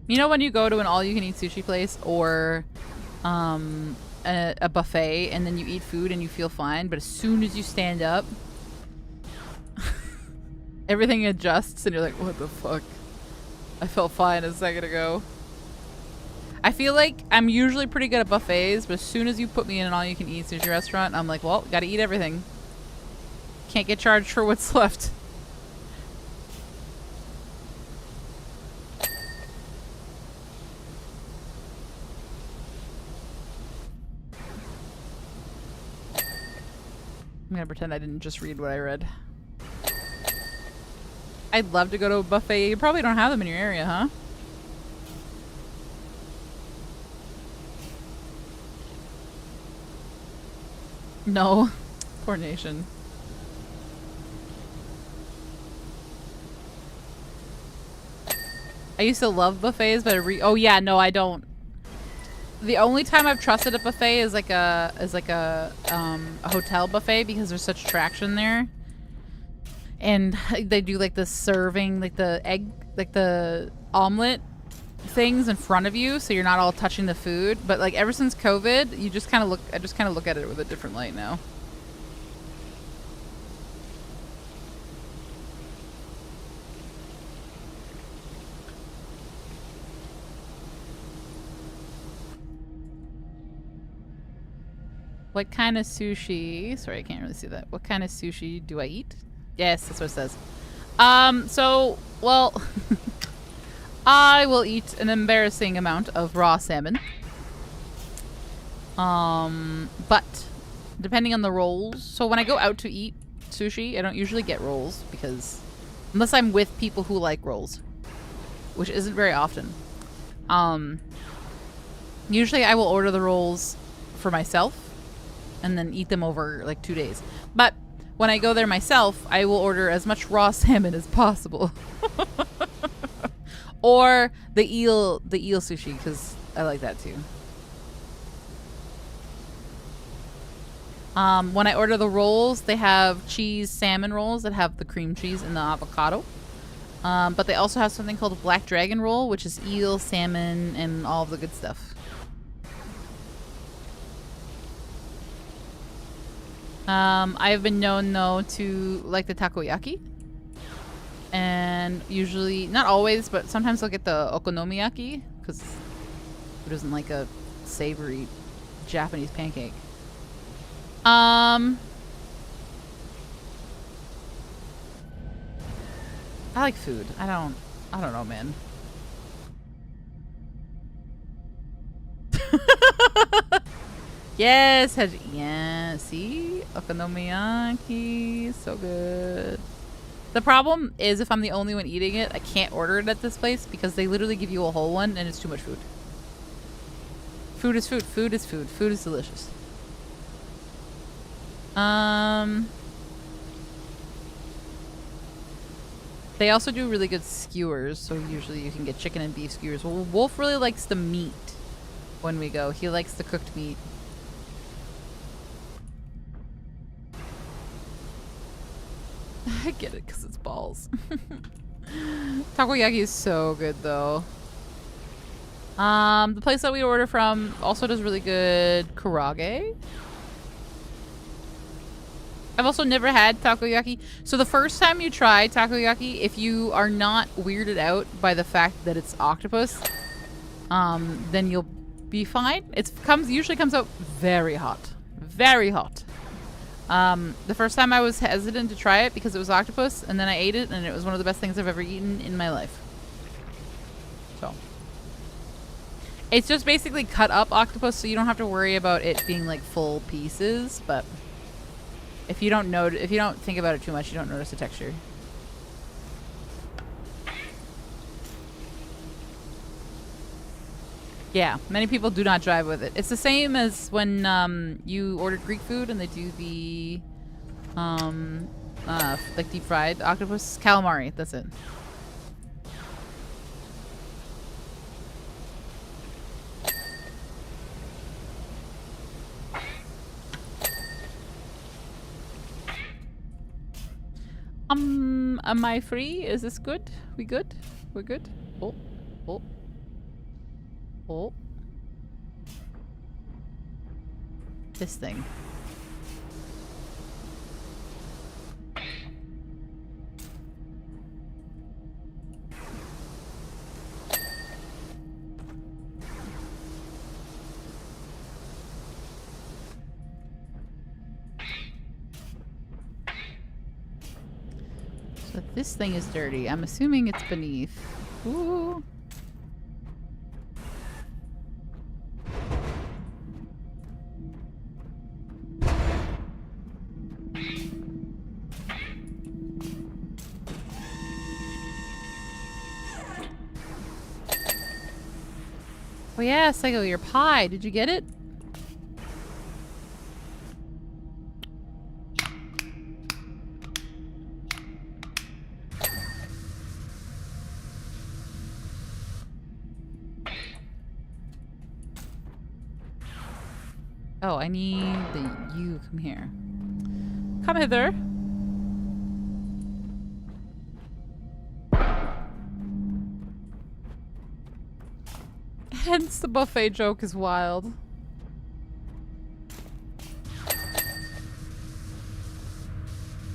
You know when you go to an all-you-can-eat sushi place or a buffet and then you eat food and you feel fine, but as soon as you stand up, everything adjusts and you're like, what the fuck? I felt fine a second ago. I feel like I'm usually pretty good at buffets, but as soon as you put me in an all-you-can-eat sushi restaurant, I'm like, well, gotta eat everything. Can't get charged for what's left. I'm gonna pretend I didn't just read what I read. I'd love to go to a buffet. You probably don't have them in your area, huh? No. Poor nation. I used to love buffets, but oh yeah, no, I don't. The only time I've trusted a buffet is like a hotel buffet because there's such traction there. And they do like the serving, like the egg, like the omelet things in front of you, so you're not all touching the food. But like ever since COVID, you just kind of look. I just kind of look at it with a different light now. What kind of sushi? Sorry, I can't really see that. What kind of sushi do I eat? Yes, that's what it says. So, well, I will eat an embarrassing amount of raw salmon. But depending on the rolls. So when I go out to eat sushi, I don't usually get rolls because unless I'm with people who like rolls, which isn't very often. Usually I will order the rolls for myself and then eat them over like 2 days. But when I go there myself, I will order as much raw salmon as possible. Or the eel sushi, because I like that too. When I order the rolls, they have cheese salmon rolls that have the cream cheese and the avocado. But they also have something called a black dragon roll, which is eel, salmon, and all of the good stuff. I've been known though to like the takoyaki, and usually, not always, but sometimes I'll get the okonomiyaki because who doesn't like a savory Japanese pancake? I like food. I don't know, man. Yes, yeah, see? Okonomiyaki, so good. The problem is if I'm the only one eating it, I can't order it at this place because they literally give you a whole one and it's too much food. Food is food. Food is food. Food is delicious. They also do really good skewers, so usually you can get chicken and beef skewers. Well, Wolf really likes the meat when we go. He likes the cooked meat. I get it because it's balls. Takoyaki is so good though. The place that we order from also does really good karage. I've also never had takoyaki. So the first time you try takoyaki, if you are not weirded out by the fact that it's octopus, then you'll be fine. Usually comes out very hot. Very hot. The first time I was hesitant to try it because it was octopus, and then I ate it, and it was one of the best things I've ever eaten in my life. So. It's just basically cut up octopus, so you don't have to worry about it being like full pieces, but if you don't think about it too much, you don't notice the texture. Yeah, many people do not jive with it. It's the same as when you order Greek food and they do the like deep fried octopus calamari. That's it. Am I free? Is this good? We good? We're good? Oh. This thing. So this thing is dirty. I'm assuming it's beneath. Ooh. Oh yeah, Psycho, your pie. Did you get it? Oh, I need you. Come here. Come hither. Hence the buffet joke is wild.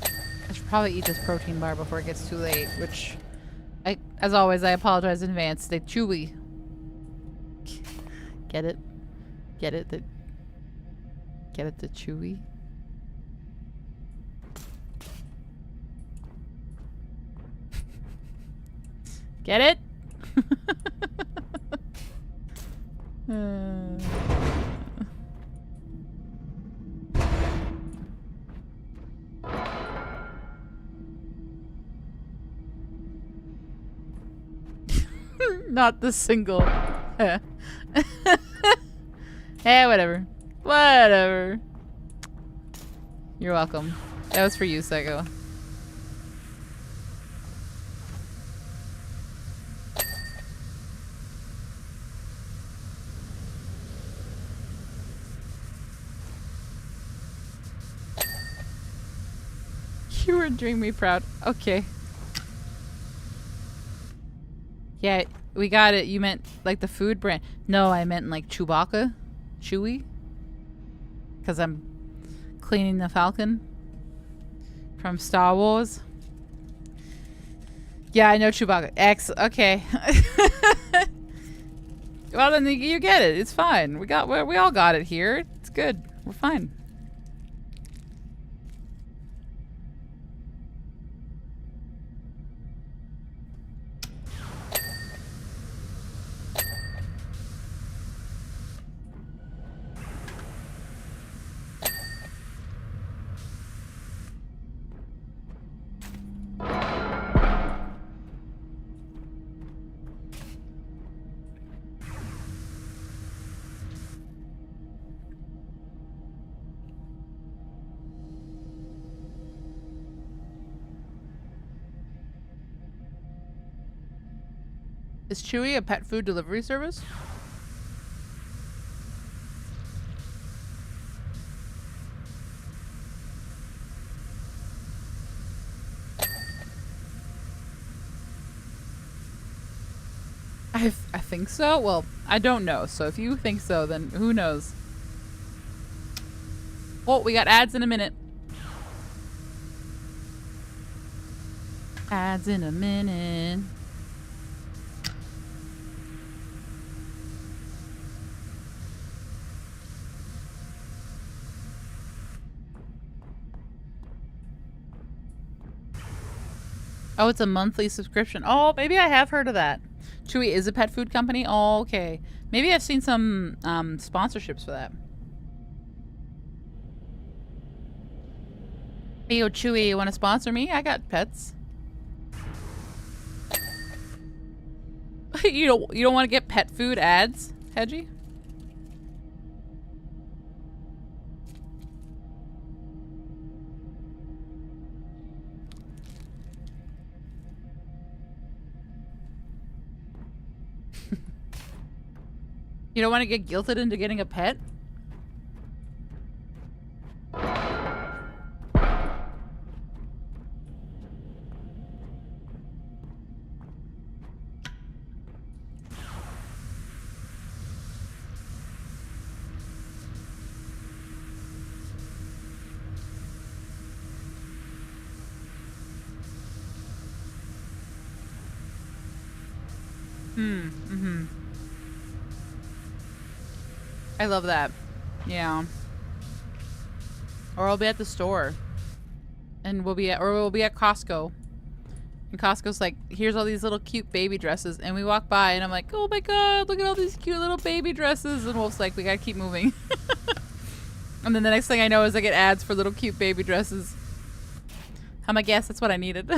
I should probably eat this protein bar before it gets too late, which, as always, I apologize in advance. They're chewy. Get it? Get it? Get it? The chewy? Get it? Not the single. Eh, whatever. Whatever. You're welcome. That was for you, Psycho. You were doing me proud. Okay. Yeah, we got it. You meant like the food brand. No, I meant like Chewbacca. Chewy. Because I'm cleaning the Falcon from Star Wars. Yeah, I know Chewbacca. Okay. Well, then you get it. It's fine. We all got it here. It's good. We're fine. Is Chewy a pet food delivery service? I think so. Well, I don't know. So if you think so, then who knows? Oh, we got ads in a minute. Ads in a minute. Oh, it's a monthly subscription. Oh, maybe I have heard of that. Chewy is a pet food company? Oh, okay. Maybe I've seen some sponsorships for that. Hey, yo, Chewy, you want to sponsor me? I got pets. You don't want to get pet food ads, Hedgie? You don't want to get guilted into getting a pet? I love that. Yeah. Or I'll be at the store. And we'll be at Costco. And Costco's like, here's all these little cute baby dresses. And we walk by and I'm like, oh my god, look at all these cute little baby dresses. And Wolf's like, we gotta keep moving. And then the next thing I know is I get ads for little cute baby dresses. I'm like, yes, that's what I needed.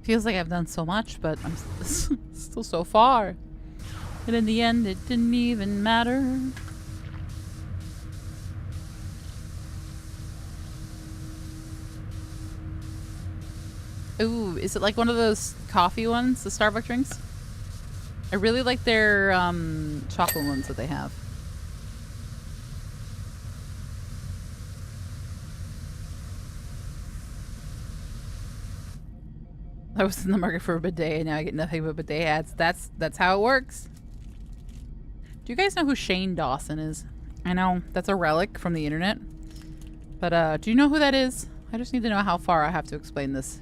Feels like I've done so much, but I'm still so far. And in the end, it didn't even matter. Ooh, is it like one of those coffee ones, the Starbucks drinks? I really like their chocolate ones that they have. I was in the market for a bidet and now I get nothing but bidet ads. That's how it works. Do you guys know who Shane Dawson is? I know that's a relic from the internet. But do you know who that is? I just need to know how far I have to explain this.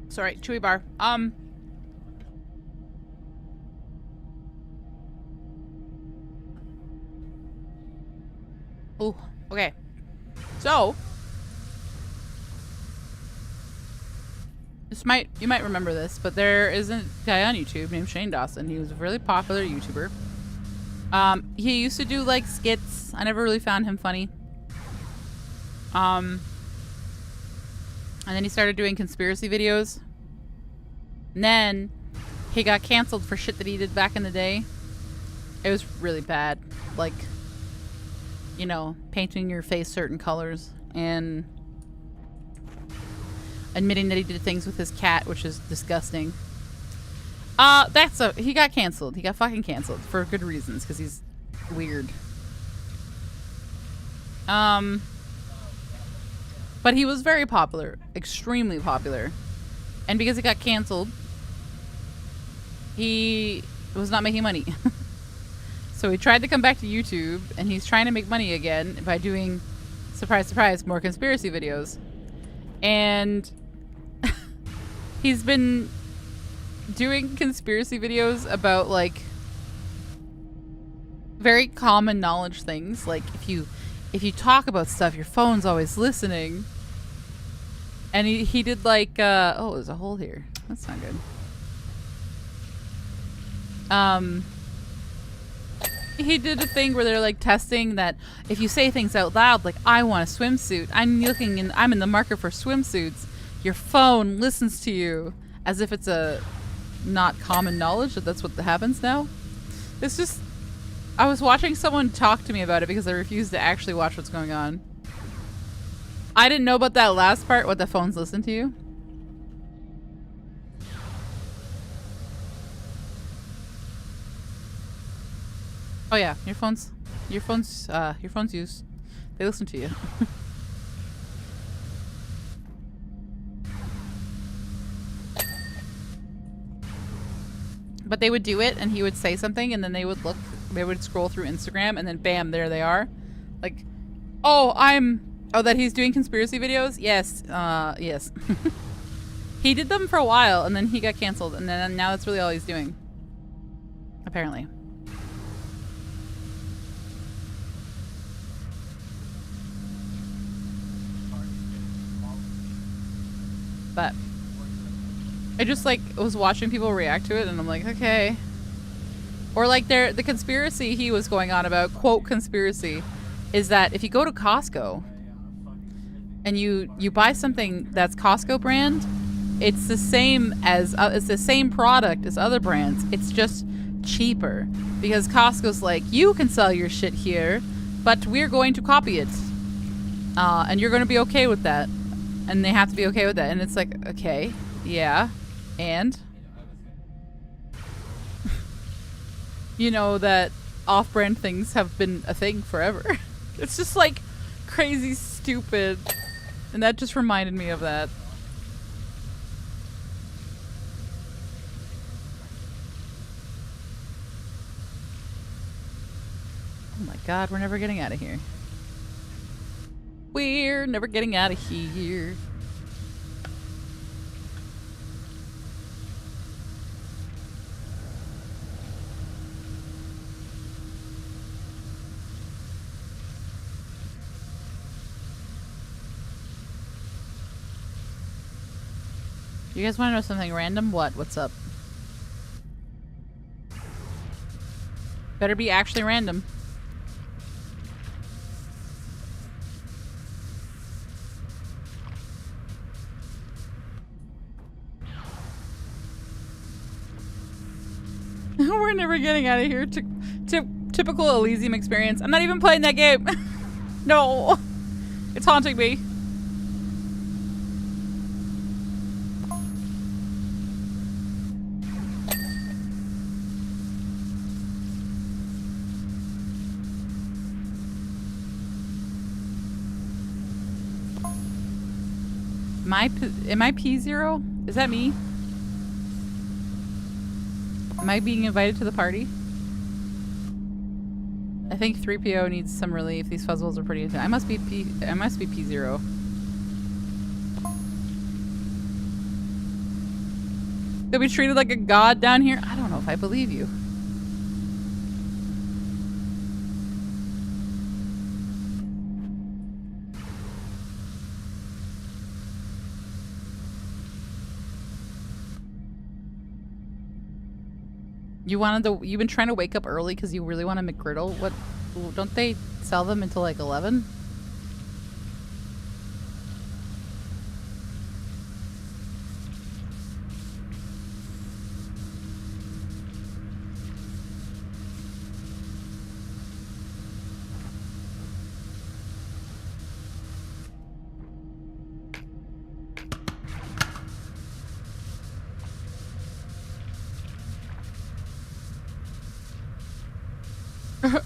Sorry, Chewy bar. Oh, okay. So you might remember this, but there is a guy on YouTube named Shane Dawson. He was a really popular YouTuber. He used to do like skits. I never really found him funny. And then he started doing conspiracy videos. And then he got canceled for shit that he did back in the day. It was really bad. Like, you know, painting your face certain colors and admitting that he did things with his cat, which is disgusting. He got canceled. He got fucking canceled for good reasons, because he's weird. But he was very popular, extremely popular. And because he got canceled, he was not making money. So he tried to come back to YouTube, and he's trying to make money again by doing, surprise, surprise, more conspiracy videos. And he's been doing conspiracy videos about, like, very common knowledge things. Like, if you talk about stuff, your phone's always listening. And he did like, oh, there's a hole here. That's not good. He did a thing where they're like testing that if you say things out loud, like I want a swimsuit, I'm in the market for swimsuits, your phone listens to you as if it's a not common knowledge that that's what happens now. It's just, I was watching someone talk to me about it because I refused to actually watch what's going on. I didn't know about that last part, what the phones listen to you. Oh yeah, your phones use. They listen to you. But they would do it and he would say something and then they would scroll through Instagram and then bam, there they are. Like, oh, that he's doing conspiracy videos? Yes, yes. He did them for a while and then he got canceled and then now that's really all he's doing. Apparently. But I just like was watching people react to it and I'm like, okay. Or like the conspiracy he was going on about, quote conspiracy, is that if you go to Costco and you buy something that's Costco brand, it's the same product as other brands. It's just cheaper because Costco's like, you can sell your shit here, but we're going to copy it. And you're going to be okay with that. And they have to be okay with that. And it's like, okay, yeah. And you know that off-brand things have been a thing forever. It's just like crazy stupid. And that just reminded me of that. Oh my god, we're never getting out of here. We're never getting out of here. You guys want to know something random? What? What's up? Better be actually random. We're never getting out of here. Typical Elysium experience. I'm not even playing that game. No. It's haunting me. Am I P0? Is that me? Am I being invited to the party? I think 3PO needs some relief. These fuzzles are pretty intense. I must be P0. They'll be treated like a god down here? I don't know if I believe you. You've been trying to wake up early because you really want a McGriddle? What, don't they sell them until like 11?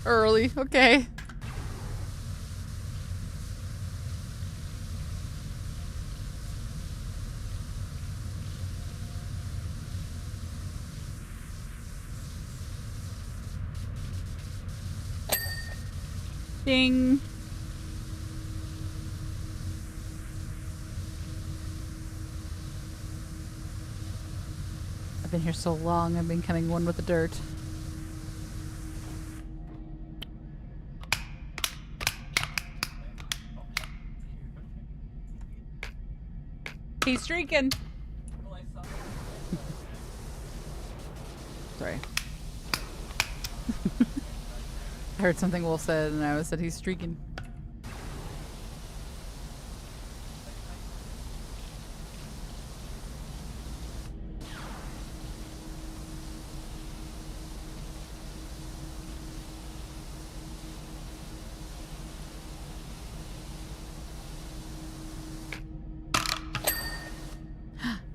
Early, okay. Ding. I've been here so long, I'm becoming one with the dirt. He's streaking. Sorry. I heard something Wolf said, and I said he's streaking.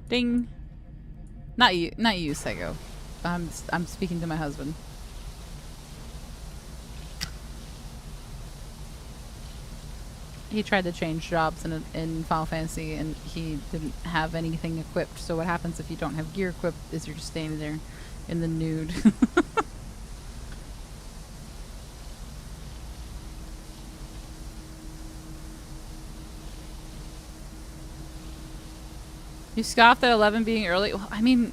Ding. Not you, Psycho. I'm speaking to my husband. He tried to change jobs in Final Fantasy, and he didn't have anything equipped. So what happens if you don't have gear equipped is you're just standing there in the nude. You scoffed at 11 being early? Well, I mean,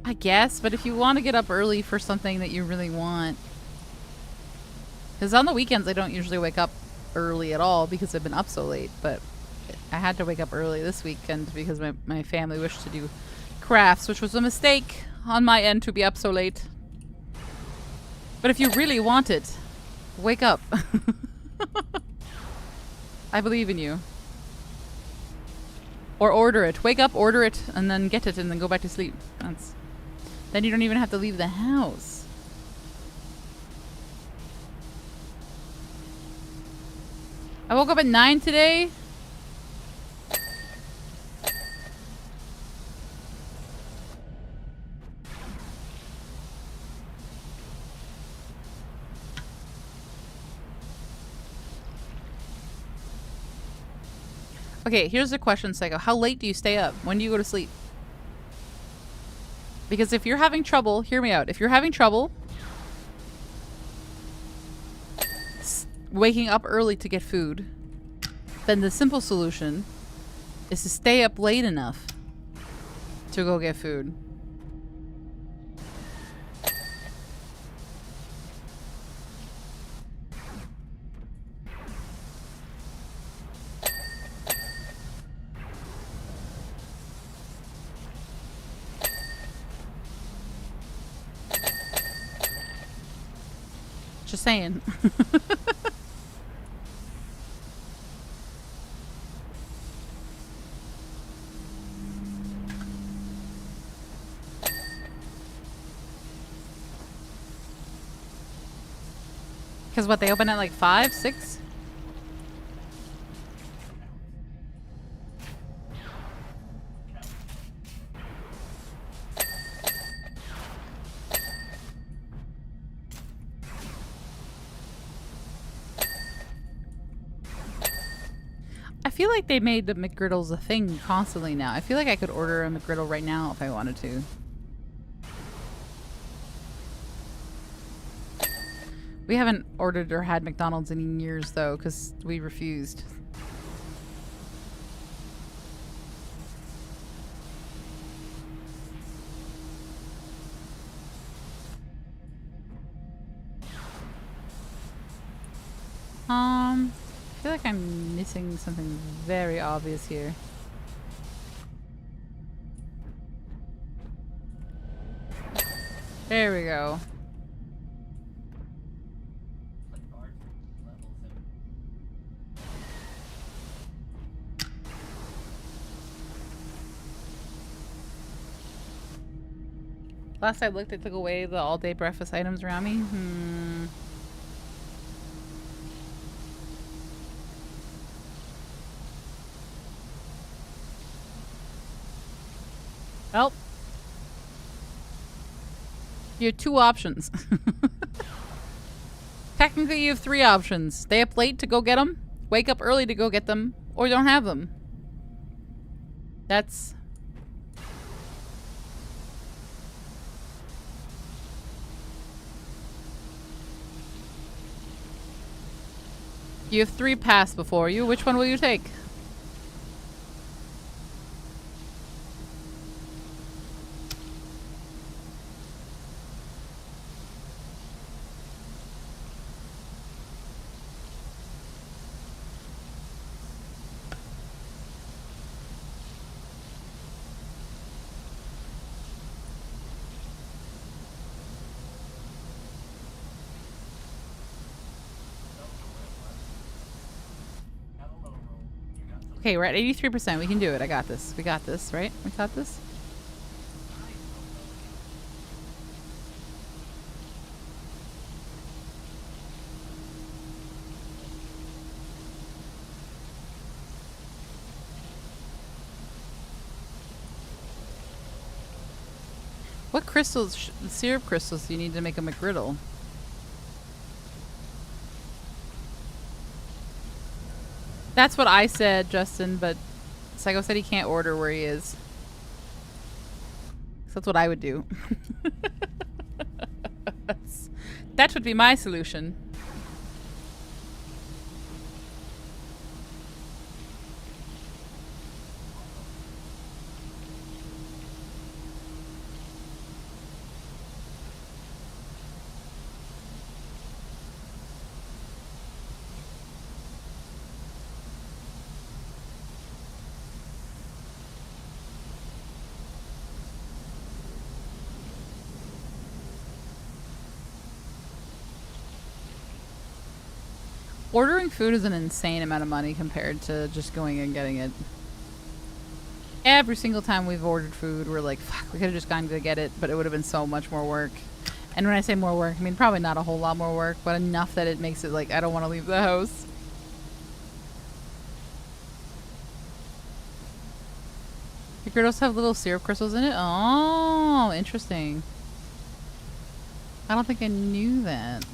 I guess, but if you want to get up early for something that you really want. Because on the weekends I don't usually wake up early at all because I've been up so late, but I had to wake up early this weekend because my family wished to do crafts, which was a mistake on my end to be up so late. But if you really want it, wake up. I believe in you. Or order it. Wake up, order it, and then get it, and then go back to sleep. Then you don't even have to leave the house. I woke up at 9 today. Okay, here's the question, Psycho. How late do you stay up? When do you go to sleep? Because if you're having trouble, hear me out. If you're having trouble waking up early to get food, then the simple solution is to stay up late enough to go get food. Just saying. Because what, they open at like 5, 6? I feel like they made the McGriddles a thing constantly now. I feel like I could order a McGriddle right now if I wanted to. We haven't ordered or had McDonald's in years, though, because we refused. I feel like I'm missing something very obvious here. There we go. Last I looked, it took away the all-day breakfast items around me. Well, you have 2 options. Technically, you have 3 options. Stay up late to go get them, wake up early to go get them, or don't have them. That's... You have 3 paths before you. Which one will you take? Okay, we're at 83%. We can do it. I got this. We got this, right? We got this? What crystals, syrup crystals, do you need to make a McGriddle? That's what I said, Justin, but Psycho said he can't order where he is. So that's what I would do. That would be my solution. Ordering food is an insane amount of money compared to just going and getting it. Every single time we've ordered food, we're like, fuck, we could have just gone to get it, but it would have been so much more work. And when I say more work, I mean probably not a whole lot more work, but enough that it makes it like, I don't want to leave the house. Your griddles have little syrup crystals in it? Oh, interesting. I don't think I knew that.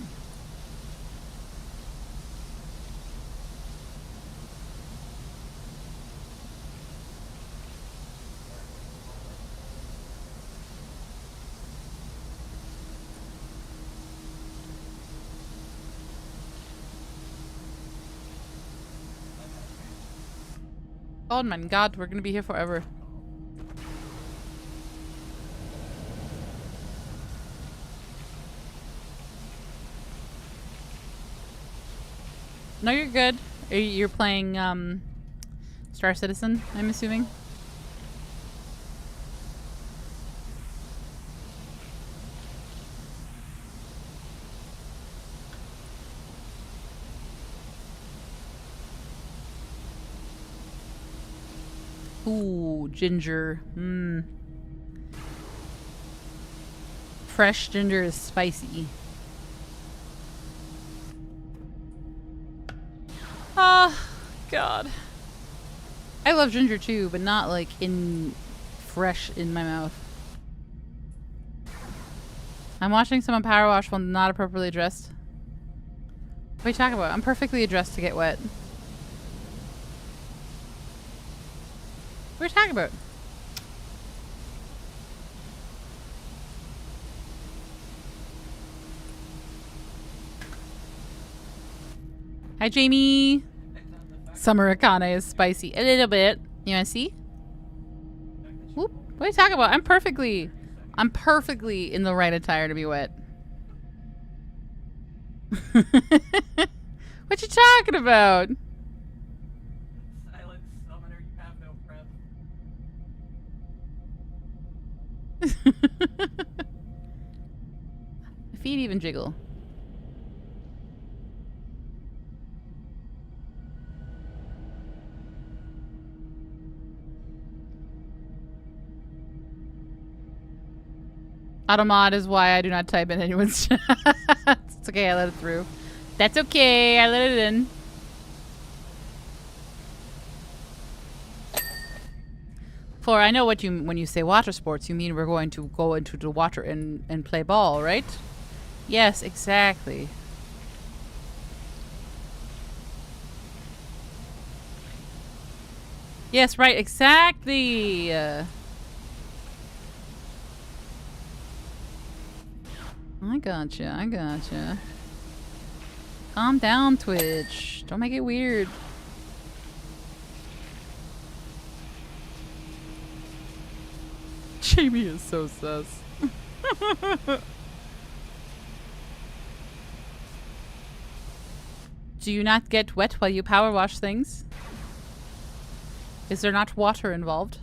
Oh my god, we're gonna be here forever. No, you're good. You're playing Star Citizen, I'm assuming. Ooh, ginger. Mmm. Fresh ginger is spicy. Ah, God. I love ginger too, but not like in fresh in my mouth. I'm watching someone power wash while not appropriately dressed. What are you talking about? I'm perfectly dressed to get wet. What are you talking about? Hi, Jamie. Summer Akane is spicy. A little bit. You wanna see? Whoop. What are you talking about? I'm perfectly in the right attire to be wet. What you talking about? Silent summoner, you have no prep. My feet even jiggle. Automod is why I do not type in anyone's chat. It's okay, I let it through. That's okay, I let it in. For I know what you when you say water sports, you mean we're going to go into the water and play ball, right? Yes, exactly. Yes, right, exactly. I gotcha, I gotcha. Calm down, Twitch. Don't make it weird. Jamie is so sus. Do you not get wet while you power wash things? Is there not water involved?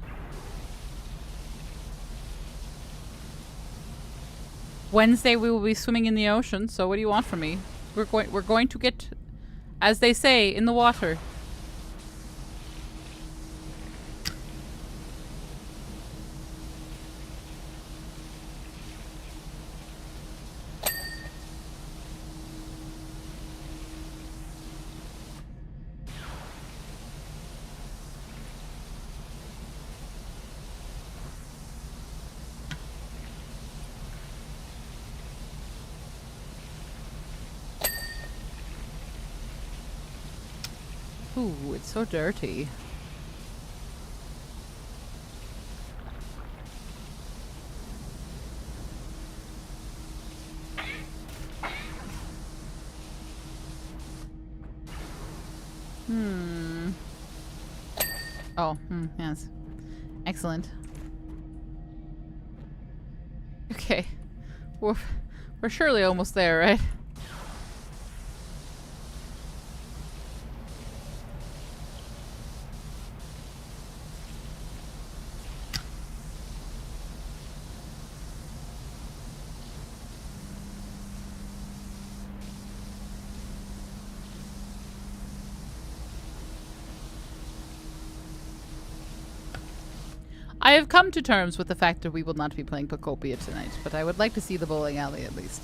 Wednesday we will be swimming in the ocean, so what do you want from me? We're going to get, as they say, in the water. Ooh, it's so dirty. Oh, yes. Excellent. Okay. We're surely almost there, right? I have come to terms with the fact that we will not be playing Pocopia tonight, but I would like to see the bowling alley at least.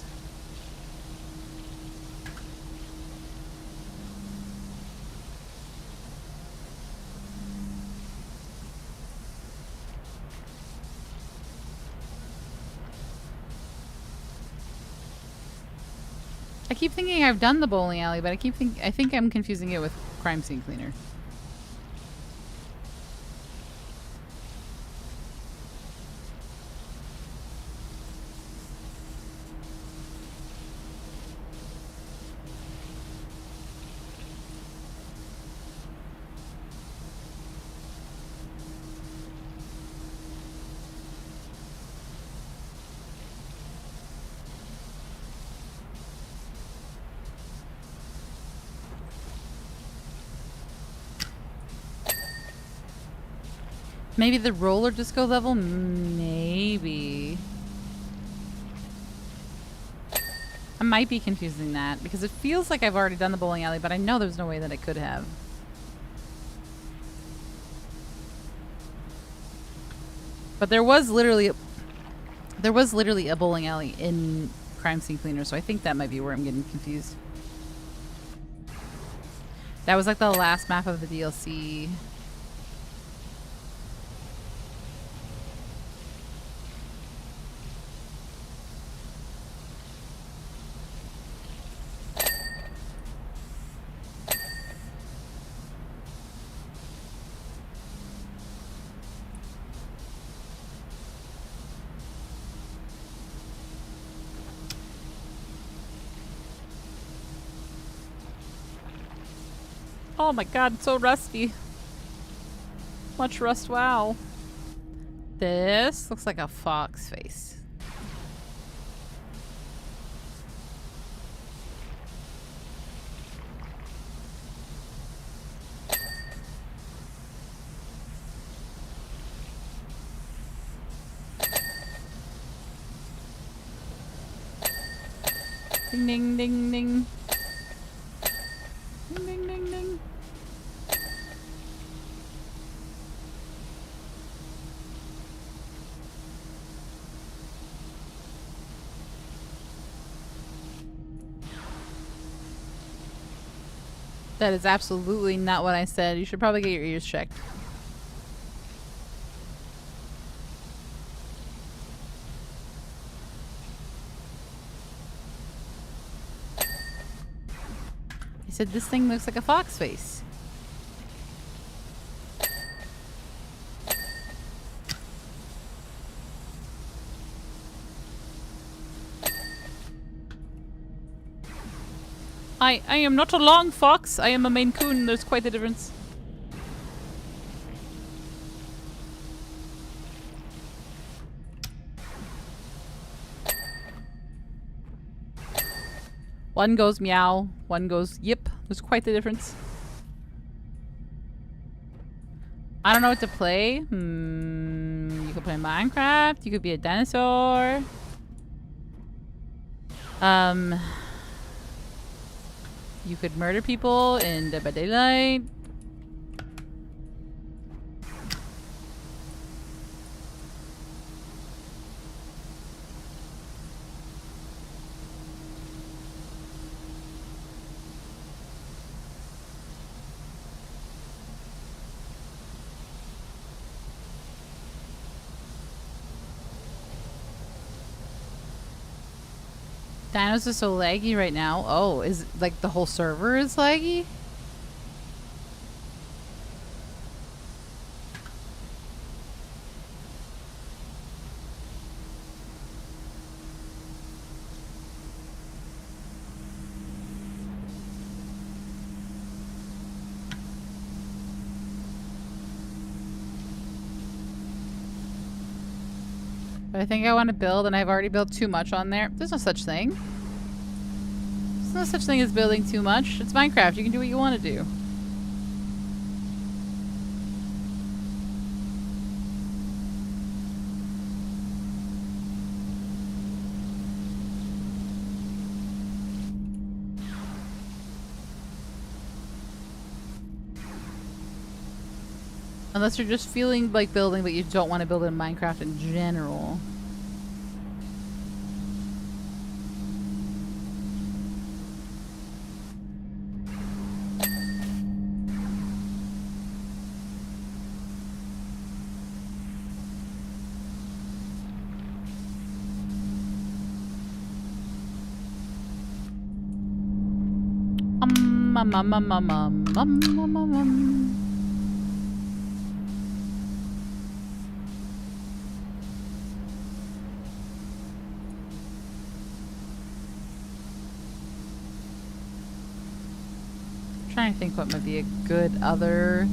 I keep thinking I've done the bowling alley, but I think I'm confusing it with crime scene cleaner. Maybe the roller disco level? Maybe. I might be confusing that because it feels like I've already done the bowling alley, but I know there's no way that I could have. But there was literally a bowling alley in Crime Scene Cleaner, so I think that might be where I'm getting confused. That was like the last map of the DLC. Oh my god, it's so rusty. Much rust, wow. This looks like a fox face. Ding ding ding ding. Ding ding ding ding. That is absolutely not what I said. You should probably get your ears checked. I said this thing looks like a fox face. I am not a long fox. I am a Maine Coon. There's quite a difference. One goes meow. One goes yip. There's quite the difference. I don't know what to play. You could play Minecraft. You could be a dinosaur. You could murder people in Dead by Daylight. Dinos are so laggy right now. Oh, is like the whole server is laggy? But I think I want to build, and I've already built too much on there. There's no such thing. There's no such thing as building too much. It's Minecraft. You can do what you want to do. Unless you're just feeling like building, but you don't want to build in Minecraft in general. Trying to think what might be a good other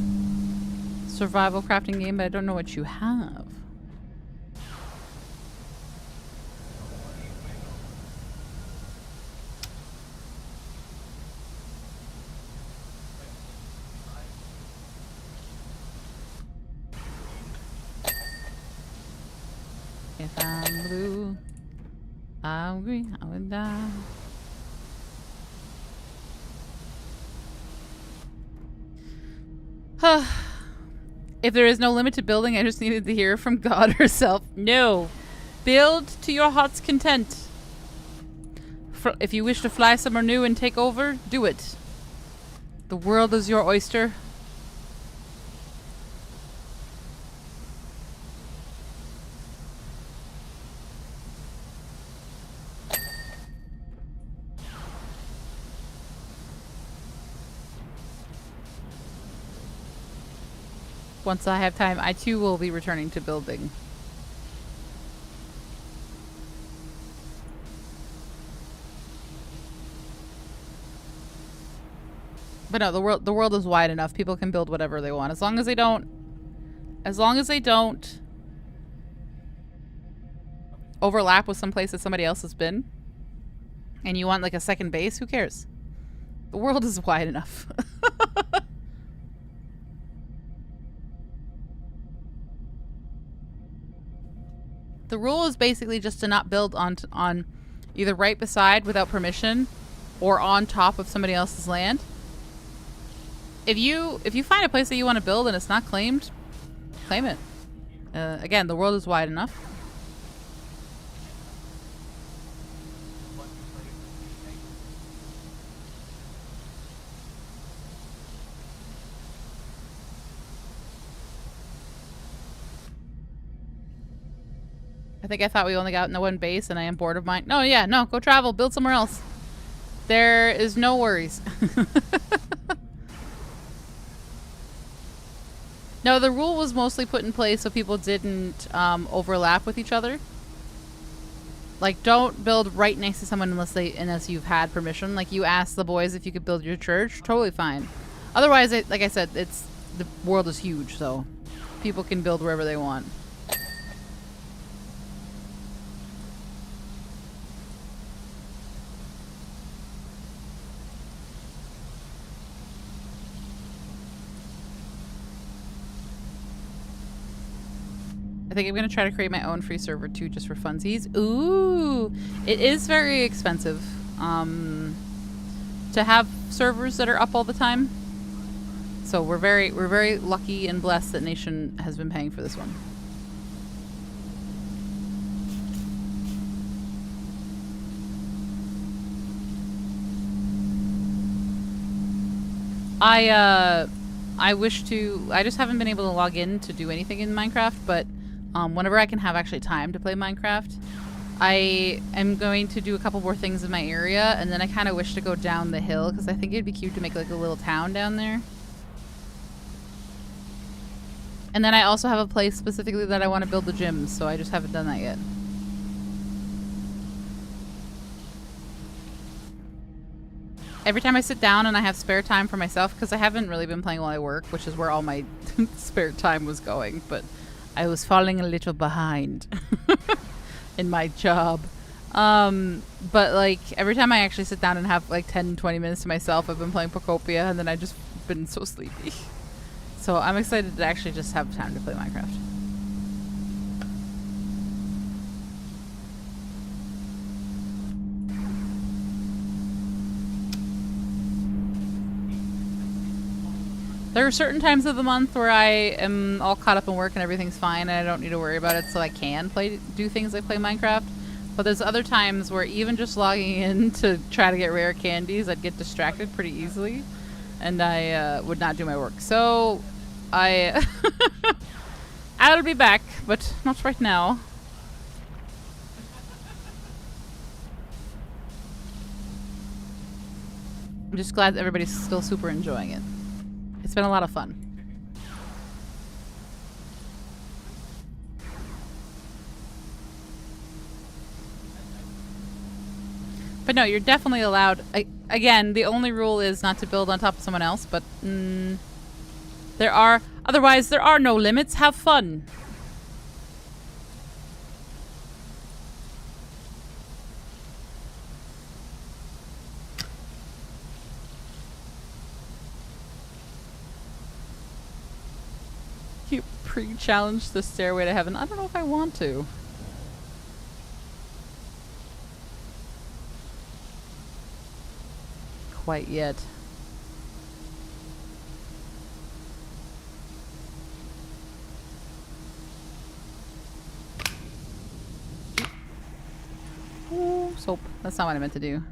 survival crafting game, but I don't know what you have. If I'm blue, I'm green, I would die. If there is no limit to building, I just needed to hear from God herself. No. Build to your heart's content. If you wish to fly somewhere new and take over, do it. The world is your oyster. Once I have time, I too will be returning to building. But no, the world is wide enough. People can build whatever they want, as long as they don't overlap with some place that somebody else has been. And you want like a second base, who cares? The world is wide enough. The rule is basically just to not build on either right beside without permission or on top of somebody else's land. If you find a place that you want to build and it's not claimed, claim it. Again, the world is wide enough. I thought we only got in the one base and I am bored of mine. No, yeah, no, go travel, build somewhere else. There is no worries. No, the rule was mostly put in place so people didn't overlap with each other. Like, don't build right next to someone unless you've had permission. Like, you asked the boys if you could build your church, totally fine. Otherwise, like I said, the world is huge, so people can build wherever they want. I think I'm going to try to create my own free server too, just for funsies. Ooh, it is very expensive to have servers that are up all the time. So we're very lucky and blessed that Nation has been paying for this one. I just haven't been able to log in to do anything in Minecraft, but whenever I can have actually time to play Minecraft, I am going to do a couple more things in my area, and then I kind of wish to go down the hill because I think it'd be cute to make like a little town down there. And then I also have a place specifically that I want to build the gyms, so I just haven't done that yet. Every time I sit down and I have spare time for myself, because I haven't really been playing while I work, which is where all my spare time was going, but I was falling a little behind. in my job. But like every time I actually sit down and have like 10, 20 minutes to myself, I've been playing Pocopia, and then I just been so sleepy. So I'm excited to actually just have time to play Minecraft. There are certain times of the month where I am all caught up in work and everything's fine and I don't need to worry about it, so I can do things like play Minecraft. But there's other times where even just logging in to try to get rare candies, I'd get distracted pretty easily and I would not do my work. So I'll be back, but not right now. I'm just glad everybody's still super enjoying it. It's been a lot of fun. But no, you're definitely allowed. Again, the only rule is not to build on top of someone else, but otherwise there are no limits. Have fun. You pre-challenge the Stairway to Heaven. I don't know if I want to. Quite yet. Ooh, soap. That's not what I meant to do.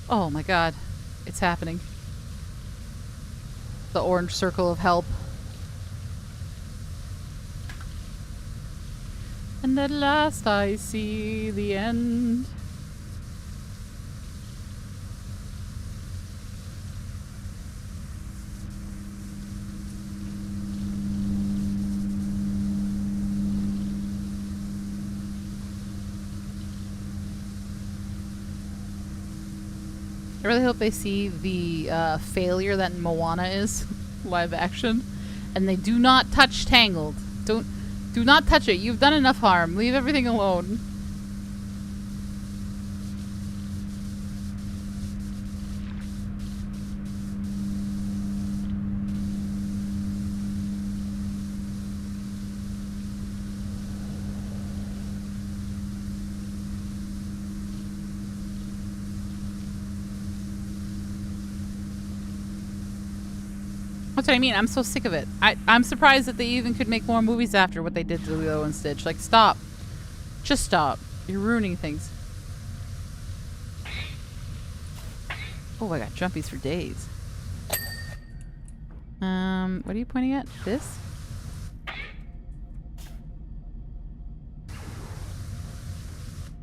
Oh my god. It's happening. The orange circle of help. And at last I see the end. I really hope they see the failure that Moana is live action, and they do not touch Tangled. Do not touch it. You've done enough harm. Leave everything alone. That's what I mean. I'm so sick of it. I'm surprised that they even could make more movies after what they did to Lilo and Stitch. Like, stop. Just stop. You're ruining things. Oh, I got jumpies for days. What are you pointing at? This?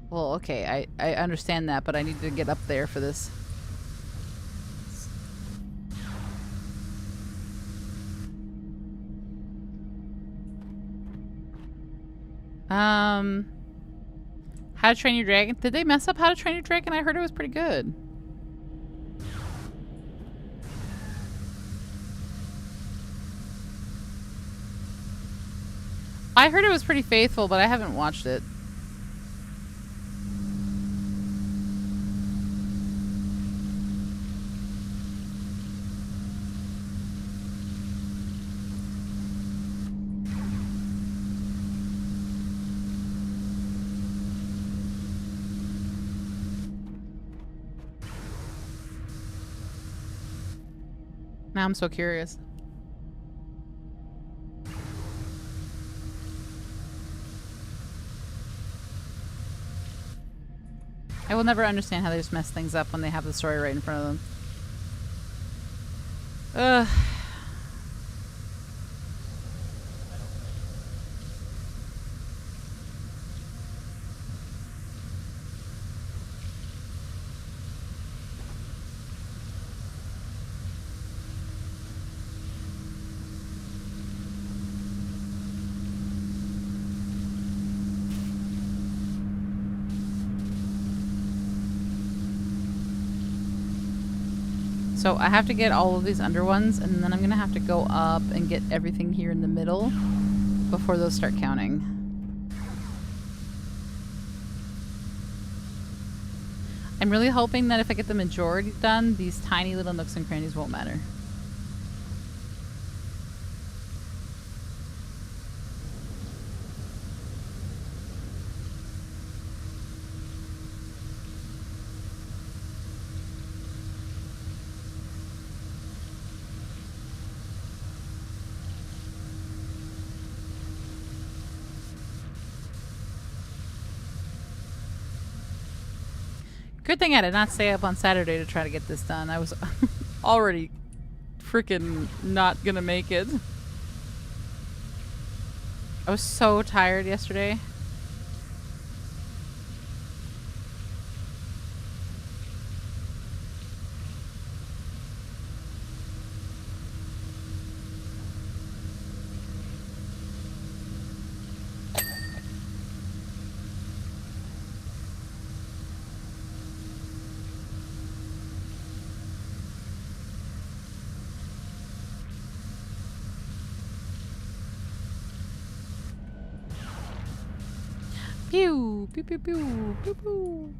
Well, okay. I understand that, but I need to get up there for this. How to Train Your Dragon. Did they mess up How to Train Your Dragon? I heard it was pretty good. I heard it was pretty faithful, but I haven't watched it. Now I'm so curious. I will never understand how they just mess things up when they have the story right in front of them. Ugh. So I have to get all of these under ones, and then I'm gonna have to go up and get everything here in the middle before those start counting. I'm really hoping that if I get the majority done, these tiny little nooks and crannies won't matter. Good thing I did not stay up on Saturday to try to get this done. I was already freaking not gonna make it. I was so tired yesterday. Pew, pew, pew, pew, pew, pew.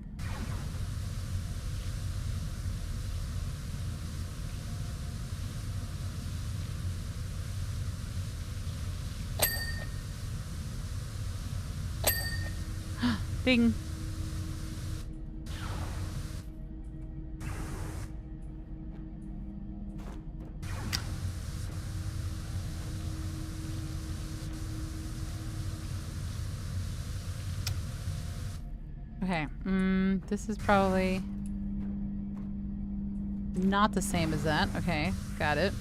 Ding. Okay, this is probably not the same as that. Okay, got it.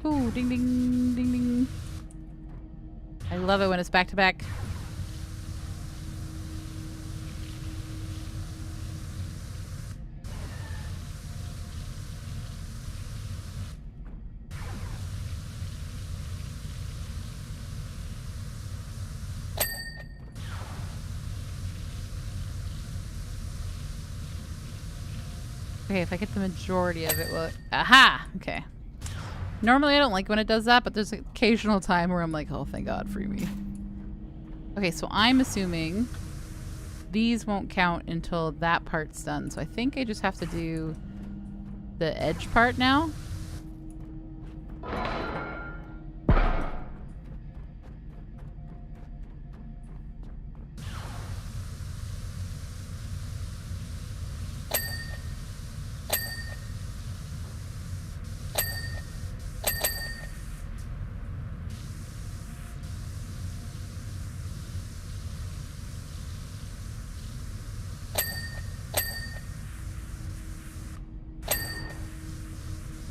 Ooh, ding, ding, ding, ding. I love it when it's back to back. Okay, if I get the majority of it, well, aha! Okay. Normally I don't like when it does that, but there's an occasional time where I'm like, oh, thank God, free me. Okay, so I'm assuming these won't count until that part's done. So I think I just have to do the edge part now.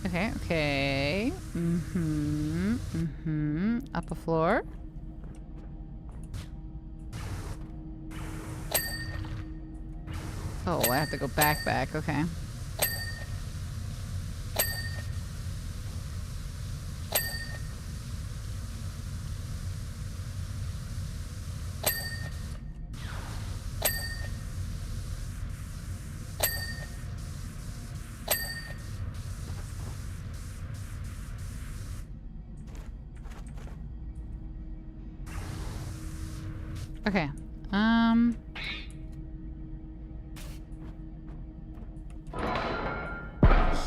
Okay, okay. Up a floor. Oh, I have to go back. Okay. Okay.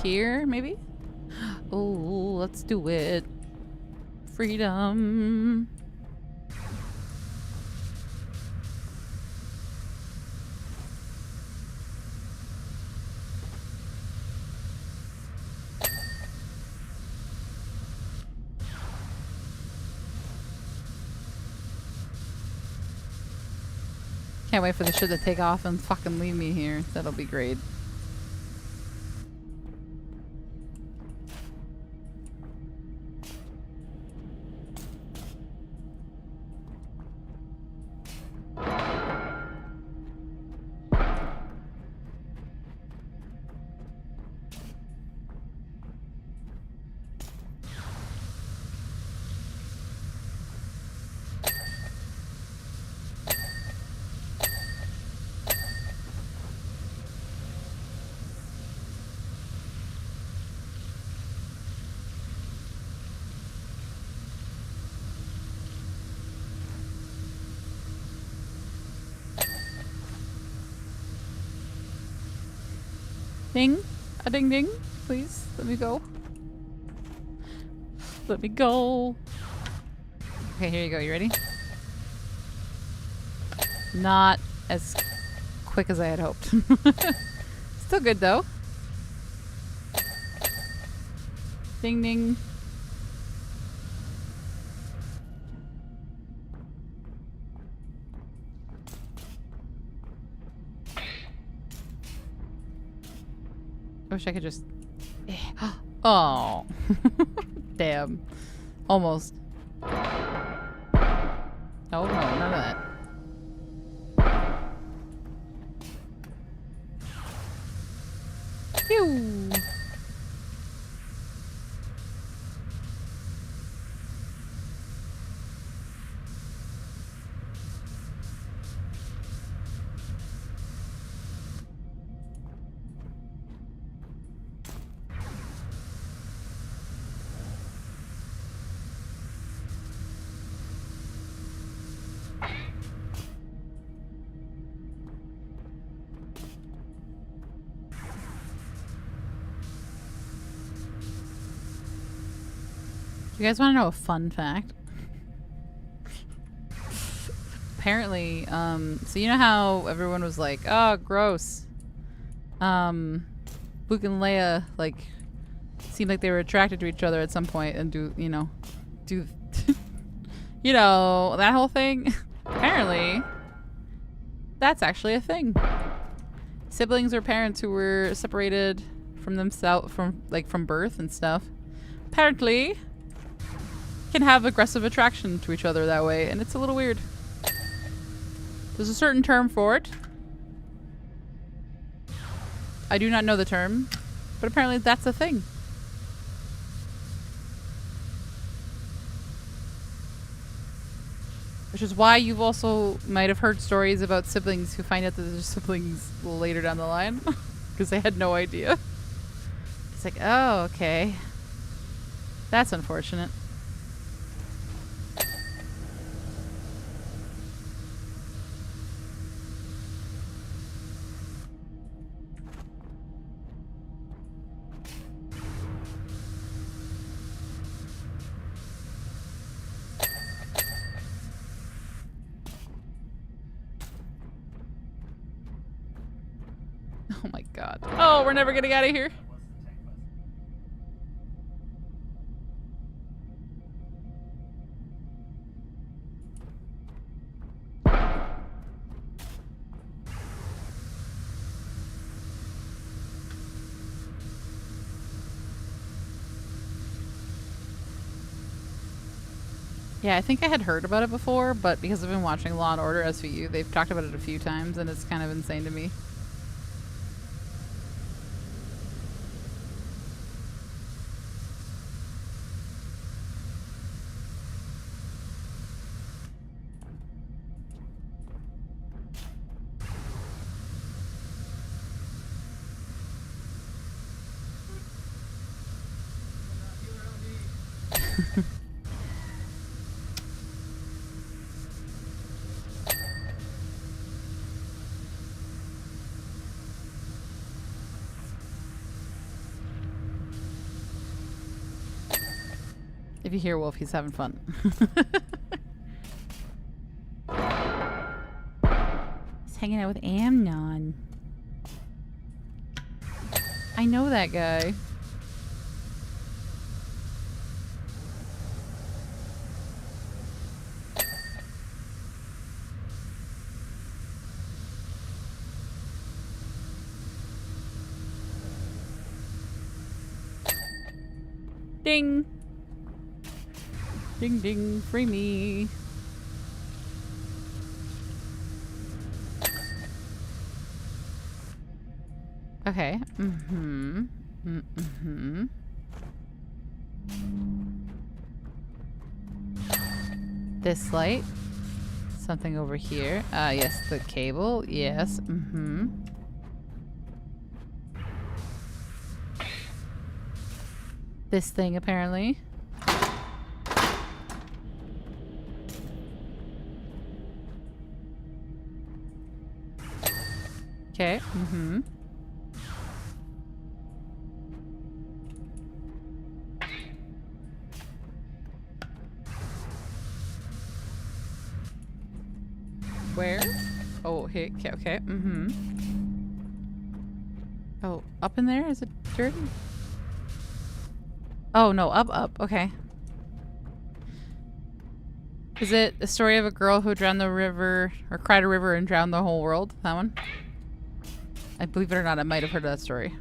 Here, maybe? Oh, let's do it. Freedom. Can't wait for the shit to take off and fucking leave me here. That'll be great. Ding. A ding ding. Please, let me go. Let me go. Okay, here you go. You ready? Not as quick as I had hoped. Still good, though. Ding ding. I wish I could just... Oh. Damn. Almost. Oh, no, none of that. Phew. You guys want to know a fun fact? Apparently, so you know how everyone was like, oh, gross. Luke and Leia, like, seemed like they were attracted to each other at some point and do, you know, that whole thing? Apparently, that's actually a thing. Siblings or parents who were separated from themselves, from birth and stuff, apparently can have aggressive attraction to each other that way, and it's a little weird. There's a certain term for it. I do not know the term, but apparently that's a thing. Which is why you've also might have heard stories about siblings who find out that they're siblings later down the line because they had no idea. It's like, oh, okay. That's unfortunate. Oh my god. Oh, we're never getting out of here. Yeah, I think I had heard about it before, but because I've been watching Law & Order SVU, they've talked about it a few times, and it's kind of insane to me. If you hear Wolf, he's having fun. He's hanging out with Amnon. I know that guy. Ding! Ding ding, free me. Okay. Mm-hmm. Mm-hmm. This light. Something over here. Yes, the cable. Yes. Mm-hmm. This thing, apparently. Okay. Mm-hmm. Where? Oh, hey, okay, okay. Mm-hmm. Oh, up in there? Is it dirty? Oh, no, up. Okay. Is it a story of a girl who drowned the river, or cried a river and drowned the whole world? That one? I believe it or not, I might have heard of that story.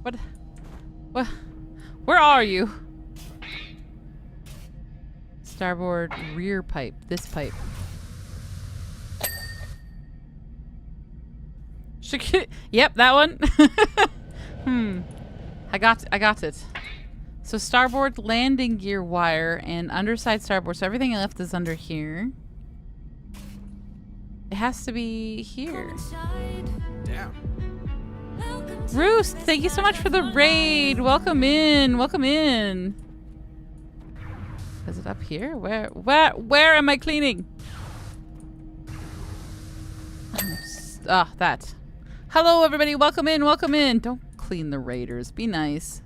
What? Where are you? Starboard rear pipe. This pipe. Yep, that one. I got it. So starboard landing gear wire and underside starboard. So everything left is under here. It has to be here. Damn. Roost, thank you so much for the raid. Welcome in. Welcome in. Is it up here? Where am I cleaning? That. Hello, everybody. Welcome in. Welcome in. Don't clean the raiders. Be nice.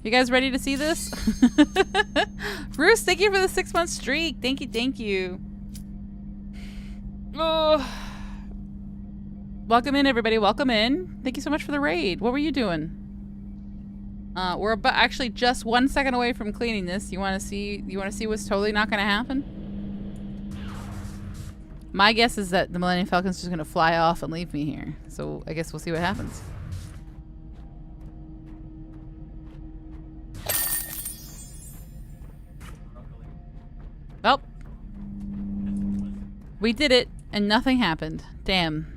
You guys ready to see this? Roost, thank you for the 6-month streak. Thank you. Thank you. Oh. Welcome in, everybody. Welcome in. Thank you so much for the raid. What were you doing? We're actually just 1 second away from cleaning this. You want to see what's totally not going to happen? My guess is that the Millennium Falcon's just going to fly off and leave me here. So I guess we'll see what happens. Well, we did it and nothing happened. Damn.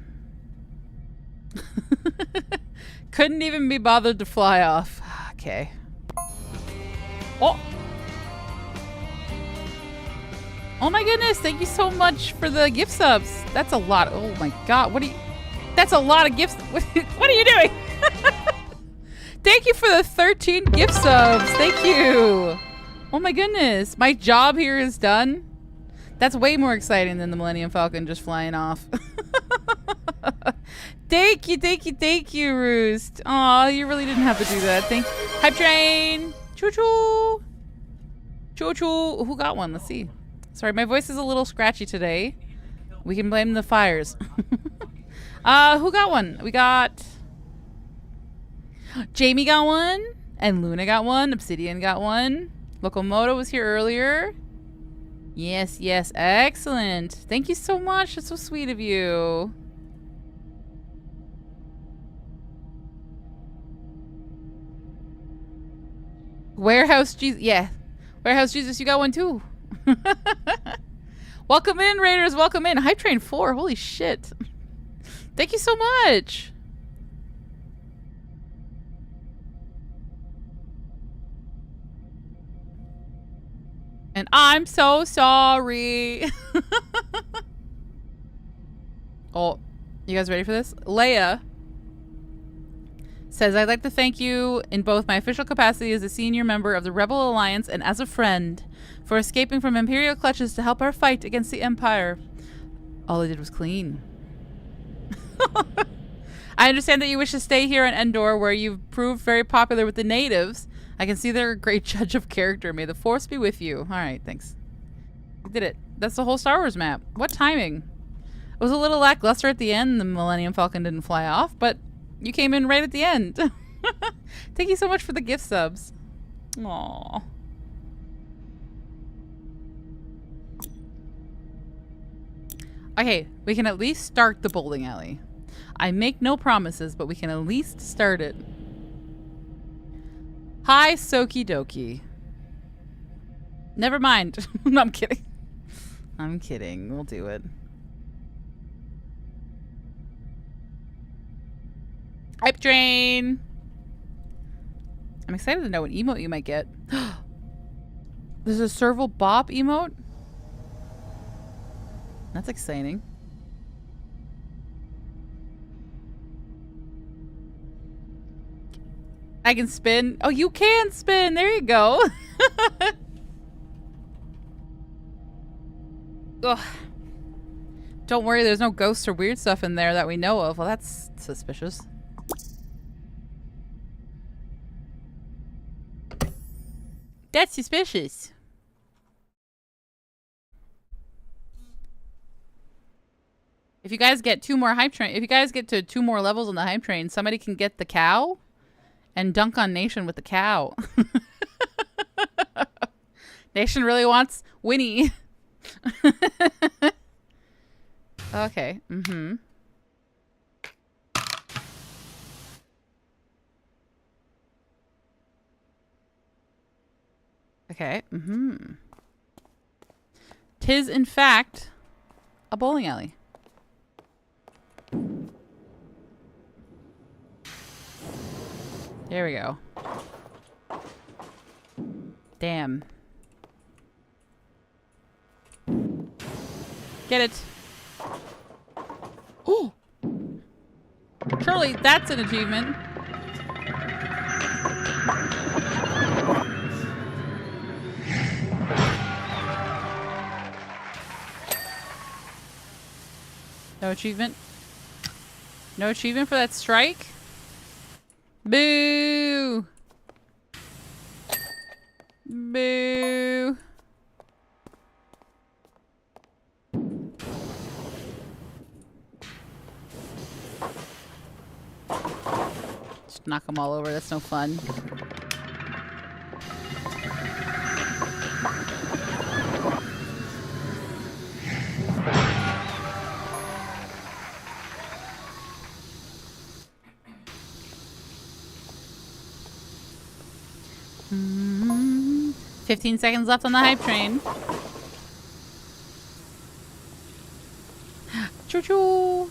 Couldn't even be bothered to fly off. Okay. Oh! Oh my goodness, thank you so much for the gift subs. That's a lot. Oh my god, that's a lot of gifts. What are you doing? Thank you for the 13 gift subs. Thank you. Oh my goodness, my job here is done. That's way more exciting than the Millennium Falcon just flying off. Thank you, Roost. Aw, you really didn't have to do that. Thank you. Hype train. Choo-choo. Choo-choo. Who got one? Let's see. Sorry, my voice is a little scratchy today. We can blame the fires. Who got one? We got... Jamie got one. And Luna got one. Obsidian got one. Locomoto was here earlier. Yes, yes. Excellent. Thank you so much. That's so sweet of you. Warehouse Jesus. Yeah. Warehouse Jesus, you got one too. Welcome in, Raiders. Welcome in. Hype Train 4. Holy shit. Thank you so much. And I'm so sorry. Oh, you guys ready for this? Leia says, I'd like to thank you in both my official capacity as a senior member of the Rebel Alliance and as a friend for escaping from Imperial clutches to help our fight against the Empire. All I did was clean. I understand that you wish to stay here on Endor, where you've proved very popular with the natives. I can see they're a great judge of character. May the Force be with you. All right, thanks. We did it. That's the whole Star Wars map. What timing? It was a little lackluster at the end. The Millennium Falcon didn't fly off, but you came in right at the end. Thank you so much for the gift subs. Aww. Okay, we can at least start the bowling alley. I make no promises, but we can at least start it. Hi, Soki Doki. Never mind. No, I'm kidding. I'm kidding. We'll do it. Hype train. I'm excited to know what emote you might get. There's a Serval Bop emote? That's exciting. I can spin. Oh, you can spin. There you go. Ugh. Don't worry, there's no ghosts or weird stuff in there that we know of. Well, that's suspicious. That's suspicious. If you guys get 2 more hype train, if you guys get to 2 more levels on the hype train, somebody can get the cow and dunk on Nation with the cow. Nation really wants Winnie. Okay. Mm-hmm. Okay. Mm-hmm. 'Tis in fact a bowling alley. There we go. Damn. Get it. Oh! Surely that's an achievement. No achievement? No achievement for that strike? Boo! Boo! Just knock them all over. That's no fun. Mm-hmm. 15 seconds left on the hype train. Choo-choo!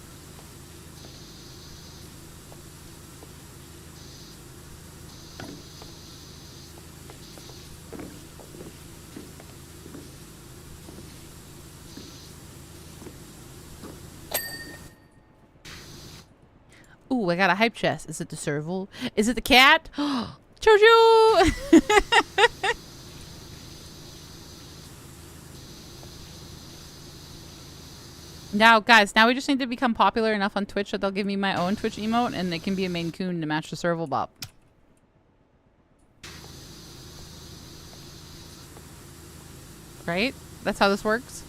Ooh, I got a hype chest. Is it the serval? Is it the cat? Choo-choo! Now, guys, now we just need to become popular enough on Twitch that they'll give me my own Twitch emote and it can be a Maine Coon to match the serval bop. Right? That's how this works?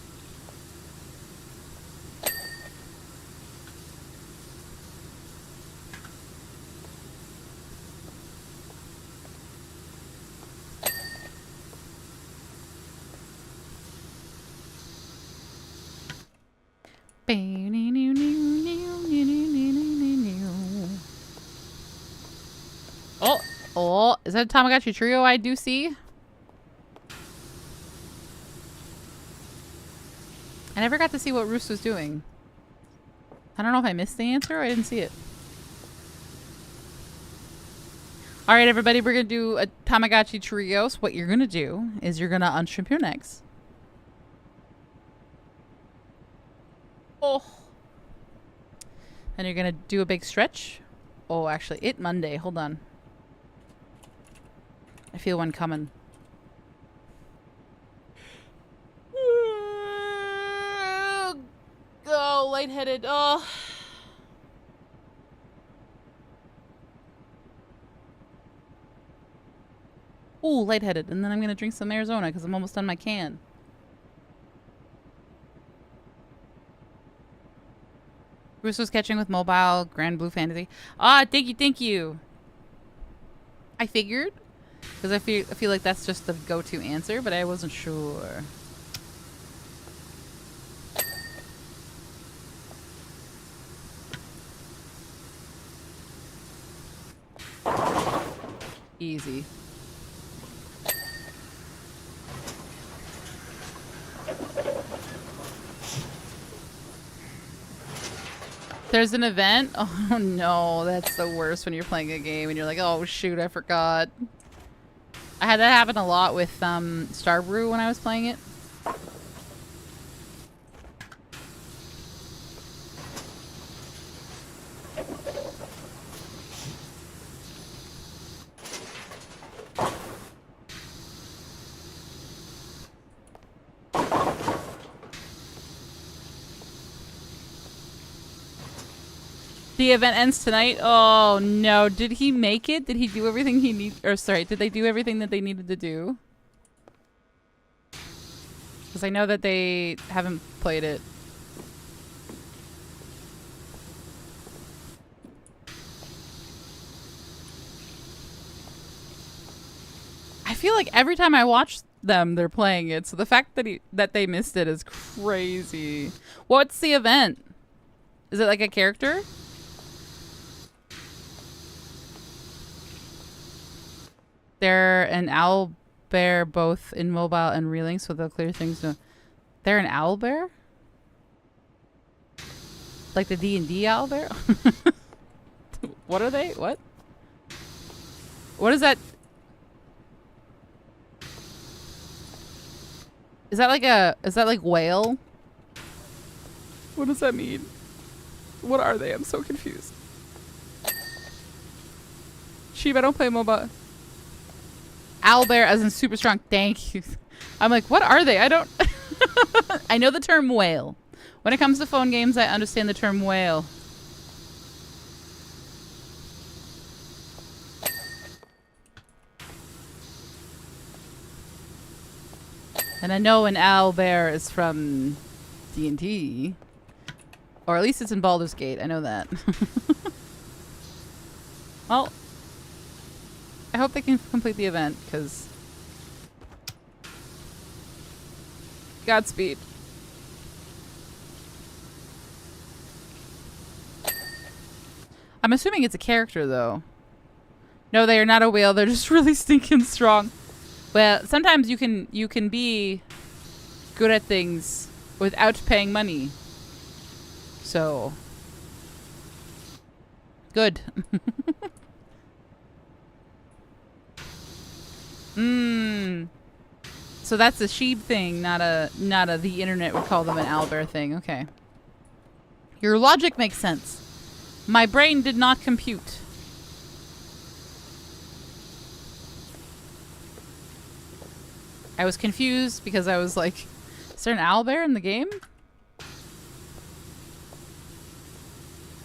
Oh, oh, is that a Tamagotchi trio I do see? I never got to see what Roos was doing. I don't know if I missed the answer or I didn't see it. All right, everybody, we're going to do a Tamagotchi trio. So what you're going to do is you're going to unstrip your necks. Oh. And you're going to do a big stretch. Oh, actually, it Monday. Hold on. I feel one coming. Oh, lightheaded. Oh. Ooh, lightheaded. And then I'm going to drink some Arizona because I'm almost done my can. Bruce was catching with mobile, Grand Blue Fantasy. Ah, thank you. I figured. Because I feel like that's just the go-to answer, but I wasn't sure. Easy. There's an event? Oh no, that's the worst when you're playing a game and you're like, oh shoot, I forgot. I had that happen a lot with Starbrew when I was playing it. The event ends tonight. Oh no! Did he make it? Did he do everything he need? Or sorry, did they do everything that they needed to do? Because I know that they haven't played it. I feel like every time I watch them, they're playing it. So the fact that they missed it is crazy. What's the event? Is it like a character? They're an owl bear both in mobile and reeling, so they'll clear things. No. They're an owl bear? Like the D&D owl bear? What are they? What? What is that? Is that like whale? What does that mean? What are they? I'm so confused. Sheep, I don't play mobile. Owlbear as in super strong. Thank you. I'm like, what are they? I don't... I know the term whale. When it comes to phone games, I understand the term whale. And I know an owlbear is from D&D. Or at least it's in Baldur's Gate. I know that. Well, I hope they can complete the event, because... Godspeed. I'm assuming it's a character, though. No, they are not a whale. They're just really stinking strong. Well, sometimes you can be good at things without paying money. So... Good. So that's a sheep thing, not a the internet would call them an owlbear thing. Okay. Your logic makes sense. My brain did not compute. I was confused because I was like, is there an owlbear in the game?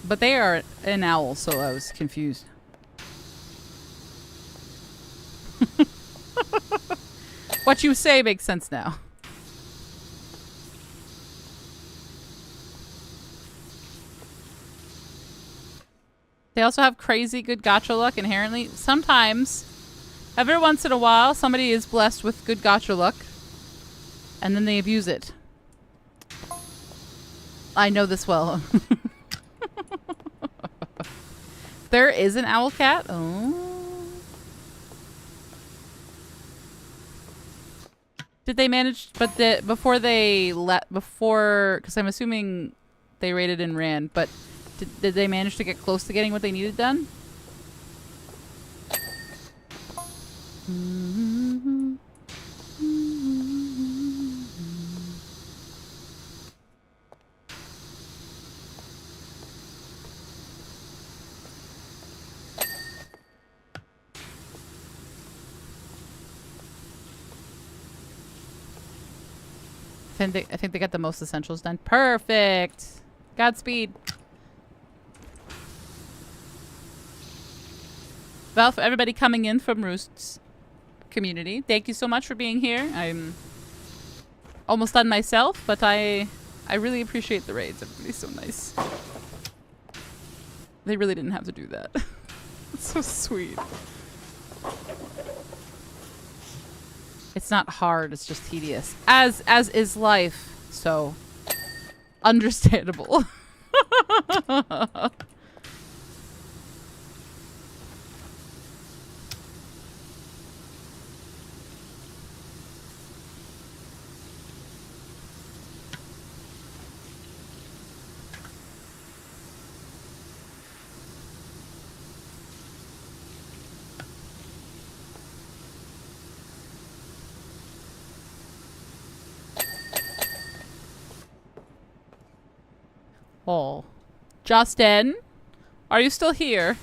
But they are an owl, so I was confused. What you say makes sense now. They also have crazy good gacha luck inherently. Sometimes, every once in a while, somebody is blessed with good gacha luck, and then they abuse it. I know this well. There is an owl cat. Oh. Did they manage? But before because I'm assuming they raided and ran. But did they manage to get close to getting what they needed done? I think they got the most essentials done. Perfect. Godspeed. Well, for everybody coming in from Roost's community, thank you so much for being here. I'm almost done myself, but I really appreciate the raids. Everybody's so nice. They really didn't have to do that. It's so sweet. It's not hard, it's just tedious. As is life, so understandable. Oh. Justin? Are you still here?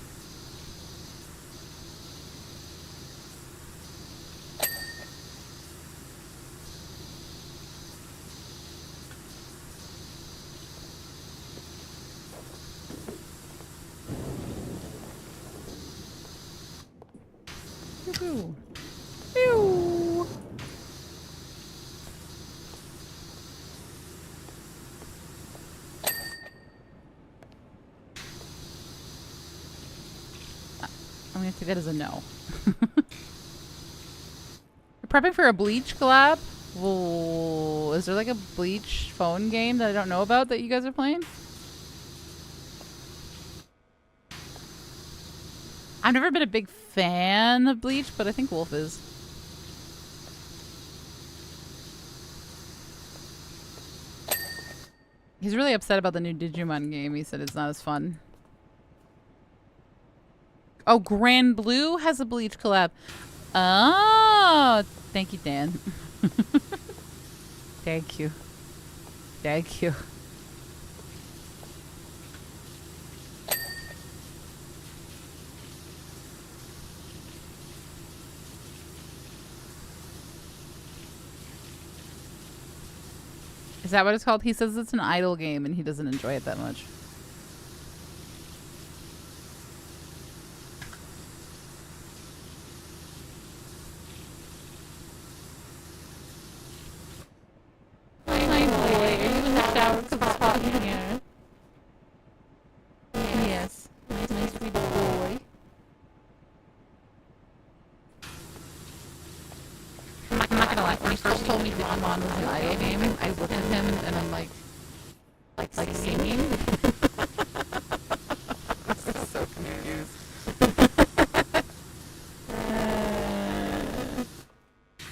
Pew, pew. Pew. I'm gonna take that as a no. You're prepping for a Bleach collab? Whoa, is there like a Bleach phone game that I don't know about that you guys are playing? I've never been a big fan of Bleach, but I think Wolf is. He's really upset about the new Digimon game. He said it's not as fun. Oh, Grand Blue has a Bleach collab. Oh, thank you, Dan. Thank you. Thank you. Is that what it's called? He says it's an idle game and he doesn't enjoy it that much. Hi, boy. Are you in the shower because it's hot in here? Yes. Nice sweet boy. I'm not gonna lie. When he first told me Digimon was an idle game, I looked at him and I'm like singing. So confused.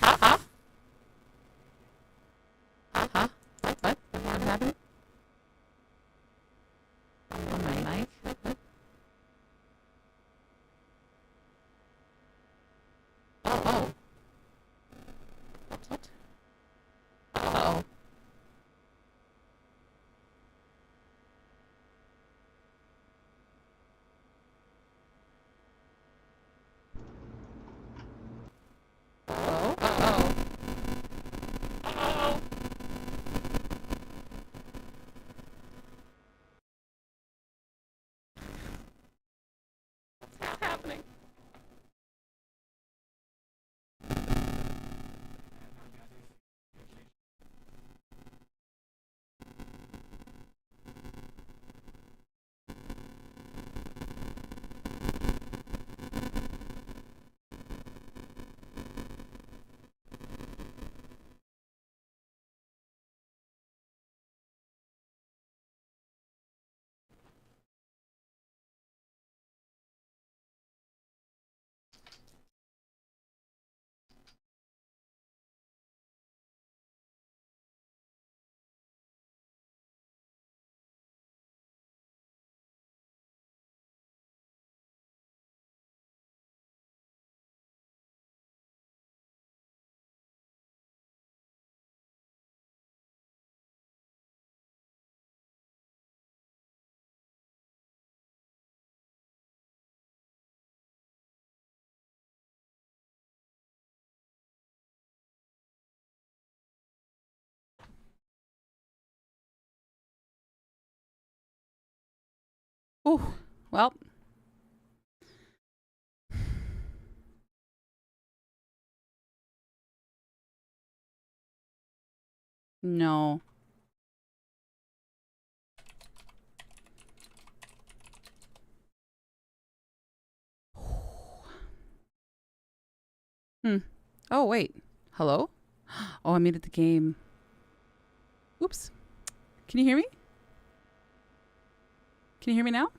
Huh? Huh? What? What happened? On my mic? Oh. What? Uh-oh. Uh-oh. Uh-oh. Uh-oh. What's happening? Ooh. Well. No. Oh, wait. Hello? Oh, I muted the game. Oops. Can you hear me? Can you hear me now?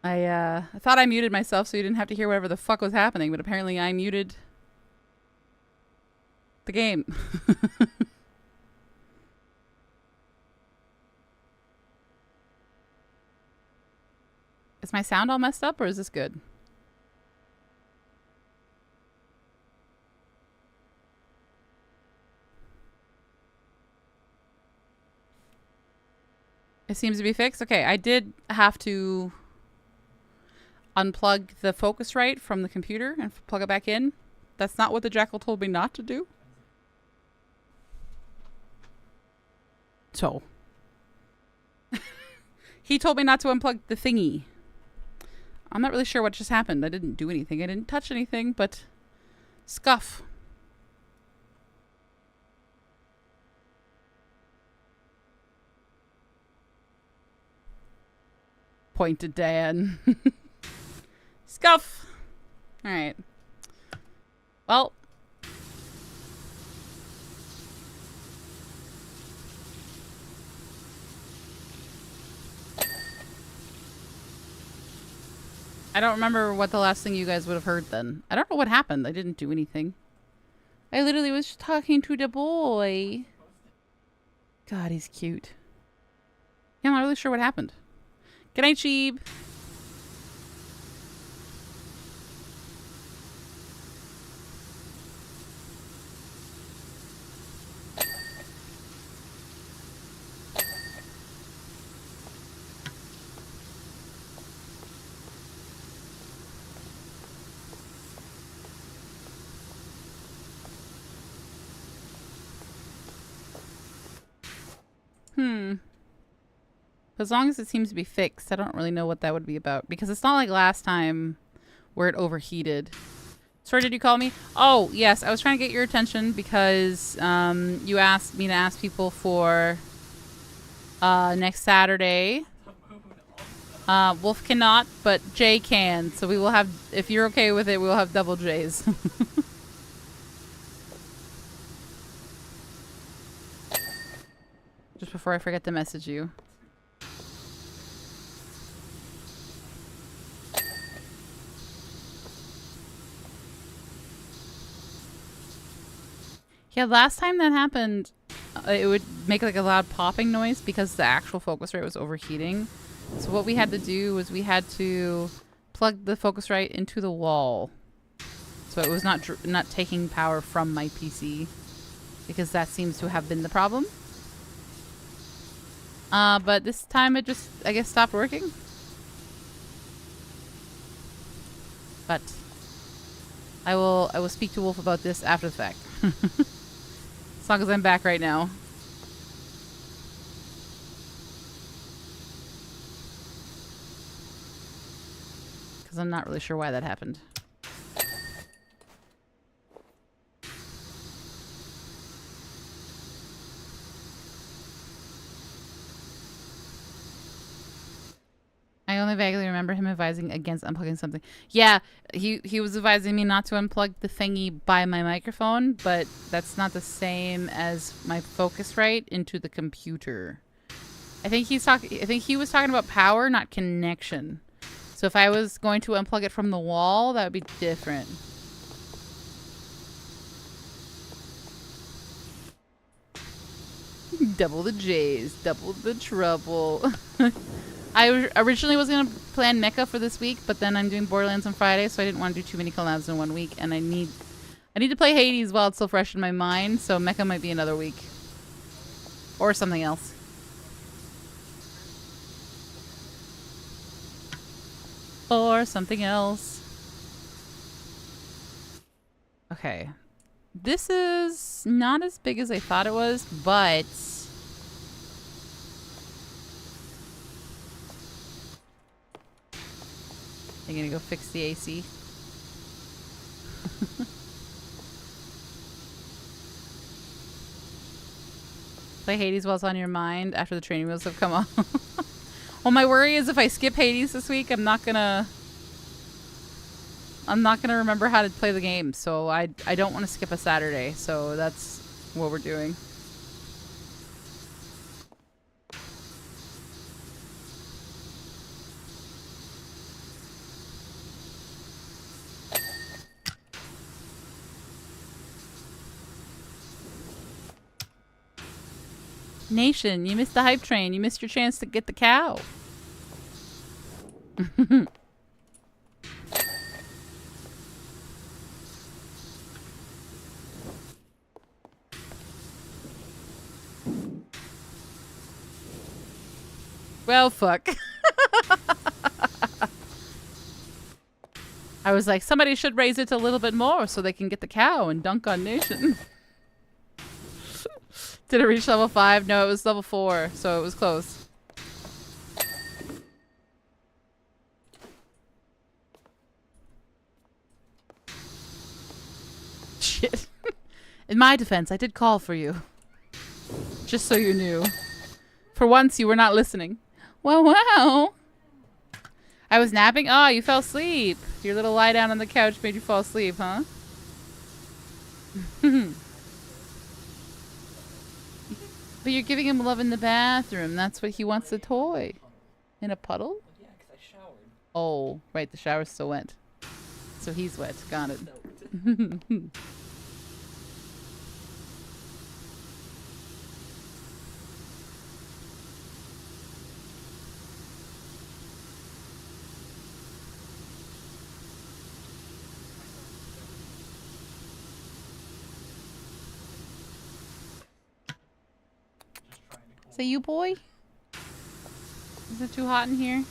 I thought I muted myself so you didn't have to hear whatever the fuck was happening, but apparently I muted the game. Is my sound all messed up or is this good? It seems to be fixed. Okay, I did have to unplug the Focusrite from the computer and plug it back in. That's not what the Jackal told me not to do. So. He told me not to unplug the thingy. I'm not really sure what just happened. I didn't do anything. I didn't touch anything, but scuff. disappointed, Dan. Scuff. All right. Well. I don't remember what the last thing you guys would have heard then. I don't know what happened. I didn't do anything. I literally was just talking to the boy. God, he's cute. Yeah, I'm not really sure what happened. Good night, Sheeb. As long as it seems to be fixed, I don't really know what that would be about. Because it's not like last time where it overheated. Sorry, did you call me? Oh, yes. I was trying to get your attention because you asked me to ask people for next Saturday. Wolf cannot, but Jay can. So we will have, if you're okay with it, we will have double J's. Just before I forget to message you. Yeah, last time that happened, it would make like a loud popping noise because the actual Focusrite was overheating. So what we had to do was we had to plug the Focusrite into the wall. So it was not taking power from my PC because that seems to have been the problem. But this time it just, I guess, stopped working. But I will speak to Wolf about this after the fact. As long as I'm back right now. Because I'm not really sure why that happened. I only vaguely remember him advising against unplugging something. Yeah, he was advising me not to unplug the thingy by my microphone, but that's not the same as my Focusrite into the computer. I think he was talking about power, not connection. So if I was going to unplug it from the wall, that would be different. Double the J's, double the trouble. I originally was going to plan Mecha for this week, but then I'm doing Borderlands on Friday, so I didn't want to do too many collabs in 1 week, and I need to play Hades while it's still fresh in my mind, so Mecha might be another week. Or something else. Or something else. Okay. This is not as big as I thought it was, but I'm gonna go fix the AC. Play Hades while it's on your mind after the training wheels have come off. Well, my worry is if I skip Hades this week, I'm not gonna remember how to play the game. So I don't want to skip a Saturday. So that's what we're doing. Nation, you missed the hype train. You missed your chance to get the cow. Well, fuck. I was like, somebody should raise it a little bit more so they can get the cow and dunk on Nation. Did it reach level 5? No, it was level 4, so it was close. Shit. In my defense, I did call for you. Just so you knew. For once, you were not listening. Well, wow. I was napping? Oh, you fell asleep. Your little lie down on the couch made you fall asleep, huh? But you're giving him love in the bathroom. That's what he wants, a toy. In a puddle? Yeah, because I showered. Oh, right. The shower's still wet. So he's wet. Got it. Say you, boy? Is it too hot in here?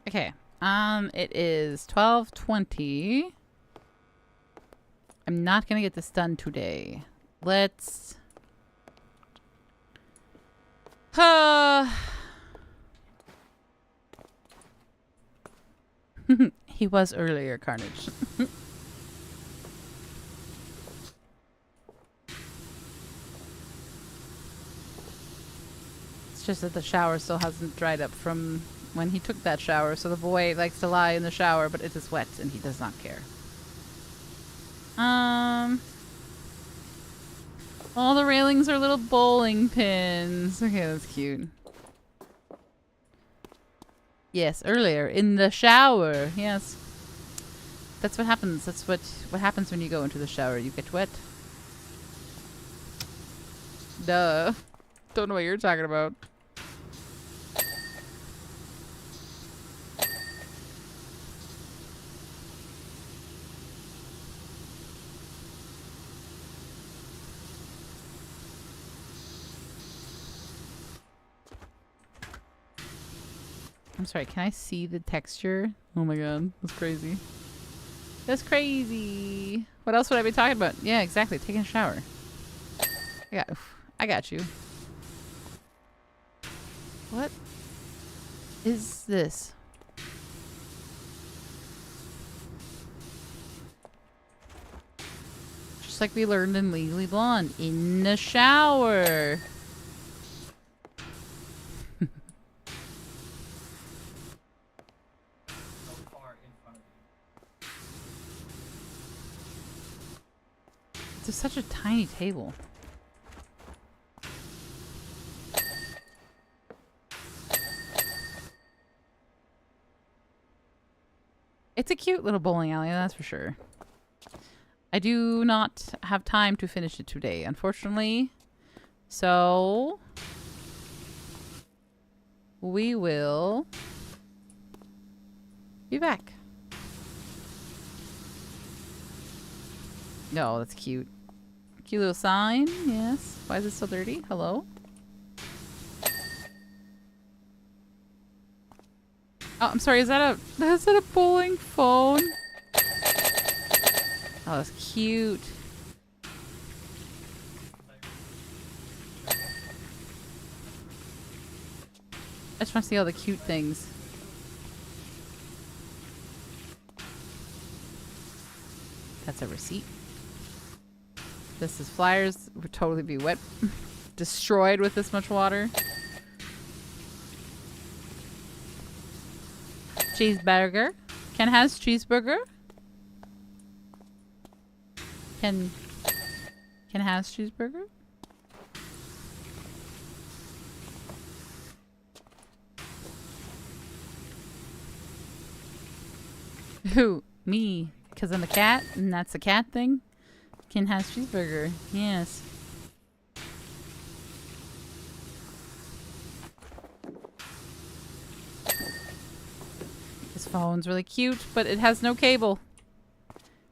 Okay. It is 12:20. I'm not gonna get this done today. Let's... He was earlier, Carnage. It's just that the shower still hasn't dried up from when he took that shower, so the boy likes to lie in the shower, but it is wet and he does not care. All the railings are little bowling pins. Okay, that's cute. Yes, earlier in the shower. Yes. That's what happens. That's what happens when you go into the shower. You get wet. Duh. Don't know what you're talking about. I'm sorry, can I see the texture? Oh my god, that's crazy. That's crazy. What else would I be talking about? Yeah, exactly. Taking a shower. I got you. What is this? Just like we learned in Legally Blonde. In the shower. It's such a tiny table. It's a cute little bowling alley, that's for sure. I do not have time to finish it today, unfortunately. So we will be back. No, that's cute. Cute little sign, yes. Why is it so dirty? Hello? Oh, I'm sorry, is that a bowling phone? Oh, that's cute. I just want to see all the cute things. That's a receipt. This is flyers. Would totally be wet. Destroyed with this much water. Cheeseburger. Ken has cheeseburger. Ken has cheeseburger. Who? Me. Because I'm a cat, and that's a cat thing. Ken has cheeseburger. Yes. This phone's really cute, but it has no cable.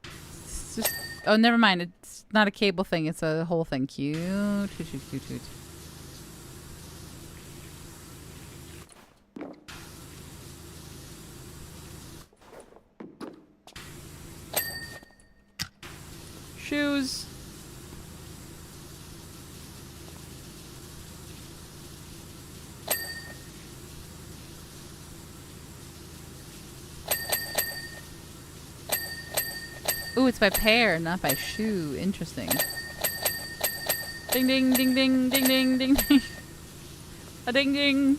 It's just... Oh, never mind. It's not a cable thing. It's a whole thing. Cute. Cute, cute, cute, cute. Shoes. Ooh, it's by pair, not by shoe. Interesting. Ding ding ding ding ding ding ding ding. A ding ding.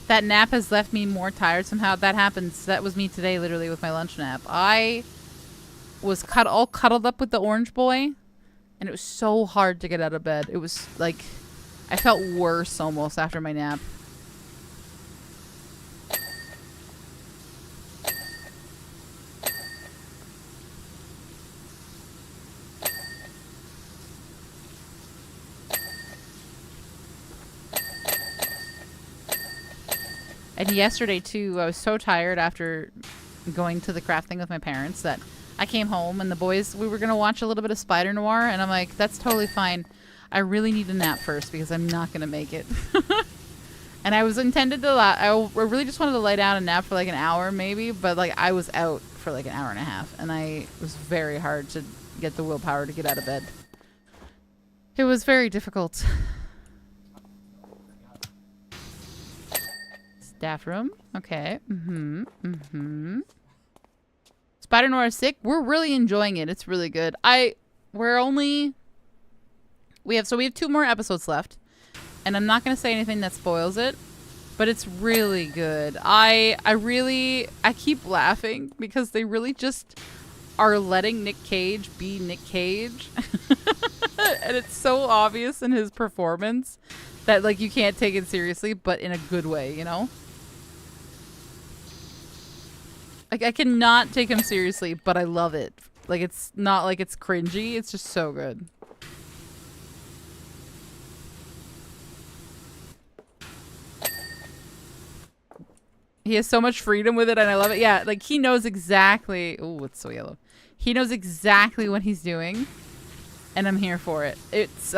That nap has left me more tired somehow. That happens. That was me today, literally, with my lunch nap. I was all cuddled up with the orange boy, and it was so hard to get out of bed. It was like, I felt worse almost after my nap. And yesterday, too, I was so tired after going to the crafting with my parents that I came home and the boys, we were going to watch a little bit of Spider Noir. And I'm like, that's totally fine. I really need a nap first because I'm not going to make it. And I was intended to, I really just wanted to lay down and nap for like an hour maybe. But like I was out for like an hour and a half. And it was very hard to get the willpower to get out of bed. It was very difficult. Staff room. Okay. Spider Noir is sick. We're really enjoying it. It's really good. We have 2 more episodes left. And I'm not going to say anything that spoils it, but it's really good. I keep laughing because they really just are letting Nick Cage be Nick Cage. And it's so obvious in his performance that like you can't take it seriously, but in a good way, you know? Like, I cannot take him seriously, but I love it. Like, it's not like it's cringy. It's just so good. He has so much freedom with it, and I love it. Yeah, like, he knows exactly... Ooh, it's so yellow. He knows exactly what he's doing, and I'm here for it. It's,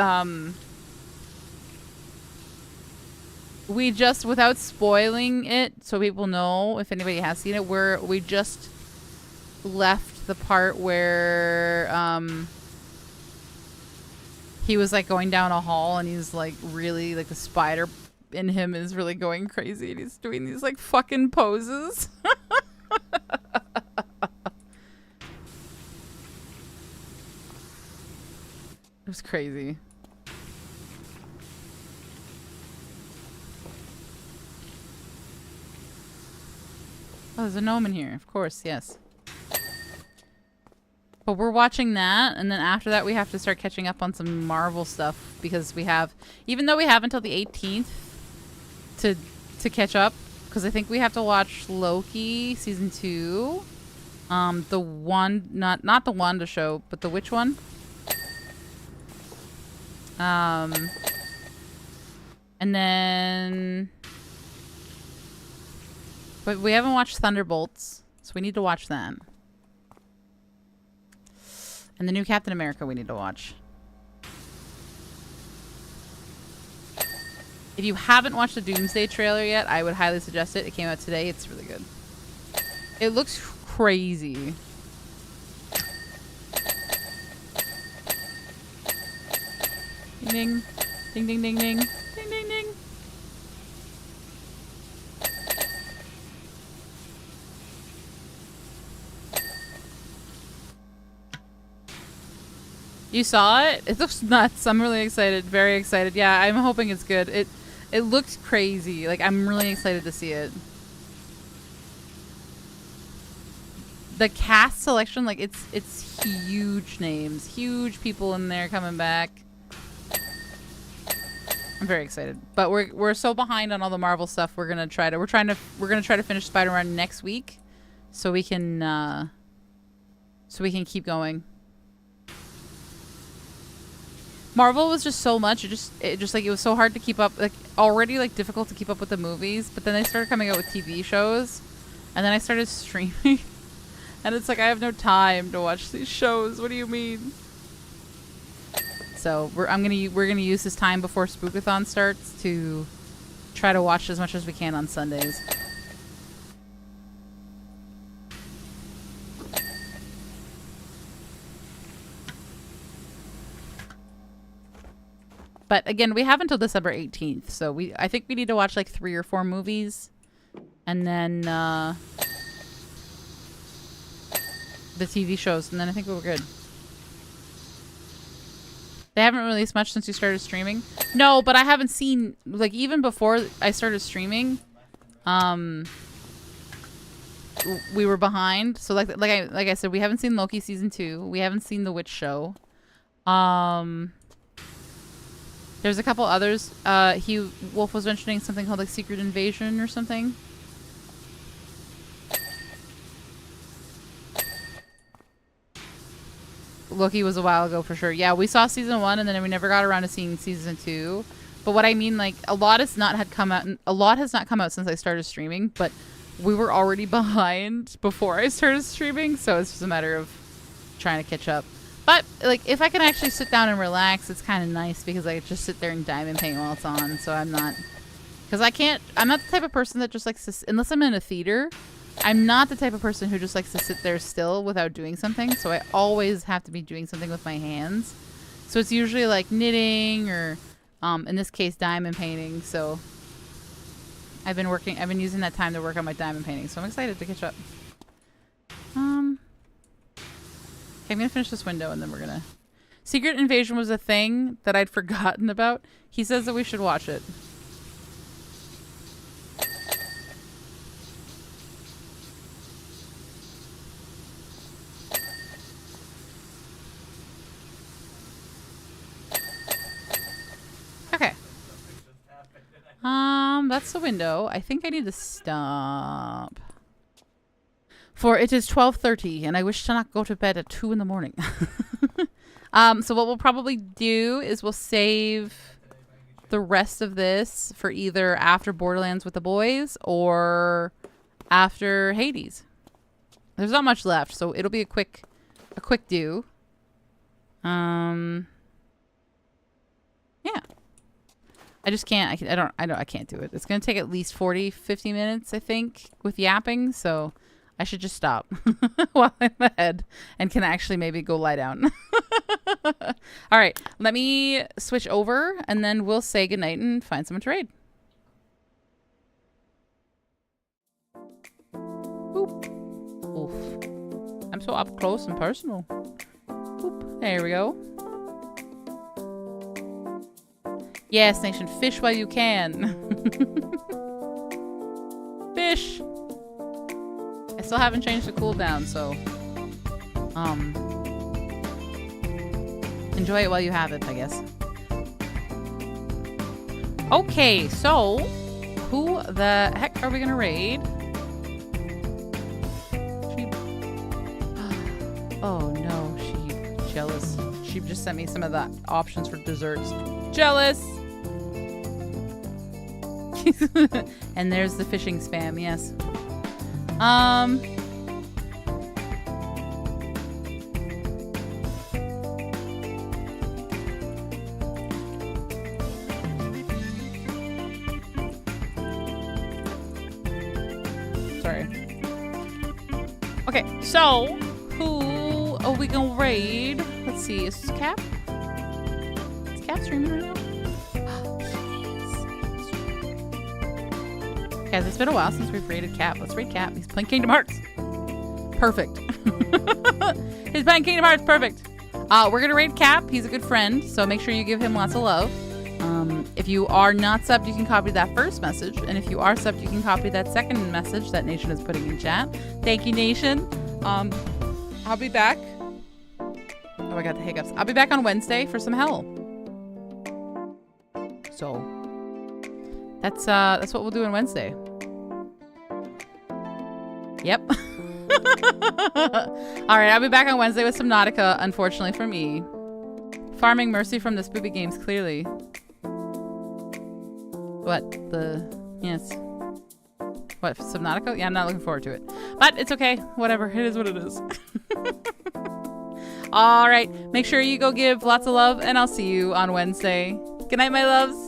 we just, without spoiling it, so people know if anybody has seen it, we just left the part where he was like going down a hall and he's like really like the spider in him is really going crazy and he's doing these like fucking poses. It was crazy. Oh, there's a gnome in here. Of course, yes. But we're watching that, and then after that we have to start catching up on some Marvel stuff because we have, even though we have until the 18th to catch up, because I think we have to watch Loki season 2, not the Wanda show, but the which one? And then. But we haven't watched Thunderbolts, so we need to watch that. And the new Captain America we need to watch. If you haven't watched the Doomsday trailer yet, I would highly suggest it. It came out today. It's really good. It looks crazy. Ding, ding, ding, ding, ding, ding, ding, ding, ding. You saw it? It looks nuts. I'm really excited. Very excited. Yeah, I'm hoping it's good. It looks crazy. Like, I'm really excited to see it. The cast selection, like, it's huge names. Huge people in there coming back. I'm very excited. But we're so behind on all the Marvel stuff. We're gonna try to finish Spider-Man next week so we can keep going. Marvel was just so much. It was so hard to keep up. Like already like difficult to keep up with the movies, but then they started coming out with TV shows, and then I started streaming, and it's like I have no time to watch these shows. What do you mean? So we're gonna use this time before Spookathon starts to try to watch as much as we can on Sundays. But again, we have until December 18th, so I think we need to watch like 3 or 4 movies, and then the TV shows, and then I think we're good. They haven't released much since you started streaming. No, but I haven't seen, like, even before I started streaming, we were behind. So like I said, we haven't seen Loki season 2. We haven't seen The Witch show. There's a couple others. Wolf was mentioning something called like Secret Invasion or something. Loki was a while ago for sure. Yeah, we saw season 1 and then we never got around to seeing season 2. But what I mean, like, a lot has not come out since I started streaming, but we were already behind before I started streaming, so it's just a matter of trying to catch up. But like, if I can actually sit down and relax, it's kind of nice because I just sit there and diamond paint while it's on. So I'm not, because I'm not the type of person that just likes to, unless I'm in a theater, I'm not the type of person who just likes to sit there still without doing something. So I always have to be doing something with my hands. So it's usually like knitting or, in this case, diamond painting. So I've been using that time to work on my diamond painting. So I'm excited to catch up. Okay, I'm gonna finish this window and then we're gonna... Secret Invasion was a thing that I'd forgotten about. He says that we should watch it. Okay. That's the window. I think I need to stop. For it is 12:30 and I wish to not go to bed at 2 in the morning. So what we'll probably do is we'll save the rest of this for either after Borderlands with the boys or after Hades. There's not much left, so it'll be a quick do. Yeah. I just can't, I can't do it. It's going to take at least 40-50 minutes, I think, with yapping, so I should just stop while I'm ahead and can actually maybe go lie down. All right, let me switch over and then we'll say goodnight and find someone to raid. Boop. Oof. I'm so up close and personal. Boop. There we go. Yes, Nation, fish while you can. Fish. I still haven't changed the cooldown, so enjoy it while you have it, I guess. Okay, so who the heck are we gonna raid? Oh no, she jealous. She just sent me some of the options for desserts. Jealous. And there's the fishing spam, yes. Sorry. Okay, so who are we gonna raid? Let's see, is this Cap? Is Cap streaming right now? Guys, it's been a while since we've raided Cap. Let's raid Cap. He's playing Kingdom Hearts. Perfect. He's playing Kingdom Hearts. Perfect. We're going to raid Cap. He's a good friend, so make sure you give him lots of love. If you are not subbed, you can copy that first message. And if you are subbed, you can copy that second message that Nation is putting in chat. Thank you, Nation. I'll be back. Oh, I got the hiccups. I'll be back on Wednesday for some hell. So... That's what we'll do on Wednesday. Yep. Alright, I'll be back on Wednesday with some Nautica, unfortunately for me. Farming Mercy from the Spoopy Games, clearly. What? Yes. What, Subnautica? Yeah, I'm not looking forward to it. But it's okay. Whatever. It is what it is. Alright, make sure you go give lots of love, and I'll see you on Wednesday. Good night, my loves.